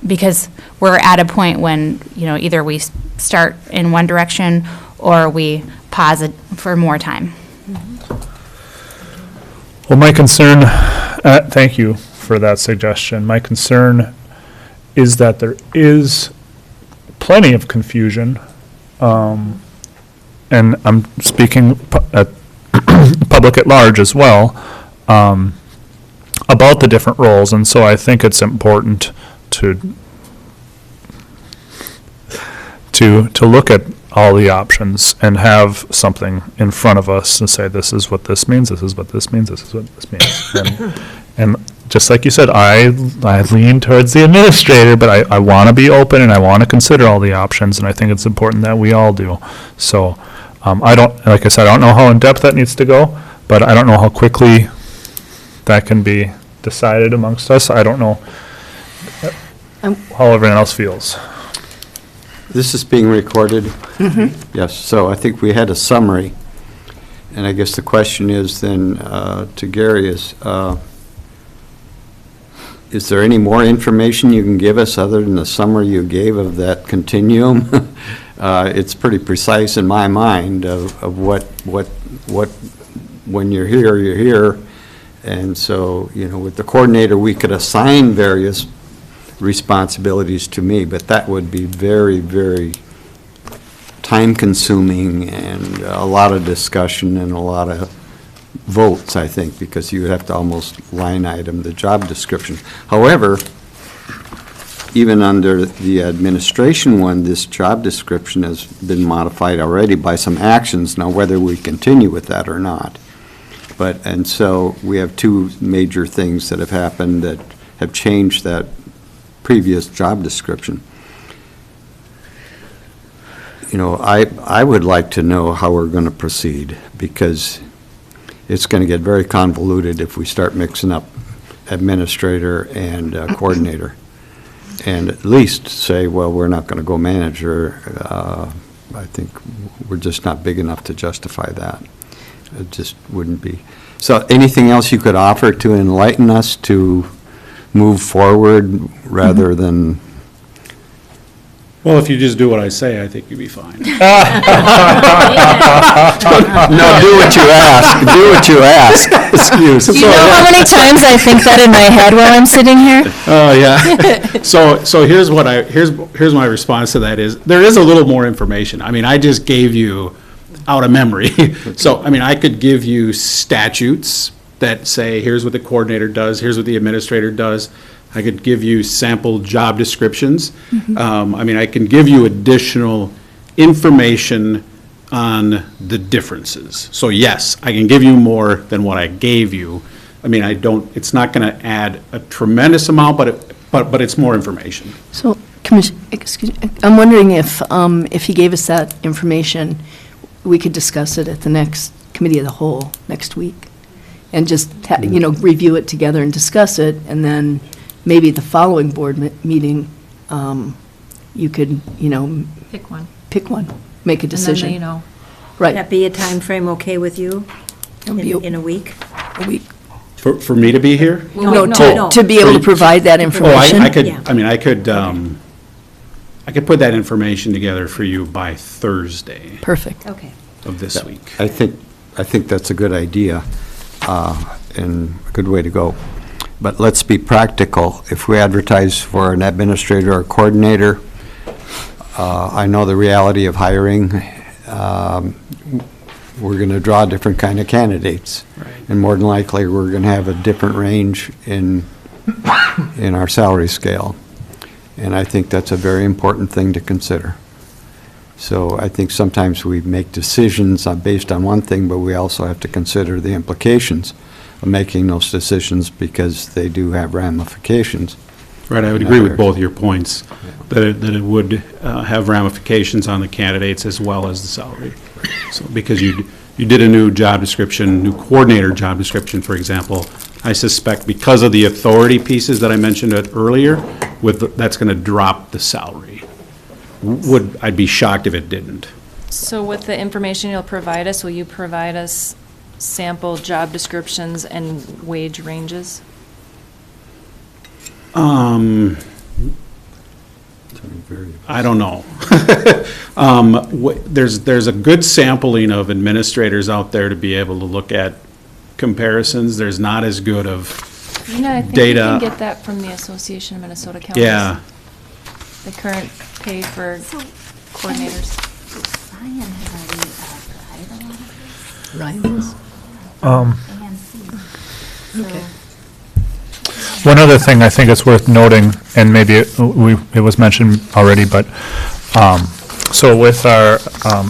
Speaker 8: Because we're at a point when, either we start in one direction or we pause it for more time.
Speaker 3: Well, my concern, thank you for that suggestion. My concern is that there is plenty of confusion, and I'm speaking at public at large as well, about the different roles, and so I think it's important to look at all the options and have something in front of us and say, this is what this means, this is what this means, this is what this means. And just like you said, I lean towards the administrator, but I want to be open and I want to consider all the options, and I think it's important that we all do. So, I don't, like I said, I don't know how in-depth that needs to go, but I don't know how quickly that can be decided amongst us. I don't know how everyone else feels.
Speaker 7: This is being recorded?
Speaker 6: Mm-hmm.
Speaker 7: Yes, so I think we had a summary, and I guess the question is then to Gary is there any more information you can give us other than the summary you gave of that continuum? It's pretty precise in my mind of what, when you're here, and so, you know, with the coordinator, we could assign various responsibilities to me, but that would be very, very time-consuming and a lot of discussion and a lot of votes, I think, because you would have to almost line item the job description. However, even under the administration one, this job description has been modified already by some actions. Now, whether we continue with that or not. But, and so we have two major things that have happened that have changed that previous job description. You know, I would like to know how we're going to proceed, because it's going to get very convoluted if we start mixing up administrator and coordinator. And at least say, well, we're not going to go manager. I think we're just not big enough to justify that. It just wouldn't be. So anything else you could offer to enlighten us to move forward rather than?
Speaker 17: Well, if you just do what I say, I think you'd be fine.
Speaker 7: No, do what you ask. Do what you ask. Excuse me.
Speaker 4: Do you know how many times I think that in my head while I'm sitting here?
Speaker 17: Oh, yeah. So here's my response to that is, there is a little more information. I mean, I just gave you out of memory. So, I mean, I could give you statutes that say, here's what the coordinator does, here's what the administrator does. I could give you sample job descriptions. I mean, I can give you additional information on the differences. So yes, I can give you more than what I gave you. I mean, it's not going to add a tremendous amount, but it's more information.
Speaker 13: So, excuse me, I'm wondering if he gave us that information, we could discuss it at the next committee of the whole next week, and just review it together and discuss it, and then maybe the following board meeting, you could, pick one, make a decision.
Speaker 4: And then
Speaker 13: Right.
Speaker 1: Would that be a time frame okay with you
Speaker 13: It'll be
Speaker 1: in a week?
Speaker 13: a week.
Speaker 17: For me to be here?
Speaker 13: No, to be able to provide that information.
Speaker 17: I could,
Speaker 1: Yeah.
Speaker 17: I mean, I could put that information together for you by Thursday
Speaker 13: Perfect.
Speaker 1: Okay.
Speaker 17: of this week.
Speaker 7: I think that's a good idea and a good way to go. But let's be practical. If we advertise for an administrator or coordinator, I know the reality of hiring. We're going to draw different kind of candidates.
Speaker 17: Right.
Speaker 7: And more than likely, we're going to have a different range in our salary scale. And I think that's a very important thing to consider. So I think sometimes we make decisions based on one thing, but we also have to consider the implications of making those decisions, because they do have ramifications.
Speaker 17: Right, I would agree with both your points, that it would have ramifications on the candidates as well as the salary. So, because you did a new job description, new coordinator job description, for example, I suspect because of the authority pieces that I mentioned earlier, that's going to drop the salary. I'd be shocked if it didn't.
Speaker 4: So with the information you'll provide us, will you provide us sample job descriptions and wage ranges?
Speaker 17: I don't know. There's a good sampling of administrators out there to be able to look at comparisons. There's not as good of
Speaker 4: I think
Speaker 17: data.
Speaker 4: you can get that from the Association of Minnesota Counties.
Speaker 17: Yeah.
Speaker 4: The current pay for coordinators.
Speaker 8: Ryan has already provided a lot of this.
Speaker 13: Ryan is.
Speaker 8: Okay.
Speaker 3: One other thing I think it's worth noting, and maybe it was mentioned already, but, so with our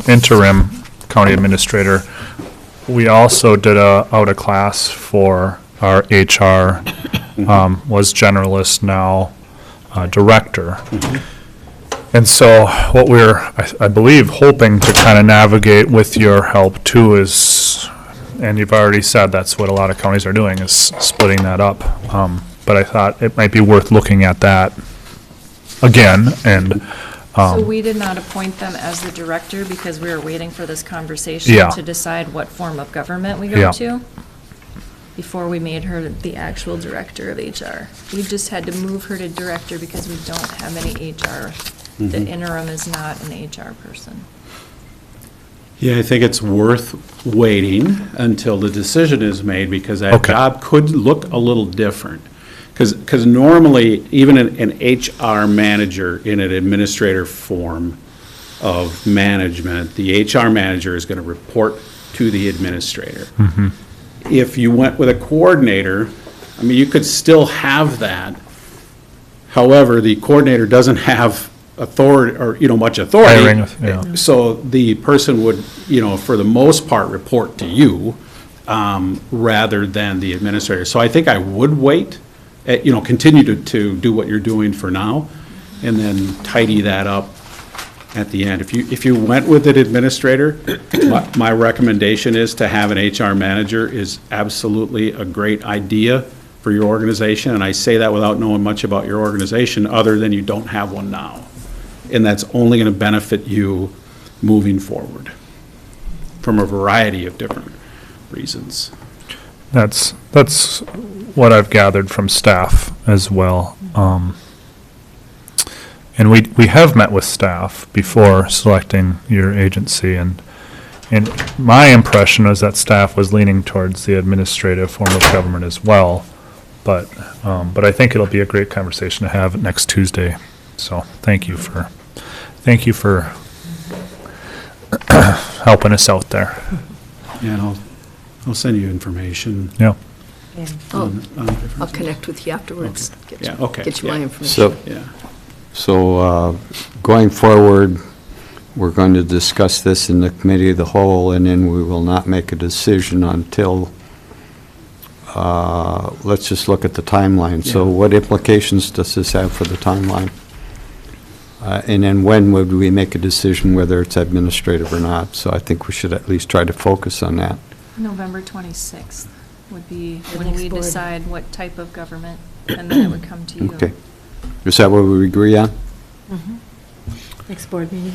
Speaker 3: interim county administrator, we also did out a class for our HR was generalist, now director. And so what we're, I believe, hoping to kind of navigate with your help too is, and you've already said that's what a lot of counties are doing, is splitting that up. But I thought it might be worth looking at that again, and
Speaker 4: So we did not appoint them as the director because we were waiting for this conversation
Speaker 3: Yeah.
Speaker 4: to decide what form of government we
Speaker 3: Yeah.
Speaker 4: go to before we made her the actual director of HR. We just had to move her to director because we don't have any HR. The interim is not an HR person.
Speaker 17: Yeah, I think it's worth waiting until the decision is made, because that
Speaker 3: Okay.
Speaker 17: job could look a little different. Because normally, even an HR manager in an administrator form of management, the HR manager is going to report to the administrator. If you went with a coordinator, I mean, you could still have that. However, the coordinator doesn't have authority, or, much authority.
Speaker 3: Hiring, yeah.
Speaker 17: So the person would, for the most part, report to you, rather than the administrator. So I think I would wait, continue to do what you're doing for now, and then tidy that up at the end. If you went with an administrator, my recommendation is to have an HR manager is absolutely a great idea for your organization, and I say that without knowing much about your organization, other than you don't have one now. And that's only going to benefit you moving forward from a variety of different reasons.
Speaker 3: That's what I've gathered from staff as well. And we have met with staff before selecting your agency, and my impression was that staff was leaning towards the administrative form of government as well. But I think it'll be a great conversation to have next Tuesday. So thank you for helping us out there.
Speaker 17: Yeah, and I'll send you information.
Speaker 3: Yeah.
Speaker 13: I'll connect with you afterwards. Get
Speaker 17: Yeah,
Speaker 13: you-
Speaker 17: okay.
Speaker 13: Get you my
Speaker 17: Yeah.
Speaker 13: information.
Speaker 7: So going forward, we're going to discuss this in the committee of the whole, and then we will not make a decision until, let's just look at the timeline. So what implications does this have for the timeline? And then when would we make a decision whether it's administrative or not? So I think we should at least try to focus on that.
Speaker 4: November 26th would be
Speaker 1: The
Speaker 4: when
Speaker 1: next
Speaker 4: we
Speaker 1: board.
Speaker 4: decide what type of government, and then it would come to you.
Speaker 7: Okay. Is that what we agree on?
Speaker 1: Next board meeting.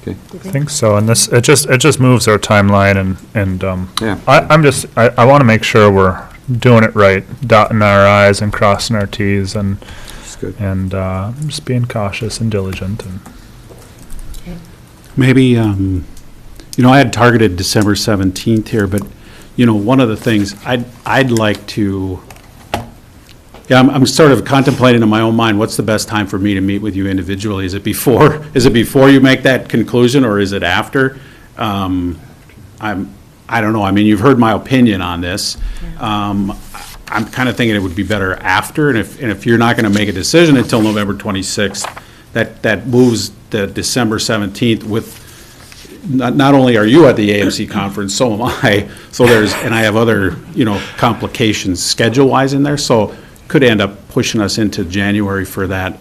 Speaker 7: Okay.
Speaker 3: I think so, and it just moves our timeline, and
Speaker 7: Yeah.
Speaker 3: I want to make sure we're doing it right, dotting our i's and crossing our t's, and
Speaker 7: good.
Speaker 3: And just being cautious and diligent. And
Speaker 17: Maybe, I had targeted December 17th here, but, one of the things I'd like to, I'm sort of contemplating in my own mind, what's the best time for me to meet with you individually? Is it before you make that conclusion, or is it after? I don't know. I mean, you've heard my opinion on this. I'm kind of thinking it would be better after, and if you're not going to make a decision until November 26th, that moves the December 17th with, not only are you at the AMC conference, so am I, and I have other, complications schedule-wise in there, so could end up pushing us into January for that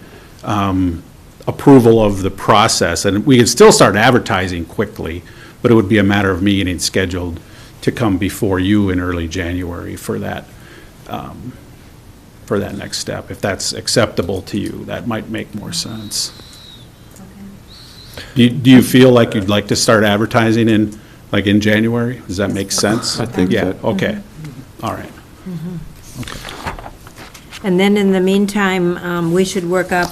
Speaker 17: approval of the process. And we could still start advertising quickly, but it would be a matter of me getting scheduled to come before you in early January for that next step. If that's acceptable to you, that might make more sense. Do you feel like you'd like to start advertising in January? Does that make sense?
Speaker 7: I think
Speaker 17: Yeah,
Speaker 7: that-
Speaker 17: okay, all right.
Speaker 1: And then in the meantime, we should work up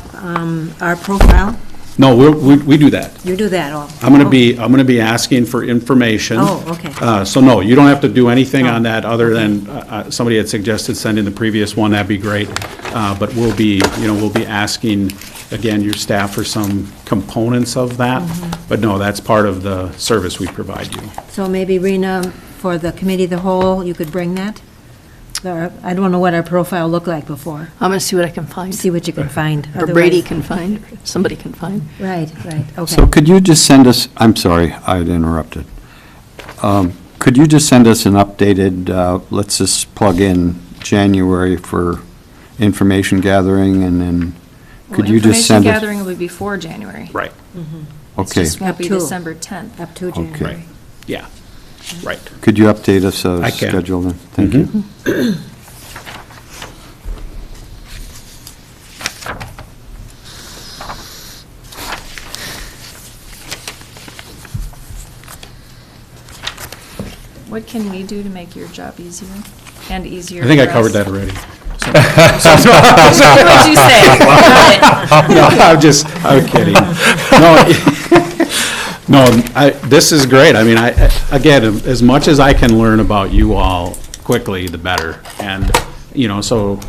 Speaker 1: our profile.
Speaker 17: No, we do that.
Speaker 1: You do that all.
Speaker 17: I'm gonna be asking for information.
Speaker 1: Oh, okay.
Speaker 17: So no, you don't have to do anything on that, other than, somebody had suggested sending the previous one, that'd be great. But we'll be asking, again, your staff for some components of that. But no, that's part of the service we provide you.
Speaker 1: So maybe, Rena, for the committee of the whole, you could bring that? I don't know what our profile looked like before.
Speaker 13: I'm going to see what I can find.
Speaker 1: See what you can find.
Speaker 13: Or Brady
Speaker 1: Otherwise-
Speaker 13: can find, somebody can find.
Speaker 1: Right, okay.
Speaker 7: So could you just send us, I'm sorry, I interrupted. Could you just send us an updated, let's just plug in January for information gathering, and then could you just
Speaker 4: Information
Speaker 7: send it?
Speaker 4: gathering will be before January.
Speaker 17: Right.
Speaker 4: It
Speaker 7: Okay.
Speaker 4: just won't be
Speaker 1: Up to.
Speaker 4: December 10th.
Speaker 1: Up to
Speaker 7: Okay.
Speaker 1: January.
Speaker 17: Yeah, right.
Speaker 7: Could you update us
Speaker 17: I can.
Speaker 7: schedule then? Thank you.
Speaker 4: What can we do to make your job easier and easier?
Speaker 17: I think I
Speaker 4: for
Speaker 17: covered
Speaker 4: us?
Speaker 17: that already.
Speaker 4: What'd you say? Got it.
Speaker 17: No, I'm kidding. No, this is great. I mean, again, as much as I can learn about you all quickly, the better. And, so,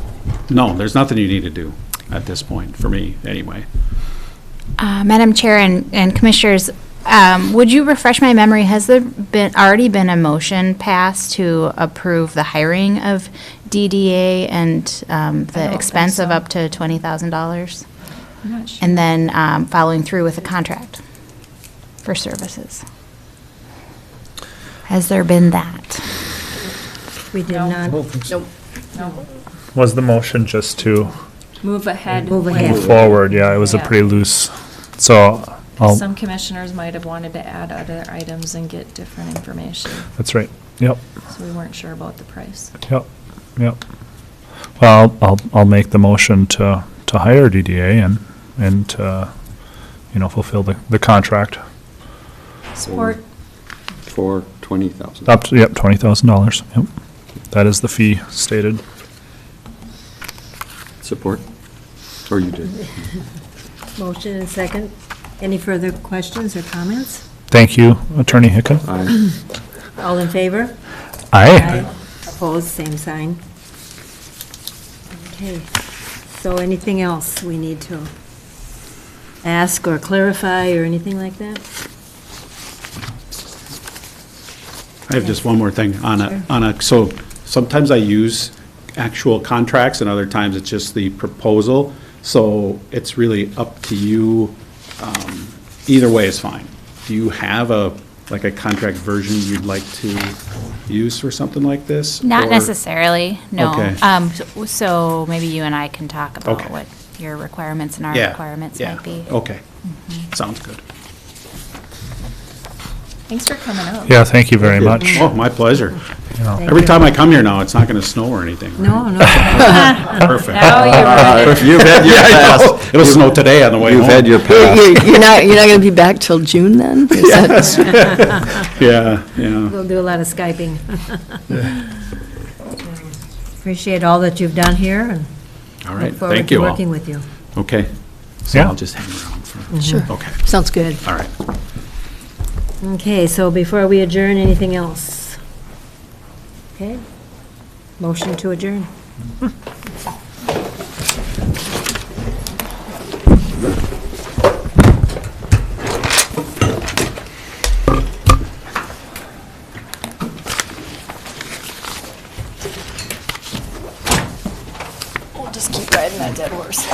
Speaker 17: no, there's nothing you need to do at this point, for me, anyway.
Speaker 8: Madam Chair and Commissioners, would you refresh my memory? Has there already been a motion passed to approve the hiring of DDA and the expense of up to $20,000?
Speaker 4: I'm not sure.
Speaker 8: And then following through with a contract for services? Has there been that?
Speaker 1: We did not.
Speaker 13: Nope.
Speaker 4: No.
Speaker 3: Was the motion just to
Speaker 4: Move ahead.
Speaker 1: Move
Speaker 4: with-
Speaker 1: ahead.
Speaker 3: move forward? Yeah, it was a
Speaker 4: Yeah.
Speaker 3: pretty loose, so
Speaker 4: Some commissioners might have wanted to add other items and get different information,
Speaker 3: that's right. Yep,
Speaker 4: so we weren't sure about the price.
Speaker 3: yep, yep. Well, I'll make the motion to hire DDA and to, fulfill the contract.
Speaker 4: Support.
Speaker 7: For 20,000.
Speaker 3: Up to, yep, $20,000. Yep. That is the fee stated.
Speaker 7: Support? Or you did?
Speaker 1: Motion and second. Any further questions or comments?
Speaker 3: Thank you, Attorney Hicken.
Speaker 7: Aye.
Speaker 1: All in favor?
Speaker 3: Aye.
Speaker 1: Opposed, same sign. Okay, so anything else we need to ask or clarify or anything like that?
Speaker 17: I have just one more thing so sometimes I use actual contracts and other times it's just the proposal. So it's really up to you. Either way is fine. Do you have a contract version you'd like to use for something like this?
Speaker 8: Not
Speaker 17: or-
Speaker 8: necessarily, no.
Speaker 17: Okay.
Speaker 8: So maybe you and I can talk about
Speaker 17: Okay.
Speaker 8: what your requirements and our
Speaker 17: Yeah,
Speaker 8: requirements
Speaker 17: yeah.
Speaker 8: might be.
Speaker 17: Okay, sounds good.
Speaker 4: Thanks for coming up.
Speaker 3: Yeah, thank you very much.
Speaker 17: Oh, my pleasure.
Speaker 1: Thank
Speaker 17: Every
Speaker 1: you.
Speaker 17: time I come here now, it's not going to snow or anything. right?
Speaker 1: No, no.
Speaker 17: Perfect.
Speaker 4: Now you're ready.
Speaker 7: You've had your
Speaker 17: Yeah, I know.
Speaker 7: pass.
Speaker 17: It'll snow today on the way home.
Speaker 7: You've had your pass.
Speaker 13: You're not going to be back till June then? Is that-
Speaker 17: Yeah, yeah.
Speaker 1: We'll do a lot of Skyping. Appreciate all that you've done here and
Speaker 17: All right,
Speaker 1: look forward
Speaker 17: thank
Speaker 1: to
Speaker 17: you all.
Speaker 1: working with you.
Speaker 17: Okay. So
Speaker 3: Yeah.
Speaker 17: I'll just hang around for,
Speaker 13: Sure.
Speaker 17: okay,
Speaker 13: Sounds good.
Speaker 17: all right.
Speaker 1: Okay, so before we adjourn, anything else? Okay, motion to adjourn.
Speaker 4: We'll just keep riding that dead horse.